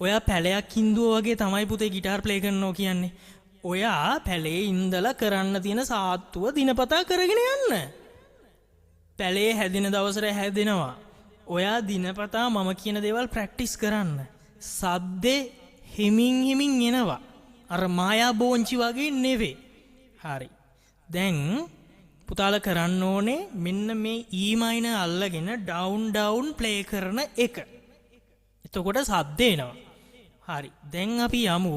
ඔයා පැලයක් හින්දුව වගේ තමයි පුතේ গিitar ප්ලේ කරනවා කියන්නේ. ඔයා පැලේ ඉඳලා කරන්න තියෙන සාත්තුව දිනපතා කරගෙන යන්න. පැලේ හැදෙන දවසට හැදෙනවා. ඔයා දිනපතා මම කියන දේවල් ප්‍රැක්ටිස් කරන්න. සද්දේ හිමින් එනවා. අර මායා බෝංචි වගේ නෙවෙයි. හරි. දැන් පුතාලා කරන්න ඕනේ මෙන්න මේ E minor අල්ලගෙන down play කරන එක. එතකොට සද්ද එනවා. හරි. දැන් අපි යමු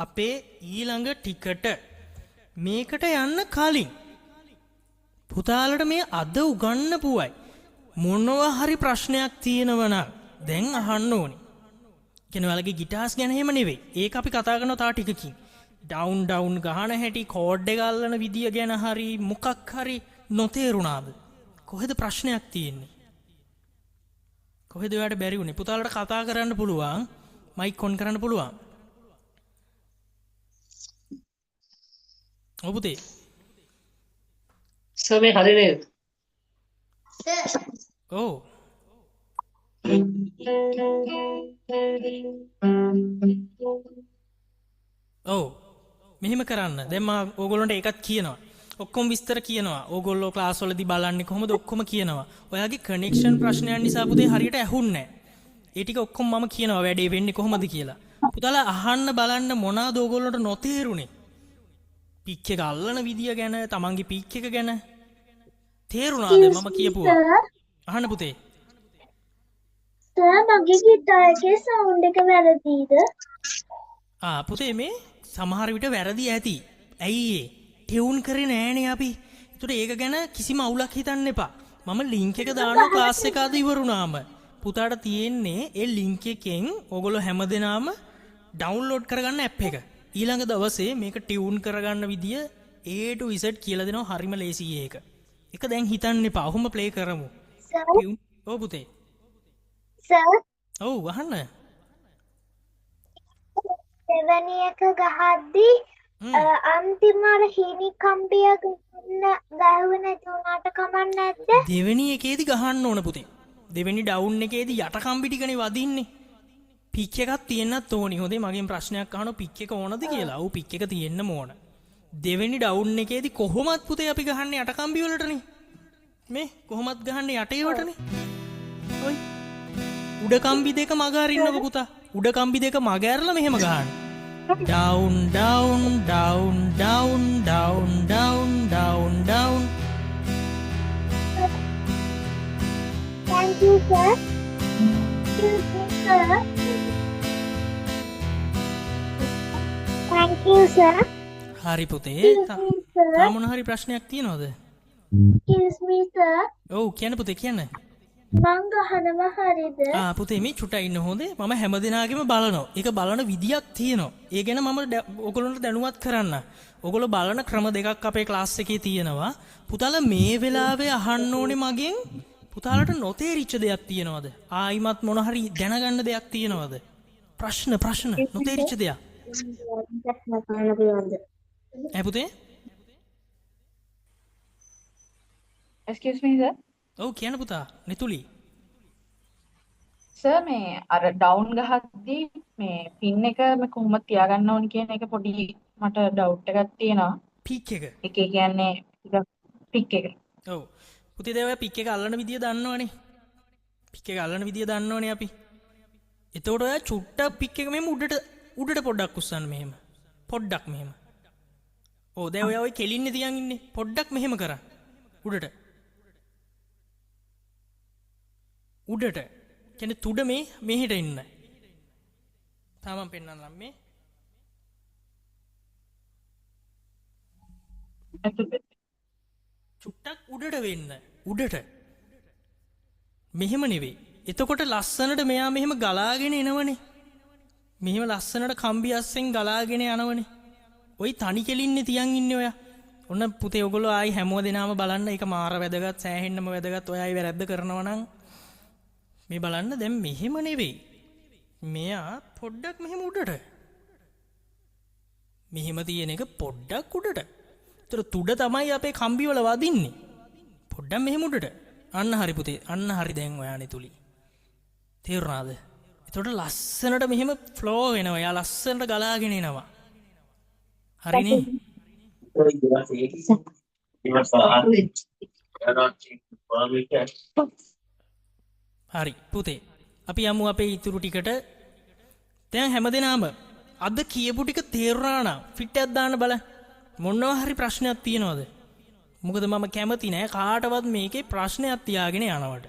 අපේ ඊළඟ ටිකට. මේකට යන්න කලින් පුතාලට මේ අද උගන්වපුවයි මොනවා හරි ප්‍රශ්නයක් තියෙනවා නම් දැන් අහන්න ඕනේ. කියන්නේ ඔයාලගේ ගිටාර්ස් ගැන එහෙම නෙවෙයි. ඒක අපි කතා කරනවා තා ටිකකින්. ඩවුන් ගහන හැටි, කෝඩ් එක අල්ලන විදිය ගැන හරි මොකක් හරි නොතේරුණාද? කොහෙද ප්‍රශ්නයක් තියෙන්නේ? කොහෙද ඔයාලට බැරි වුනේ? පුතාලට කතා කරන්න පුළුවන්. මයික් ඔන් කරන්න පුළුවන්. ඔව් පුතේ.
සර් මේ හරි නේද?
ඔව්. ඔව්. මෙහෙම කරන්න. දැන් මම ඕගොල්ලන්ට ඒකත් කියනවා. ඔක්කොම විස්තර කියනවා. ඕගොල්ලෝ ක්ලාස් වලදී බලන්නේ කොහොමද ඔක්කොම කියනවා. ඔයාගේ කනෙක්ෂන් ප්‍රශ්නයන් නිසා පුතේ හරියට ඇහුන්නේ නැහැ. ඒ ටික ඔක්කොම මම කියනවා වැඩේ වෙන්නේ කොහොමද කියලා. පුතාලා අහන්න බලන්න මොනවාද ඕගොල්ලන්ට නොතේරුනේ? පික් එක අල්ලන විදිය ගැන, තමන්ගේ පික් එක ගැන තේරුණාද මම කියපුවා? අහන්න පුතේ.
සර් මගේ ගිටාර් එකේ සවුන්ඩ් එක වැරදිද?
පුතේ මේ සමහර විට වැරදි ඇති. ඇයි ඒ? ටියුන් කරේ නෑනේ අපි. ඒතකොට ඒක ගැන කිසිම අවුලක් හිතන්න එපා. මම ලින්ක් එක දානවා ක්ලාස් එක අද ඉවරුනාම. පුතාට තියෙන්නේ ඒ ලින්ක් එකෙන් ඕගොල්ලෝ හැමදෙනාම ඩවුන්ලෝඩ් කරගන්න ඇප් එක. ඊළඟ දවසේ මේක ටියුන් කරගන්න විදිය A to Z කියලා දෙනවා. හරිම ලේසියි ඒක. ඒක දැන් හිතන්න එපා. ඔහොම ප්ලේ කරමු. ටියුන්. ඔව් පුතේ.
සර්
ඔව් අහන්න.
දෙවැනි එක ගහද්දී අන්තිම අර හිමි කම්බිය ගහුවේ නැති උනාට කමක් නැද්ද?
දෙවෙනි එකේදී ගහන්න ඕන පුතේ. දෙවෙනි ඩවුන් එකේදී යට කම්බි ටිකනේ වදින්නේ. පිච් එකක් තියෙන්නත් ඕනි. හොඳේ මගෙන් ප්‍රශ්නයක් අහනවා පිච් එක ඕනද කියලා. ඔව් පිච් එක තියෙන්නම ඕන. දෙවෙනි ඩවුන් එකේදී කොහොමත් පුතේ අපි ගහන්නේ යට කම්බි වලටනේ. මේ කොහොමත් ගහන්නේ යටේ වටනේ. ඔයි. උඩ කම්බි දෙක මග අරින්නකො පුතා. උඩ කම්බි දෙක මග ඇරලා මෙහෙම ගහන්න. down down down down down down down down
Thank you, sir. Excuse me, sir. Thank you, sir.
හරි පුතේ
Excuse me, sir.
තා මොන හරි ප්‍රශ්නයක් තියෙනවද?
Excuse me, sir.
ඔව් කියන්න පුතේ කියන්න.
මං ගහනවා හරිද?
පුතේ මේ චුට්ටක් ඉන්න හොඳේ. මම හැමදෙනාගේම බලනවා. ඒක බලන විදියක් තියෙනවා. ඒ ගැන මම ඔයගොල්ලන්ට දැනුවත් කරන්න. ඔයගොල්ලෝ බලන ක්‍රම දෙකක් අපේ ක්ලාස් එකේ තියෙනවා. පුතාලා මේ වෙලාවේ අහන්න ඕනේ මගෙන් පුතාලට නොතේරිච්ච දෙයක් තියෙනවද? ආයිමත් මොන හරි දැනගන්න දෙයක් තියෙනවද? ප්‍රශ්න නොතේරිච්ච දෙයක්. පුතේ?
Excuse me, sir.
ඔව් කියන්න පුතා. නිතුලි.
සර් මේ අර ඩවුන් ගහද්දී මේ පින් එක කොහොමද තියාගන්න ඕනි කියන එක පොඩි මට ඩවුට් එකක් තියෙනවා.
පික් එක.
ඒකේ කියන්නේ පික් එක.
ඔව්. පුතේ දැන් ඔය පික් එක අල්ලන විදිය දන්නවනේ. පික් එක අල්ලන විදිය දන්නවනේ අපි. එතකොට ඔය චුට්ටක් පික් එක මෙහෙම උඩට පොඩ්ඩක් උස්සන්න මෙහෙම. පොඩ්ඩක් මෙහෙම. ඔව් දැන් ඔය කෙලින්නේ තියන් ඉන්නේ. පොඩ්ඩක් මෙහෙම කරා. උඩට. කියන්නේ තුඩ මෙහෙට ඉන්න. තාමම් පෙන්නන්නම් මේ. චුට්ටක් උඩට වෙන්න. උඩට. මෙහෙම නෙවෙයි. එතකොට ලස්සනට මෙයා මෙහෙම ගලාගෙන එනවනේ. මෙහෙම ලස්සනට කම්බි අස්සෙන් ගලාගෙන යනවනේ. ওই තනි කෙලින්නේ තියන් ඉන්නේ ඔයා. ඔන්න පුතේ ඔයගොල්ලෝ ආයි හැමෝම දෙනාම බලන්න. ඒක මාර වැදගත්, සෑහෙන්නම වැදගත්. ඔය ආයි වැරද්ද කරනවා නම් මේ බලන්න දැන් මෙහෙම නෙවෙයි. මෙයා පොඩ්ඩක් මෙහෙම උඩට. මෙහෙම තියෙන එක පොඩ්ඩක් උඩට. ඒතර තුඩ තමයි අපේ කම්බි වල වදින්නේ. පොඩ්ඩක් මෙහෙම උඩට. අන්න හරි පුතේ. අන්න හරි දැන් ඔයානේ තුලි. තේරුණාද? ඒතකොට ලස්සනට මෙහෙම ෆ්ලෝ වෙනවා. යා ලස්සනට ගලාගෙන එනවා. හරිනේ? හරි පුතේ. අපි යමු අපේ ඉතුරු ටිකට. දැන් හැමදෙනාම අද කියපු ටික තේරුණා නම් ෆිට් එකක් දාන්න බලන්න. මොනවා හරි ප්‍රශ්නයක් තියෙනවද? මොකද මම කැමති නෑ කාටවත් මේකේ ප්‍රශ්නයක් තියාගෙන යනවට.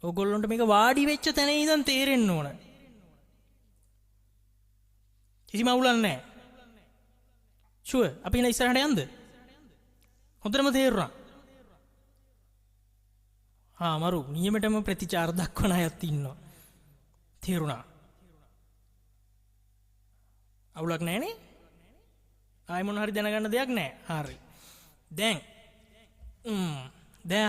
ඔයගොල්ලන්ට මේක වාඩි වෙච්ච තැන ඉඳන් තේරෙන්න ඕන. කිසිම අවුලක් නෑ. ෂුවර් අපි ඉන්න ඉස්සරහට යන්ද? හොඳටම තේරුණා. මරු නියමටම ප්‍රතිචාර දක්වන අයත් ඉන්නවා. තේරුණා. අවුලක් නෑනේ? ආයි මොන හරි දැනගන්න දෙයක් නෑ. හරි. දැන්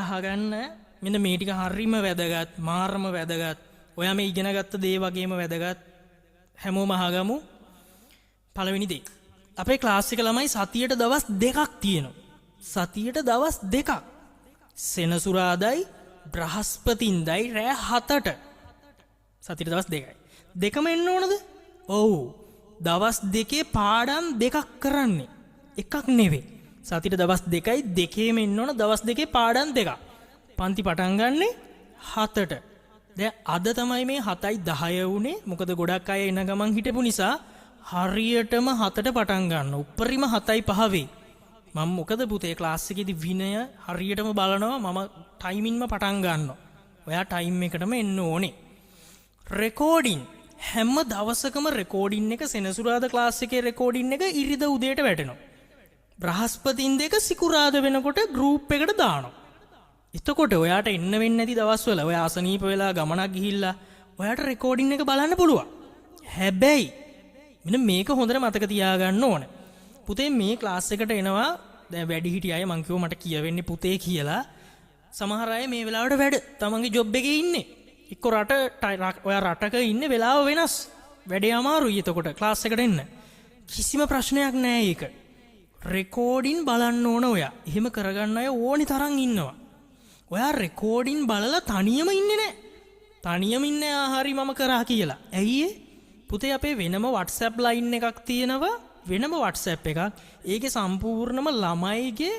අහගන්න මෙන්න මේ ටික හරිම වැදගත්, මාරම වැදගත්. ඔයා මේ ඉගෙන ගත්ත දේ වගේම වැදගත්. හැමෝම අහගමු. පළවෙනි දේ. අපේ ක්ලාස් එක ළමයි සතියට දවස් 2ක් තියෙනවා. සතියට දවස් 2ක්. සෙනසුරාදායි බ්‍රහස්පතින්දායි රෑ 7ට. සතියට දවස් 2යි. දෙකම එන්න ඕනද? ඔව්. දවස් 2 පාඩම් 2ක් කරන්නේ. එකක් නෙවෙයි. සතියට දවස් 2යි දෙකේම එන්න ඕන දවස් 2 පාඩම් 2ක්. පන්ති පටන් ගන්නෙ 7ට. දැන් අද තමයි මේ 7යි 10 වුනේ. මොකද ගොඩක් අය එන ගමන් හිටපු නිසා හරියටම 7ට පටන් ගන්න. උපරිම 7යි 5 වෙයි. මම මොකද පුතේ ක්ලාස් එකේදී විනය හරියටම බලනවා. මම ටයිමින්ම පටන් ගන්නවා. ඔයා ටයිම් එකටම එන්න ඕනේ. රෙකෝඩින් හැම දවසකම රෙකෝඩින් එක සෙනසුරාදා ක්ලාස් එකේ රෙකෝඩින් එක ඉරිදා උදේට වැටෙනවා. බ්‍රහස්පතින් දෙක සිකුරාදා වෙනකොට ගෲප් එකට දානවා. එතකොට ඔයාට එන්න වෙන්නේ නැති දවස්වල ඔයා අසනීප වෙලා ගමනක් ගිහිල්ලා ඔයාට රෙකෝඩින් එක බලන්න පුළුවන්. හැබැයි මෙන්න මේක හොඳට මතක තියාගන්න ඕනේ. පුතේ මේ ක්ලාස් එකට එනවා දැන් වැඩි හිටිය අය මං කිව්වා මට කියවෙන්නේ පුතේ කියලා. සමහර අය මේ වෙලාවට වැඩ තමන්ගේ ජොබ් එකේ ඉන්නේ. එක්ක ඔයා රටක ඉන්නේ වෙලාව වෙනස්. වැඩේ අමාරුයි එතකොට ක්ලාස් එකට එන්න. කිසිම ප්‍රශ්නයක් නෑ ඒක. රෙකෝඩින් බලන්න ඕන ඔයා. එහෙම කරගන්න අය ඕනි තරම් ඉන්නවා. ඔයා රෙකෝඩින් බලලා තනියම ඉන්නේ නෑ. තනියම ඉන්නේ හරි මම කරා කියලා. ඇයි පුතේ අපේ වෙනම WhatsApp line එකක් තියෙනවා. වෙනම WhatsApp එකක්. ඒකේ සම්පූර්ණම ළමයිගේ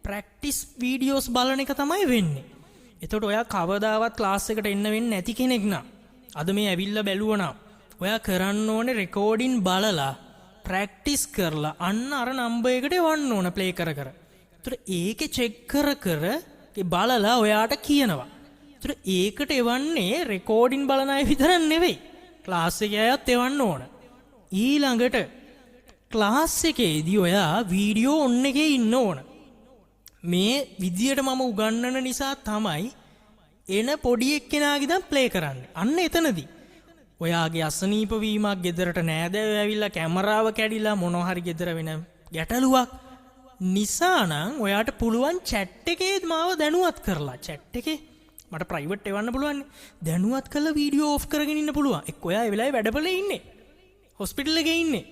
ප්‍රැක්ටිස් වීඩියෝස් බලන එක තමයි වෙන්නේ. එතකොට ඔයා කවදාවත් ක්ලාස් එකට එන්න වෙන්නේ නැති කෙනෙක් නම් අද මේ ඇවිල්ලා බැලුවා නම් ඔයා කරන්න ඕනේ රෙකෝඩින් බලලා ප්‍රැක්ටිස් කරලා අන්න අර නම්බර් එකට එවන්න ඕන ප්ලේ කර කර. ඒතර ඒකේ චෙක් කර කර බලලා ඔයාට කියනවා. ඒතර ඒකට එවන්නේ රෙකෝඩින් බලන අය විතරක් නෙවෙයි. ක්ලාස් එකේ අයත් එවන්න ඕන. ඊළඟට ක්ලාස් එකේදී ඔයා වීඩියෝ ඔන් එකේ ඉන්න ඕන. මේ විදියට මම උගන්වන නිසා තමයි එන පොඩි එක්කෙනාගේ දැන් ප්ලේ කරන්නේ. අන්න එතනදී ඔයාගේ අසනීප වීමක් ගෙදරට නෑදෑයෝ ඇවිල්ලා කැමරාව කැඩිලා මොනවා හරි ගෙදර වෙන ගැටලුවක් නිසා නම් ඔයාට පුළුවන් chat එකේ මාව දැනුවත් කරලා chat එකේ මට ප්‍රයිවට් එවන්න පුළුවන්. දැනුවත් කරලා වීඩියෝ ඔෆ් කරගෙන ඉන්න පුළුවන්. එක්ක ඔයා ඒ වෙලාවේ වැඩපොලේ ඉන්නේ. හොස්පිටල් එකේ ඉන්නේ.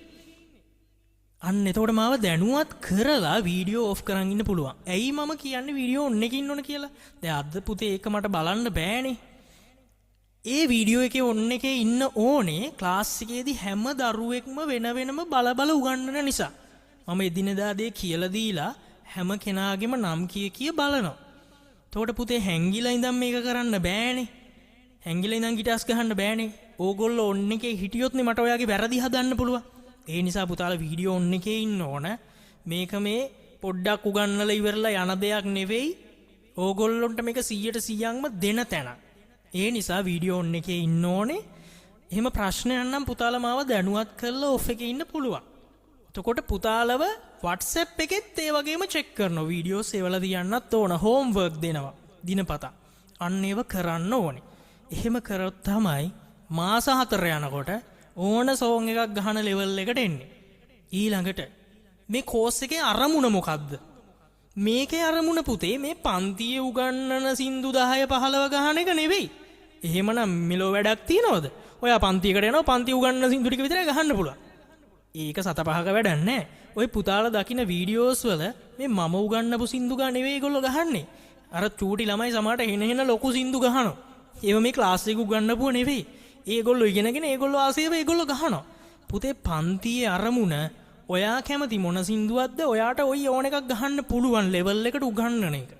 අන්න එතකොට මාව දැනුවත් කරලා වීඩියෝ ඔෆ් කරන් ඉන්න පුළුවන්. ඇයි මම කියන්නේ වීඩියෝ ඔන් එකේ ඉන්න ඕන කියලා? දැන් අද පුතේ ඒක මට බලන්න බෑනේ. ඒ වීඩියෝ එකේ ඔන් එකේ ඉන්න ඕනේ ක්ලාස් එකේදී හැම දරුවෙක්ම වෙන වෙනම බල උගන්වන නිසා. මම එදිනෙදා දේ කියලා දීලා හැම කෙනාගේම නම් කිය බලනවා. එතකොට පුතේ හැංගිලා ඉඳන් මේක කරන්න බෑනේ. හැංගිලා ඉඳන් ගිටාස් ගහන්න බෑනේ. ඕගොල්ලෝ ඔන් එකේ හිටියොත් නේ මට ඔයාගේ වැරදි හදන්න පුළුවන්. ඒ නිසා පුතාලා වීඩියෝ ඔන් එකේ ඉන්න ඕන. මේක මේ පොඩ්ඩක් උගන්වලා ඉවරලා යන දෙයක් නෙවෙයි. ඕගොල්ලොන්ට මේක 100%ක්ම දෙන තැන. ඒ නිසා වීඩියෝ ඔන් එකේ ඉන්න ඕනේ. එහෙම ප්‍රශ්නයක් නම් පුතාලා මාව දැනුවත් කරලා ඔෆ් එකේ ඉන්න පුළුවන්. එතකොට පුතාලව WhatsApp එකෙත් ඒ වගේම චෙක් කරනවා. වීඩියෝස් ඒවලා තියන්නත් ඕන. හෝම්වර්ක් දෙනවා දිනපතා. අන්න ඒව කරන්න ඕනේ. එහෙම කරොත් තමයි මාස 4 යනකොට ඕන සෝන් එකක් ගහන ලෙවල් එකට එන්නේ. ඊළඟට මේ කෝස් එකේ අරමුණ මොකද්ද? මේකේ අරමුණ පුතේ මේ පන්තියේ උගන්නන සින්දු 10 15 ගහන එක නෙවෙයි. එහෙමනම් මෙලෝ වැඩක් තියනවද? ඔයා පන්තියකට යනවා පන්ති උගන්නන සින්දු ටික විතරයි ගහන්න පුළුවන්. ඒක 7-5ක වැඩක් නෑ. ඔය පුතාලා දකින්න වීඩියෝස් වල මේ මම උගන්නපු සින්දු ගා නෙවෙයි ඒගොල්ලෝ ගහන්නේ. අර චූටි ළමයි සමහරට හෙන ලොකු සින්දු ගහනවා. ඒව මේ ක්ලාස් එක උගන්නපුව නෙවෙයි. ඒගොල්ලෝ ඉගෙනගෙන ඒගොල්ලෝ ආසේව ඒගොල්ලෝ ගහනවා. පුතේ පන්තියේ අරමුණ ඔයා කැමති මොන සින්දුවක්ද ඔයාට ඔය ඕන එකක් ගහන්න පුළුවන් ලෙවල් එකට උගන්නන එක.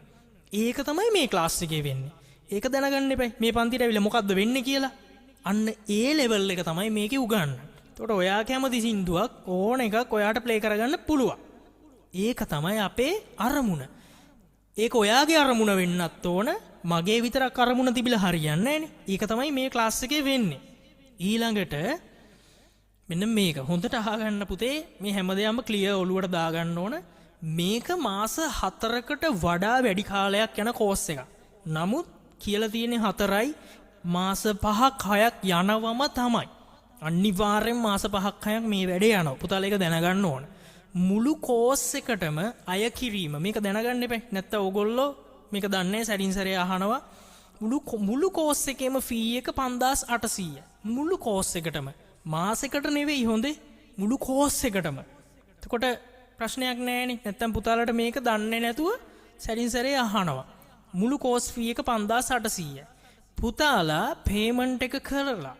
ඒක තමයි මේ ක්ලාස් එකේ වෙන්නේ. ඒක දැනගන්න එපා. මේ පන්තියට ඇවිල්ලා මොකද්ද වෙන්නේ කියලා. අන්න ඒ ලෙවල් එක තමයි මේකේ උගන්නන්නේ. එතකොට ඔයා කැමති සින්දුවක් ඕන එකක් ඔයාට ප්ලේ කරගන්න පුළුවන්. ඒක තමයි අපේ අරමුණ. ඒක ඔයාගේ අරමුණ වෙන්නත් ඕන. මගේ විතරක් අරමුණ තිබිලා හරියන්නේ නැහනේ. ඒක තමයි මේ ක්ලාස් එකේ වෙන්නේ. ඊළඟට මෙන්න මේක හොඳට අහගන්න පුතේ. මේ හැමදේම ක්ලියර් ඔලුවට දාගන්න ඕන. මේක මාස 4කට වඩා වැඩි කාලයක් යන කෝස් එකක්. නමුත් කියලා තියෙන්නේ 4යි මාස 5ක් 6ක් යනවම තමයි. අනිවාර්යෙන් මාස 5ක් 6ක් මේ වැඩේ යනවා. පුතාලා ඒක දැනගන්න ඕන. මුළු කෝස් එකටම අය කිරීම මේක දැනගන්න එපා. නැත්නම් ඕගොල්ලෝ මේක දන්නේ සැරින් සැරේ අහනවා. මුළු කෝස් එකේම ෆී එක 5800. මුළු කෝස් එකටම. මාසෙකට නෙවෙයි හොඳේ. මුළු කෝස් එකටම. එතකොට ප්‍රශ්නයක් නැහැනේ. නැත්නම් පුතාලට මේක දන්නේ නැතුව සැරින් සැරේ අහනවා. මුළු කෝස් ෆී එක 5800. පුතාලා පේමන්ට් එක කරලා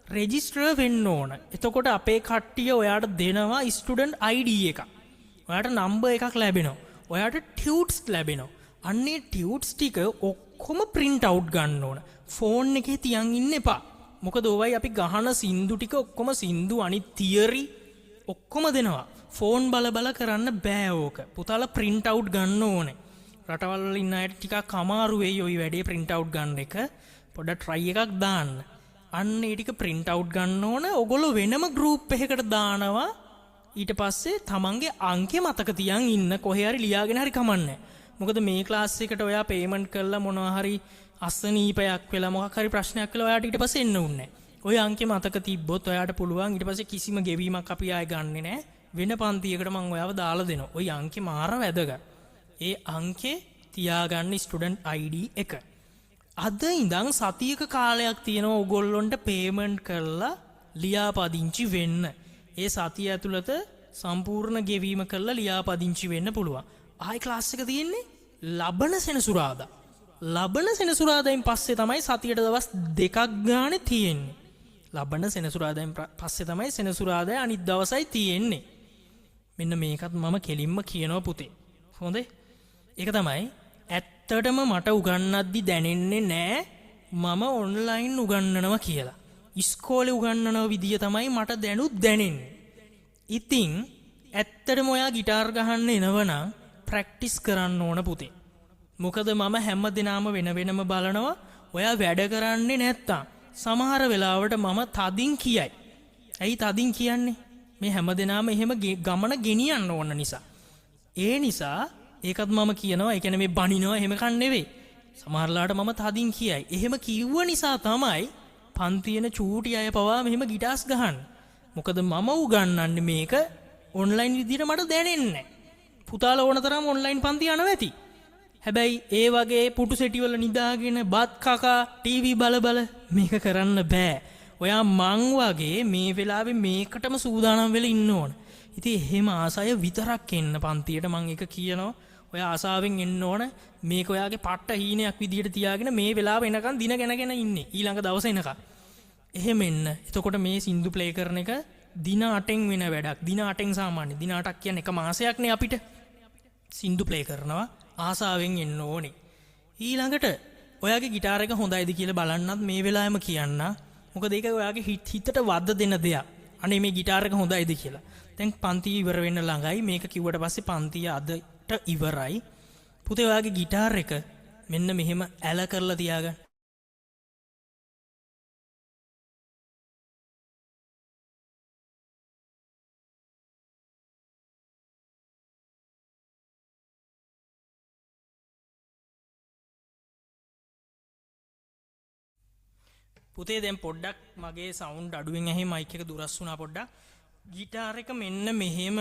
රෙජිස්ටර් වෙන්න ඕන. එතකොට අපේ කට්ටිය ඔයාට දෙනවා ස්ටුඩන්ට් ID එකක්. ඔයාට නම්බර් එකක් ලැබෙනවා. ඔයාට ටියුට්ස් ලැබෙනවා. අන්නේ ටියුට්ස් ටික ඔක්කොම print out ගන්න ඕන. ෆෝන් එකේ තියන් ඉන්න එපා. මොකද ඕවයි අපි ගහන සින්දු ටික ඔක්කොම සින්දු අනිත් තියරි ඔක්කොම දෙනවා. ෆෝන් බල කරන්න බෑ ඕක. පුතාලා print out ගන්න ඕනේ. රටවල් වල ඉන්න අයට ටිකක් අමාරු වෙයි ওই වැඩේ print out ගන්න එක. පොඩ්ඩක් try එකක් දාන්න. අන්න ඒ ටික print out ගන්න ඕන. ඔයගොල්ලෝ වෙනම group එකකට දානවා. ඊට පස්සේ තමන්ගේ අංකේ මතක තියන් ඉන්න කොහේ හරි ලියාගෙන හරි කමන්නේ. මොකද මේ ක්ලාස් එකට ඔයා පේමන්ට් කරලා මොනවා හරි අසනීපයක් වෙලා මොකක් හරි ප්‍රශ්නයක් වෙලා ඔයාට ඊට පස්සේ එන්න උන්නේ නැහැ. ඔය අංකේ මතක තිබ්බොත් ඔයාට පුළුවන් ඊට පස්සේ කිසිම ගෙවීමක් අපි ආයෙ ගන්නෙ නැහැ. වෙන පන්තියකට මම ඔයාව දාලා දෙනවා. ওই අංකේ මාර වැදගත්. ඒ අංකේ තියාගන්න ස්ටුඩන්ට් ID එක. අද ඉඳන් සතියක කාලයක් තියෙනවා ඔයගොල්ලොන්ට පේමන්ට් කරලා ලියාපදිංචි වෙන්න. ඒ සතිය ඇතුළත සම්පූර්ණ ගෙවීම කරලා ලියාපදිංචි වෙන්න පුළුවන්. ආයි ක්ලාස් එක තියෙන්නේ ලබන සෙනසුරාදා. ලබන සෙනසුරාදායින් පස්සේ තමයි සතියට දවස් 2ක් ගානේ තියෙන්නේ. ලබන සෙනසුරාදායින් පස්සේ තමයි සෙනසුරාදා අනිත් දවසයි තියෙන්නේ. මෙන්න මේකත් මම කෙලින්ම කියනවා පුතේ. හොඳේ? ඒක තමයි ඇත්තටම මට උගන්නද්දි දැනෙන්නේ නෑ මම ඔන්ලයින් උගන්නනවා කියලා. ඉස්කෝලේ උගන්නන විදිය තමයි මට දැනුත් දැනෙන්නේ. ඉතින් ඇත්තටම ඔයා গিitar ගහන්න එනවනම් ප්‍රැක්ටිස් කරන්න ඕන පුතේ. මොකද මම හැම දිනම වෙන වෙනම බලනවා ඔයා වැඩ කරන්නේ නැත්තම් සමහර වෙලාවට මම තදින් කියයි. ඇයි තදින් කියන්නේ? මේ හැමදෙනාම එහෙම ගමන ගෙනියන්න ඕන නිසා. ඒ නිසා ඒකත් මම කියනවා. ඒ කියන්නේ මේ බනිනවා එහෙම කන් නෙවෙයි. සමහරලාට මම තදින් කියයි. එහෙම කිව්ව නිසා තමයි පන්තියන චූටි අය පවා මෙහෙම ගිටාස් ගහන්නේ. මොකද මම උගන්වන්නේ මේක ඔන්ලයින් විදිහට මට දැනෙන්නේ නැහැ. පුතාලා ඕන තරම් ඔන්ලයින් පන්ති යනවා ඇති. හැබැයි ඒ වගේ පුටු සෙටිවල නිදාගෙන බත් කකා ටීවී බල මේක කරන්න බෑ. ඔයා මං වගේ මේ වෙලාවේ මේකටම සූදානම් වෙලා ඉන්න ඕන. ඉතින් එහෙම ආසය විතරක් එන්න පන්තියට මං එක කියනවා. ඔයා ආසාවෙන් එන්න ඕන. මේක ඔයාගේ පට්ට හීනයක් විදිහට තියාගෙන මේ වෙලාව එනකන් දින ගැනගෙන ඉන්නේ. ඊළඟ දවස එනකන්. එහෙම එන්න. එතකොට මේ සින්දු ප්ලේ කරන එක දින 8න් වෙන වැඩක්. දින 8න් සාමාන්‍ය. දින 8ක් කියන්නේ එක මාසයක් නේ අපිට. සින්දු ප්ලේ කරනවා. ආසාවෙන් එන්න ඕනේ. ඊළඟට ඔයාගේ ගිටාර එක හොඳයිද කියලා බලන්නත් මේ වෙලාවෙම කියන්න. මොකද ඒක ඔයාගේ හිතට වද්ද දෙන දෙයක්. අනේ මේ ගිටාර එක හොඳයිද කියලා. දැන් පන්තිය ඉවර වෙන්න ළඟයි. මේක කිව්වට පස්සේ පන්තිය අදට ඉවරයි. පුතේ ඔයාගේ ගිටාර එක මෙන්න මෙහෙම ඇල කරලා තියාගන්න. පුතේ දැන් පොඩ්ඩක් මගේ සවුන්ඩ් අඩුවෙන් ඇහි මයික් එක දුරස් වුණා පොඩ්ඩක්. ගිටාර එක මෙන්න මෙහෙම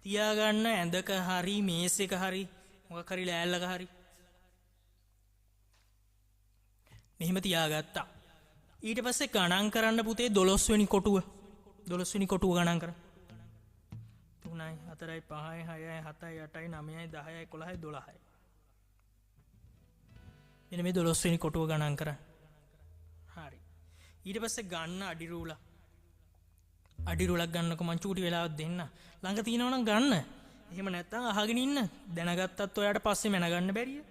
තියාගන්න ඇඳක හරි මේස් එක හරි මොකක් හරි ලෑල්ලක හරි. මෙහෙම තියාගත්තා. ඊට පස්සේ ගණන් කරන්න පුතේ 12 වෙනි කොටුව. 12 වෙනි කොටුව ගණන් කරන්න. 3යි 4යි 5යි 6යි 7යි 8යි 9යි 10යි 11යි 12යි. මෙන්න මේ 12 වෙනි කොටුව ගණන් කරන්න. හරි. ඊට පස්සේ ගන්න අඩි රූලක්. අඩි රූලක් ගන්නකො මං චූටි වෙලාවක් දෙන්න. ළඟ තියෙනවා නම් ගන්න. එහෙම නැත්නම් අහගෙන ඉන්න. දැනගත්තත් ඔයාට පස්සේ මැනගන්න බැරිය.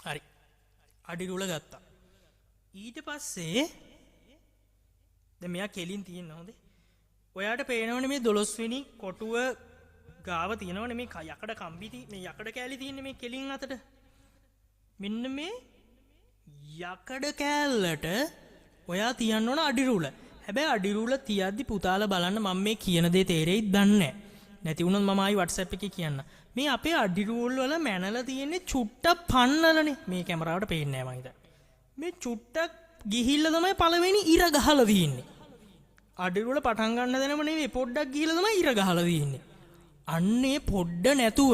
හරි. අඩි රූල ගත්තා. ඊට පස්සේ දැන් මෙයා කෙලින් තියෙන හොඳේ. ඔයාට පේනවනේ මේ 12 වෙනි කොටුව ගාව තියෙනවනේ මේ යකඩ කම්බි මේ යකඩ කෑලි තියෙන්නේ මේ කෙලින් අතට. මෙන්න මේ යකඩ කෑල්ලට ඔයා තියන්න ඕන අඩි රූල. හැබැයි අඩි රූල තියද්දි පුතාලා බලන්න මම මේ කියන දේ තේරෙයිද දන්නේ නැහැ. නැති වුණොත් මම ආයි WhatsApp එකේ කියන්න. මේ අපේ අඩි රූල් වල මැනලා තියෙන්නේ චුට්ටක් පන්නලනේ. මේ කැමරාවට පේන්නේ නැහැ මම හිතන්නේ. මේ චුට්ටක් ගිහිල්ලා තමයි පළවෙනි ඉර ගහලා තියෙන්නේ. අඩි රූල පටන් ගන්න දෙනම නෙවෙයි පොඩ්ඩක් ගිහිල්ලා තමයි ඉර ගහලා තියෙන්නේ. අන්නේ පොඩ්ඩ නැතුව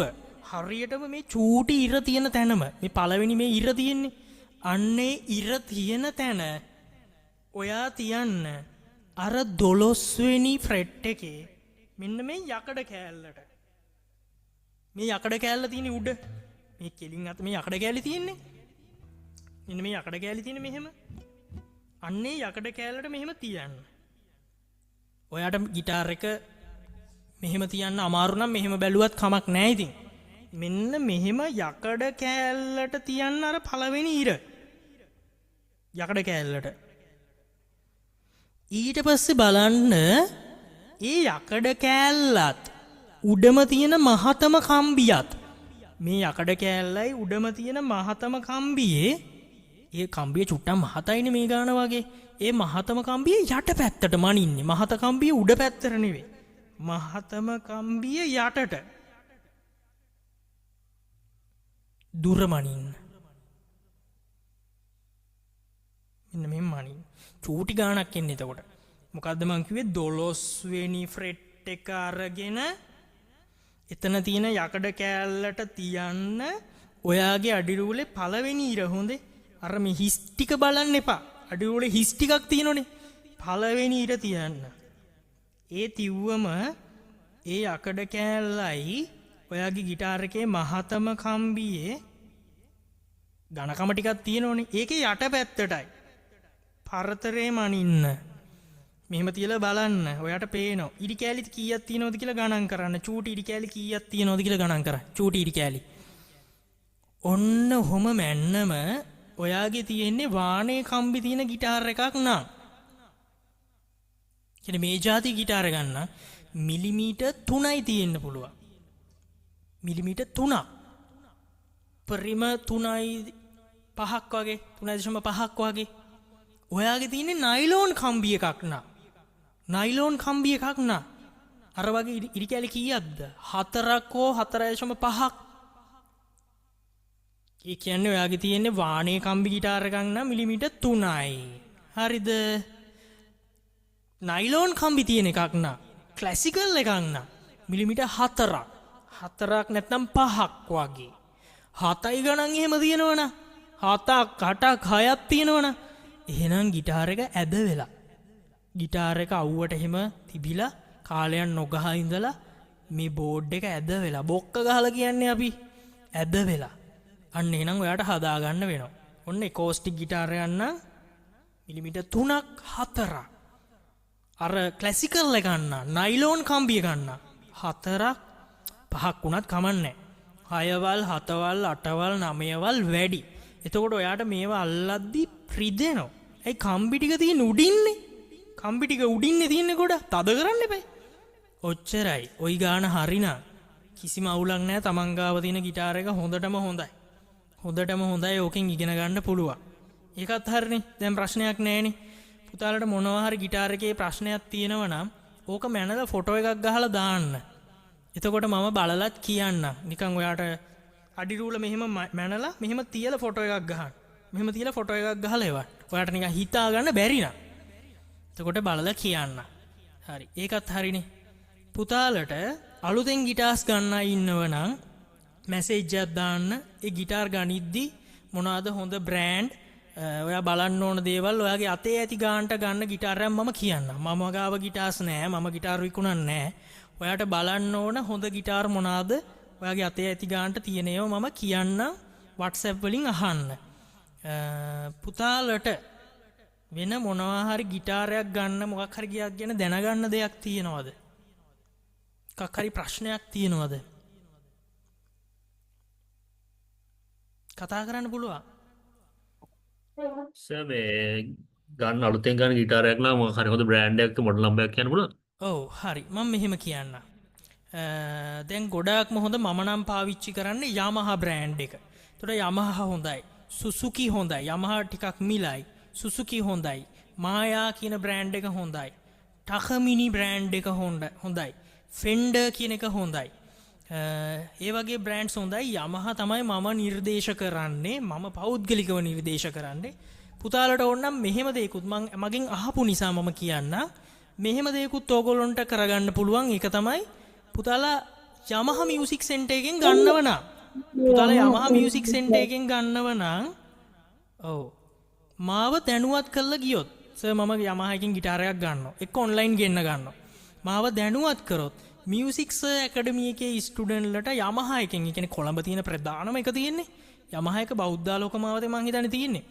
හරියටම මේ චූටි ඉර තියෙන තැනම මේ පළවෙනි මේ ඉර තියෙන්නේ. අන්නේ ඉර තියෙන තැන ඔයා තියන්න අර 12 වෙනි ෆ්‍රෙට් එකේ මෙන්න මේ යකඩ කෑල්ලට. මේ යකඩ කෑල්ල තියෙන්නේ උඩ. මේ කෙලින් අත මේ යකඩ කෑල්ල තියෙන්නේ. මෙන්න මේ යකඩ කෑල්ල තියෙන්නේ මෙහෙම. අන්නේ යකඩ කෑල්ලට මෙහෙම තියන්න. ඔයාට ගිටාර් එක මෙහෙම තියන්න අමාරු නම් මෙහෙම බැලුවත් කමක් නැහැ ඉතින්. මෙන්න මෙහෙම යකඩ කෑල්ලට තියන්න අර පළවෙනි ඉර. යකඩ කෑල්ලට. ඊට පස්සේ බලන්න ඒ යකඩ කෑල්ලත් උඩම තියෙන මහතම කම්බියත් මේ යකඩ කෑල්ලයි උඩම තියෙන මහතම කම්බියේ ඒ කම්බිය චුට්ටක් මහතයිනේ මේ ගාන වගේ. ඒ මහතම කම්බිය යට පැත්තට මනින්නේ. මහත කම්බිය උඩ පැත්තට නෙවෙයි. මහතම කම්බිය යටට දුර මනින්න. මෙන්න මෙහෙම මනින්න. චූටි ගානක් එන්නේ එතකොට. මොකද්ද මං කිව්වේ 12 වෙනි ෆ්‍රෙට් එක අරගෙන එතන තියෙන යකඩ කෑල්ලට තියන්න ඔයාගේ අඩි රූලේ පළවෙනි ඉර හොඳේ. අර මේ හිස් ටික බලන්න එපා. අඩි රූලේ හිස් ටිකක් තියෙනනේ. පළවෙනි ඉර තියන්න. ඒ තිව්වම ඒ යකඩ කෑල්ලයි ඔයාගේ ගිටාර් එකේ මහතම කම්බියේ ඝනකම ටිකක් තියෙනෝනේ. ඒකේ යට පැත්තටයි පරතරේ මනින්න. මෙහෙම තියලා බලන්න. ඔයාට පේනවා. ඉරි කෑලි කීයක් තියෙනවද කියලා ගණන් කරන්න. චූටි ඉරි කෑලි කීයක් තියෙනවද කියලා ගණන් කරන්න. චූටි ඉරි කෑලි. ඔන්න ඔහොම මැන්නම ඔයාගේ තියෙන්නේ වානේ කම්බි තියෙන ගිටාර් එකක් නං. කියන්නේ මේ જાති ගිටාර ගන්න මිලිමීටර් 3යි තියෙන්න පුළුවන්. මිලිමීටර් 3ක්. උපරිම 3.5ක් වගේ 3.5ක් වගේ. ඔයාගේ තියෙන්නේ නයිලෝන් කම්බි එකක් නා. නයිලෝන් කම්බි එකක් නා. අර වගේ ඉරි කැලි කීයක්ද? 4ක් හෝ 4.5ක්. ඒ කියන්නේ ඔයාගේ තියෙන්නේ වාණේ කම්බි ගිටාර එකක් නම් මිලිමීටර් 3යි. හරිද? නයිලෝන් කම්බි තියෙන එකක් නා. ක්ලාසිකල් එකක් නා. මිලිමීටර් 4ක්. 4ක් නැත්නම් 5ක් වගේ. 7යි ගණන් එහෙම තියෙනවනම් 7ක් 8ක් 6ක් තියෙනවනම් එහෙනම් ගිටාර එක ඇද වෙලා. ගිටාර එක අවුවට එහෙම තිබිලා කාලයක් නොගහ ඉඳලා මේ බෝඩ් එක ඇද වෙලා බොක්ක ගහලා කියන්නේ අපි ඇද වෙලා. අන්න එහෙනම් ඔයාට හදා ගන්න වෙනවා. ඔන්න එකෝස්ටික් ගිටාර ගන්න මිලිමීටර් 3ක් 4ක්. අර ක්ලාසිකල් එක ගන්න නයිලෝන් කම්බිය ගන්න 4ක් 5ක් වුණත් කමන්නේ. 6වල් 7වල් 8වල් 9වල් වැඩි. එතකොට ඔයාට මේවා අල්ලද්දි රිදෙනවා. ඒ කම්බි ටික තියෙන උඩින්නේ. කම්බි ටික උඩින්නේ තියෙන්නේ කොට තද කරන්න එපා. ඔච්චරයි. ওই ගාන හරිනා. කිසිම අවුලක් නැහැ. තමන් ගාව තියෙන ගිටාර එක හොඳටම හොඳයි. හොඳටම හොඳයි. ඕකෙන් ඉගෙන ගන්න පුළුවන්. ඒකත් හරිනේ. දැන් ප්‍රශ්නයක් නැහැනේ. පුතාලට මොනවා හරි ගිටාර එකේ ප්‍රශ්නයක් තියෙනවා නම් ඕක මැනලා ෆොටෝ එකක් ගහලා දාන්න. එතකොට මම බලලත් කියන්න. නිකන් ඔයාට අඩි රූල මෙහෙම මැනලා මෙහෙම තියලා ෆොටෝ එකක් ගහන්න. මෙහෙම තියලා ෆොටෝ එකක් ගහලා එවන්න. ඔයාට නිකන් හිතා ගන්න බැරි නම්. එතකොට බලලා කියන්න. හරි. ඒකත් හරිනේ. පුතාලට අලුතෙන් ගිටාර්ස් ගන්න ඉන්නව නම් මැසේජ් එකක් දාන්න. ඒ ගිටාර් ගනිද්දි මොනවාද හොඳ බ්‍රෑන්ඩ් ඔයා බලන්න ඕන දේවල් ඔයාගේ අතේ ඇති ගානට ගන්න ගිටාරයක් මම කියන්න. මම ගාව ගිටාර්ස් නෑ. මම ගිටාර් විකුණන්නේ නෑ. ඔයාට බලන්න ඕන හොඳ ගිටාර් මොනවාද ඔයාගේ අතේ ඇති ගානට තියෙන ඒවා මම කියන්න WhatsApp වලින් අහන්න. පුතාලට වෙන මොනවා හරි ගිටාරයක් ගන්න මොකක් හරි ගියක් ගැන දැනගන්න දෙයක් තියෙනවද? මොකක් හරි ප්‍රශ්නයක් තියෙනවද? කතා කරන්න පුළුවන්.
සර් මේ ගන්න අලුතෙන් ගන්න ගිටාරයක් නම් මොකක් හරි හොඳ බ්‍රෑන්ඩ් එකක මොඩල් නම්බරයක් කියන්න පුළුවන්?
ඔව් හරි. මම මෙහෙම කියන්න. දැන් ගොඩාක්ම හොඳ මම නම් පාවිච්චි කරන්නේ Yamaha බ්‍රෑන්ඩ් එක. ඒතකොට Yamaha හොඳයි. Suzuki හොඳයි. Yamaha ටිකක් මිලයි. Suzuki හොඳයි. Maya කියන බ්‍රෑන්ඩ් එක හොඳයි. Takamine බ්‍රෑන්ඩ් එක හොඳයි. Fender කියන එක හොඳයි. ඒ වගේ බ්‍රෑන්ඩ්ස් හොඳයි. Yamaha තමයි මම නිර්දේශ කරන්නේ. මම පෞද්ගලිකව නිර්දේශ කරන්නේ. පුතාලට ඕනනම් මෙහෙම දෙයක්ත් මගෙන් අහපු නිසා මම කියන්න. මෙහෙම දෙයක්ත් ඕගොල්ලන්ට කරගන්න පුළුවන්. ඒක තමයි පුතාලා Yamaha Music Center එකෙන් ගන්නව නම් පුතාලා Yamaha Music Center එකෙන් ගන්නව නම් ඔව් මාව දැනුවත් කරලා ගියොත් සර් මම Yamaha එකෙන් ගිටාරයක් ගන්නවා. එක්ක ඔන්ලයින් ගෙන්න ගන්නවා. මාව දැනුවත් කරොත් මියුසික් සර් ඇකඩමි එකේ ස්ටුඩන්ට්ලට Yamaha එකෙන්, ඒ කියන්නේ කොළඹ තියෙන ප්‍රධානම එක තියෙන්නේ Yamaha එක බෞද්ධාලෝක මාවතේ මං හිතන්නේ තියෙන්නේ.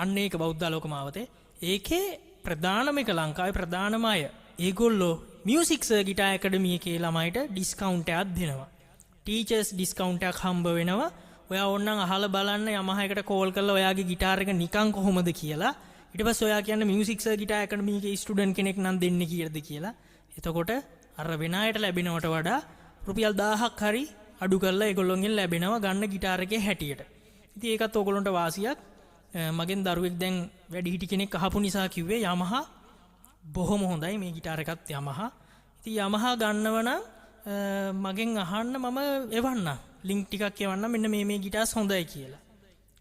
අන්න ඒක බෞද්ධාලෝක මාවතේ. ඒකේ ප්‍රධානම එක ලංකාවේ ප්‍රධානම අය ඒගොල්ලෝ මියුසික් සර් ගිටාර් ඇකඩමි එකේ ළමයිට ඩිස්කවුන්ට් එකක් දෙනවා. ටීචර්ස් ඩිස්කවුන්ට් එකක් හම්බ වෙනවා. ඔයා ඕනනම් අහලා බලන්න Yamaha එකට කෝල් කරලා ඔයාගේ ගිටාර් එක නිකන් කොහොමද කියලා. ඊට පස්සේ ඔයා කියන්නේ මියුසික් සර් ගිටාර් ඇකඩමි එකේ ස්ටුඩන්ට් කෙනෙක් නම් දෙන්නේ කීයද කියලා. එතකොට අර වෙන අයට ලැබෙනවට වඩා රුපියල් 1000ක් හරි අඩු කරලා ඒගොල්ලොන්ගෙන් ලැබෙනවා ගන්න ගිටාර් එකේ හැටියට. ඉතින් ඒකත් ඕගොල්ලන්ට වාසියක්. මගෙන් දරුවෙක් දැන් වැඩිහිටි කෙනෙක් අහපු නිසා කිව්වේ Yamaha බොහොම හොඳයි මේ ගිටාර් එකත් Yamaha. ඉතින් Yamaha ගන්නව නම් මගෙන් අහන්න මම එවන්න. ලින්ක් ටිකක් එවන්න මෙන්න මේ ගිටාර්ස් හොඳයි කියලා.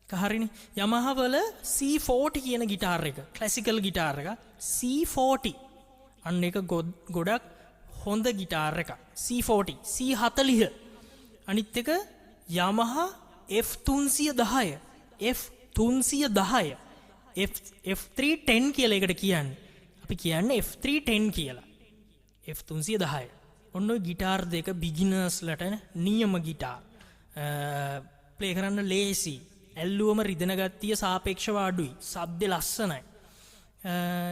ඒක හරිනේ. Yamaha වල C40 කියන ගිටාර් එක ක්ලාසිකල් ගිටාර් එක C40 අන්න එක ගොඩක් හොඳ ගිටාර් එක C40 C40 අනිත් එක Yamaha F310 F310 F310 කියලා එකට කියන්නේ. අපි කියන්නේ F310 කියලා. F310 ඔන්න ඔය ගිටාර් දෙක බිගිනර්ස්ලට නියම ගිටාර්. ප්ලේ කරන්න ලේසි. ඇල්ලුවම රිදෙන ගතිය සාපේක්ෂව අඩුයි. සද්දේ ලස්සනයි.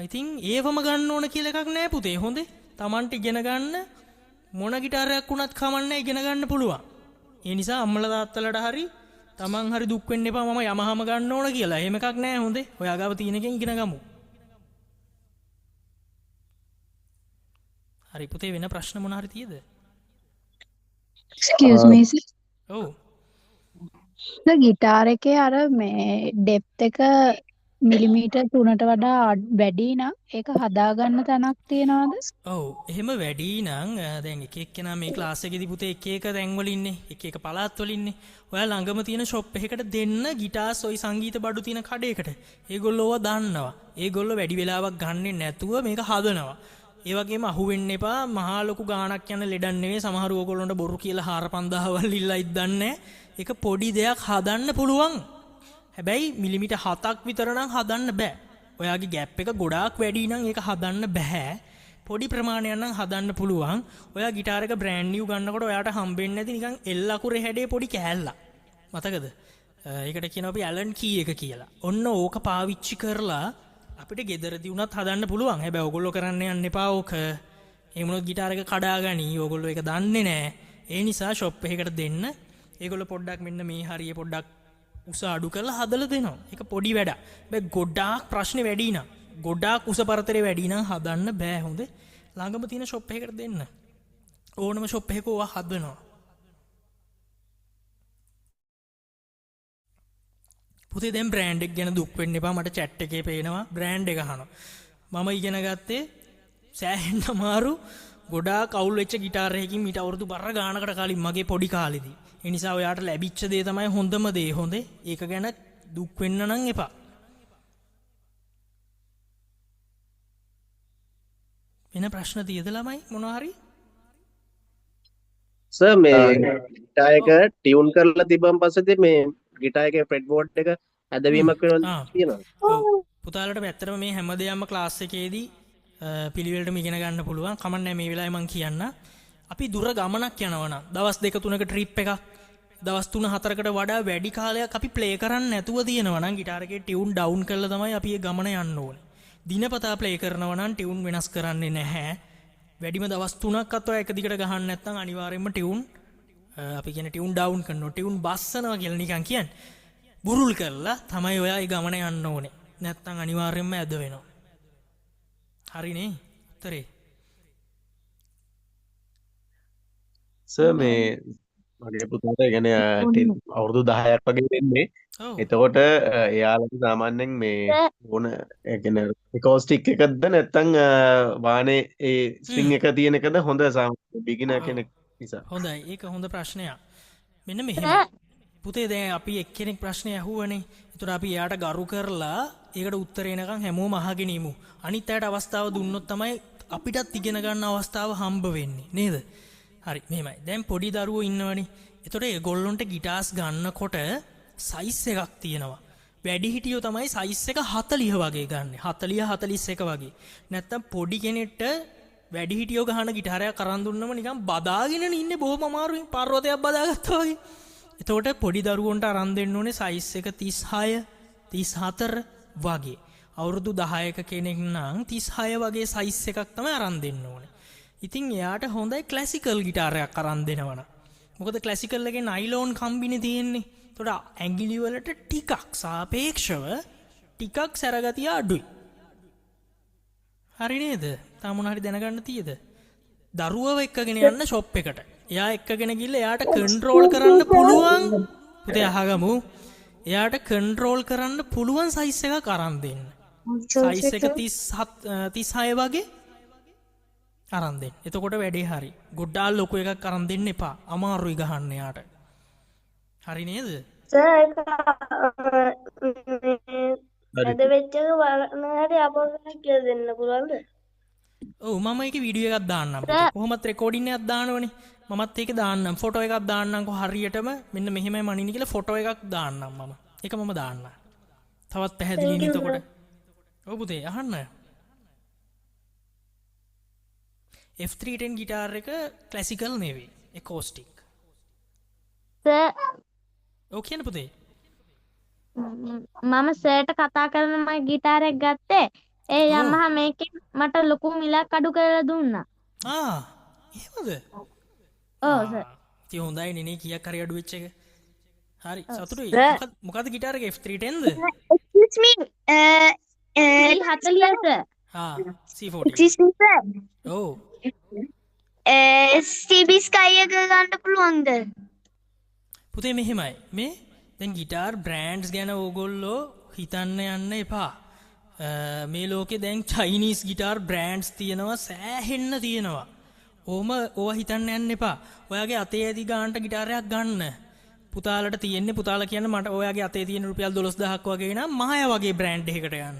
ඉතින් ඒවම ගන්න ඕන කියලා එකක් නෑ පුතේ. හොඳේ. Tamanට ඉගෙන ගන්න මොන ගිටාරයක් වුණත් කමන්නේ ඉගෙන ගන්න පුළුවන්. ඒ නිසා අම්මලා තාත්තලාට හරි Taman හරි දුක් වෙන්න එපා මම Yamahaම ගන්න ඕන කියලා. එහෙම එකක් නෑ හොඳේ. ඔයා ගාව තියෙන එකෙන් ඉගෙන ගමු. හරි පුතේ වෙන ප්‍රශ්න මොන හරි තියෙද?
Excuse me, sir.
ඔව්.
ගිටාර එකේ අර මේ ඩෙප්ත් එක මිලිමීටර් 3ට වඩා වැඩි නම් ඒක හදාගන්න තැනක් තියනවද?
ඔව් එහෙම වැඩි නම් දැන් එක එක්කෙනා මේ ක්ලාස් එකේදී පුතේ එක එක තැන්වල ඉන්නේ එක එක පළාත්වල ඉන්නේ. ඔයා ළඟම තියෙන ෂොප් එකකට දෙන්න ගිටාර්ස් ඔයි සංගීත බඩු තියෙන කඩේකට. ඒගොල්ලෝව දන්නවා. ඒගොල්ලෝ වැඩි වෙලාවක් ගන්නෙ නැතුව මේක හදනවා. ඒ වගේම අහුවෙන්න එපා මහා ලොකු ගාණක් යන ලෙඩක් නෙවෙයි. සමහර ඕගොල්ලන්ට බොරු කියලා 4-5000 ඉල්ලයි දන්නේ. ඒක පොඩි දෙයක් හදන්න පුළුවන්. හැබැයි මිලිමීටර් 7ක් විතර නම් හදන්න බෑ. ඔයාගේ ગેප් එක ගොඩාක් වැඩි නම් ඒක හදන්න බෑ. පොඩි ප්‍රමාණයක් නම් හදන්න පුළුවන්. ඔයා ගිටාර එක බ්‍රෑන්ඩ් නිව් ගන්නකොට ඔයාට හම්බෙන්නේ නැති නිකන් එල් අකුරේ හැඩේ පොඩි කෑල්ලක්. මතකද? ඒකට කියනවා අපි ඇලන් කී එක කියලා. ඔන්න ඕක පාවිච්චි කරලා අපිට ගෙදරදී උනත් හදන්න පුළුවන්. හැබැයි ඔයගොල්ලෝ කරන්න යන්න එපා ඕක. ඒ මොනොත් ගිටාර එක කඩාගනි. ඔයගොල්ලෝ ඒක දන්නේ නැහැ. ඒ නිසා ෂොප් එකකට දෙන්න. ඒගොල්ලෝ පොඩ්ඩක් මෙන්න මේ හරිය පොඩ්ඩක් උස අඩු කරලා හදලා දෙනවා. ඒක පොඩි වැඩක්. හැබැයි ගොඩාක් ප්‍රශ්නේ වැඩි නම් ගොඩාක් උස පරතරේ වැඩි නම් හදන්න බෑ හොඳේ. ළඟම තියෙන ෂොප් එකකට දෙන්න. ඕනම ෂොප් එකක ඕවා හදනවා. පුතේ දැන් බ්‍රෑන්ඩ් එක ගැන දුක් වෙන්න එපා. මට chat එකේ පේනවා බ්‍රෑන්ඩ් එක අහනවා. මම ඉගෙන ගත්තේ සෑහෙන්න අමාරු ගොඩාක් අවුල් වෙච්ච ගිටාර එකකින් මීට අවුරුදු බර ගානකට කලින් මගේ පොඩි කාලෙදී. ඒ නිසා ඔයාට ලැබිච්ච දේ තමයි හොඳම දේ හොඳේ. ඒක ගැන දුක් වෙන්න නම් එපා. වෙන ප්‍රශ්න තියෙද ළමයි මොනවා හරි?
සර් මේ ගිටාර් එක ටියුන් කරලා තිබ්බන් පස්සේ මේ ගිටාර් එකේ ෆ්‍රෙට් බෝඩ් එක ඇදවීමක් වෙනවා කියනවා.
ඔව්. පුතාලට ඇත්තටම මේ හැමදේම ක්ලාස් එකේදී පිළිවෙලටම ඉගෙන ගන්න පුළුවන්. කමන්නේ මේ වෙලාවේ මම කියන්න. අපි දුර ගමනක් යනවා නම් දවස් 2-3ක ට්‍රිප් එකක් දවස් 3-4කට වඩා වැඩි කාලයක් අපි ප්ලේ කරන්නේ නැතුව තියෙනවා නම් ගිටාර එකේ ටියුන් ඩවුන් කරලා තමයි අපි ඒ ගමන යන්න ඕනේ. දිනපතා ප්ලේ කරනවා නම් ටියුන් වෙනස් කරන්නේ නැහැ. වැඩිම දවස් 3ක්වත් ඔය එක දිගට ගහන්න නැත්නම් අනිවාර්යයෙන්ම ටියුන් අපි කියන ටියුන් ඩවුන් කරනවා. ටියුන් බස්සනවා කියලා නිකන් කියන්නේ. බුරුල් කරලා තමයි ඔයා ඒ ගමන යන්න ඕනේ. නැත්නම් අනිවාර්යයෙන්ම ඇද වෙනවා. හරිනේ? උත්තරේ.
සර් මේ මගේ පුතාට කියන්නේ අවුරුදු 10ක් වගේ වෙන්නේ.
ඔව්.
එතකොට එයාලට සාමාන්‍යයෙන් මේ ඕන ඒ කියන්නේ එකෝස්ටික් එකක්ද නැත්නම් වානේ ඒ ස්ට්‍රින්ග් එක තියෙන එකද හොඳ සාමාන්‍ය බිගිනර් කෙනෙක් නිසා.
හොඳයි. ඒක හොඳ ප්‍රශ්නයක්. මෙන්න මෙහෙම. පුතේ දැන් අපි එක්කෙනෙක් ප්‍රශ්නේ අහුවනේ. ඒතර අපි එයාට ගරු කරලා ඒකට උත්තර එනකන් හැමෝම අහගෙන ඉමු. අනිත් අයට අවස්ථාව දුන්නොත් තමයි අපිටත් ඉගෙන ගන්න අවස්ථාව හම්බ වෙන්නේ. නේද? හරි මෙහෙමයි. දැන් පොඩි දරුවෝ ඉන්නවනේ. ඒතර ඒගොල්ලොන්ට ගිටාර්ස් ගන්නකොට සයිස් එකක් තියෙනවා. වැඩිහිටියෝ තමයි සයිස් එක 40 වගේ ගන්න. 40-41 වගේ. නැත්තම් පොඩි කෙනෙක්ට වැඩිහිටියෝ ගහන ගිටාරයක් අරන් දුන්නම නිකන් බදාගෙන ඉන්නේ බොහොම අමාරුයි. පර්වතයක් බදාගත්තා වගේ. එතකොට පොඩි දරුවන්ට අරන් දෙන්න ඕනේ සයිස් එක 36 34 වගේ. අවුරුදු 10ක කෙනෙක් නම් 36 වගේ සයිස් එකක් තමයි අරන් දෙන්න ඕනේ. ඉතින් එයාට හොඳයි ක්ලාසිකල් ගිටාරයක් අරන් දෙනවනම්. මොකද ක්ලාසිකල් එකේ නයිලෝන් කම්බිනේ තියෙන්නේ. ඒතකොට ඇඟිලි වලට ටිකක් සාපේක්ෂව ටිකක් සැරගතිය අඩුයි. හරි නේද? තාම මොන හරි දැනගන්න තියෙද? දරුවව එක්කගෙන යන්න ෂොප් එකට. එයා එක්කගෙන ගිහලා එයාට කන්ට්‍රෝල් කරන්න පුළුවන්. පුතේ අහගමු. එයාට කන්ට්‍රෝල් කරන්න පුළුවන් සයිස් එකක් අරන් දෙන්න. සයිස් එක 36 වගේ අරන් දෙන්න. එතකොට වැඩේ හරි. ගොඩාක් ලොකු එකක් අරන් දෙන්න එපා. අමාරුයි ගහන්න යාට. හරි නේද?
සර් අද වෙච්ච එක බලන්න හරි අපෝගෙන කියලා දෙන්න පුළුවන්ද?
ඔව් මම ඒකේ වීඩියෝ එකක් දාන්නම්. කොහොමත් රෙකෝඩින් එකක් දානවනේ. මමත් ඒකේ දාන්නම්. ෆොටෝ එකක් දාන්නම්කො හරියටම මෙන්න මෙහෙමයි මනින්න කියලා ෆොටෝ එකක් දාන්නම් මම. ඒක මම දාන්නම්. තවත් පැහැදිලි නේ එතකොට. ඔව් පුතේ අහන්න. F310 ගිටාර් එක ක්ලාසිකල් නෙවෙයි. එකෝස්ටික්.
සර්
ඔව් කියන පුතේ.
මම සර්ට කතා කරන මගේ ගිටාර් එක ගත්තේ. ඒ යමහා මේකෙන් මට ලොකු මිලක් අඩු කරලා දුන්නා.
එහෙමද?
ඔව් සර්.
ඉතින් හොඳයි නේ කීයක් හරි අඩු වෙච්ච එක. හරි සතුටුයි. මොකද්ද ගිටාර් එක F310ද?
Excuse me. 40 sir.
C40.
Excuse me sir.
ඔව්.
CB Sky එක ගන්න පුළුවන්ද?
පුතේ මෙහෙමයි. මේ දැන් ගිටාර් බ්‍රෑන්ඩ්ස් ගැන ඕගොල්ලෝ හිතන්න යන්න එපා. මේ ලෝකේ දැන් චයිනීස් ගිටාර් බ්‍රෑන්ඩ්ස් තියෙනවා සෑහෙන්න තියෙනවා. ඕවා හිතන්න යන්න එපා. ඔයාගේ අතේ ඇති ගානට ගිටාරයක් ගන්න. පුතාලට තියෙන්නේ පුතාලා කියන්නේ මට ඔයාගේ අතේ තියෙන රුපියල් 12000ක් වගේ නම් මාය වගේ බ්‍රෑන්ඩ් එකකට යන්න.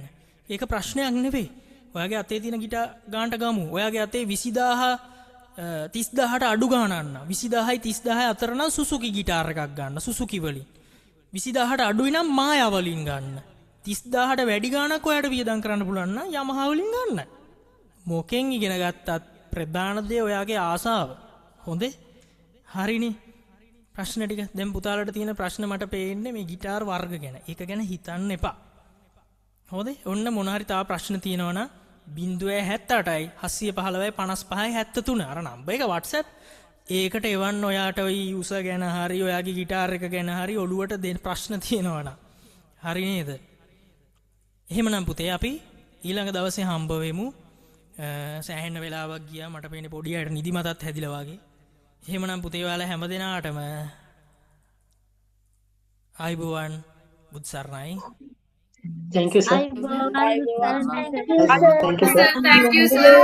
ඒක ප්‍රශ්නයක් නෙවෙයි. ඔයාගේ අතේ තියෙන ගිටාර් ගානට ගමු. ඔයාගේ අතේ 20000 30000ට අඩු ගානක් නම් 20000යි 30000යි අතර නම් සුසුකි ගිටාර් එකක් ගන්න. සුසුකි වලින් 20000ට අඩුයි නම් මායා වලින් ගන්න. 30000ට වැඩි ගානක් ඔයාට වියදම් කරන්න පුළුවන් නම් යමහා වලින් ගන්න. මොකෙන් ඉගෙන ගත්තත් ප්‍රධාන දේ ඔයාගේ ආසාව. හොඳේ? හරිනේ. ප්‍රශ්න ටික දැන් පුතාලට තියෙන ප්‍රශ්න මට පේන්නේ මේ ගිටාර් වර්ග ගැන. ඒක ගැන හිතන්න එපා. හොඳේ? ඔන්න මොන හරි තව ප්‍රශ්න තියෙනවා නම් 078යි 715යි 55යි 73 අර නම්බර් එක WhatsApp ඒකට එවන්න ඔයාට ওই උස ගැන හරි ඔයාගේ ගිටාර් එක ගැන හරි ඔළුවට දෙන ප්‍රශ්න තියෙනවා නම්. හරි නේද? එහෙමනම් පුතේ අපි ඊළඟ දවසේ හම්බ වෙමු. සෑහෙන වෙලාවක් ගියා මට පේන්නේ පොඩි අයට නිදිමතත් හැදිලා වගේ. එහෙමනම් පුතේ ඔයාලා හැමදෙනාටම ආයිබෝවන් බුද් සරණයි.
Thank you, sir.
Thank you, sir.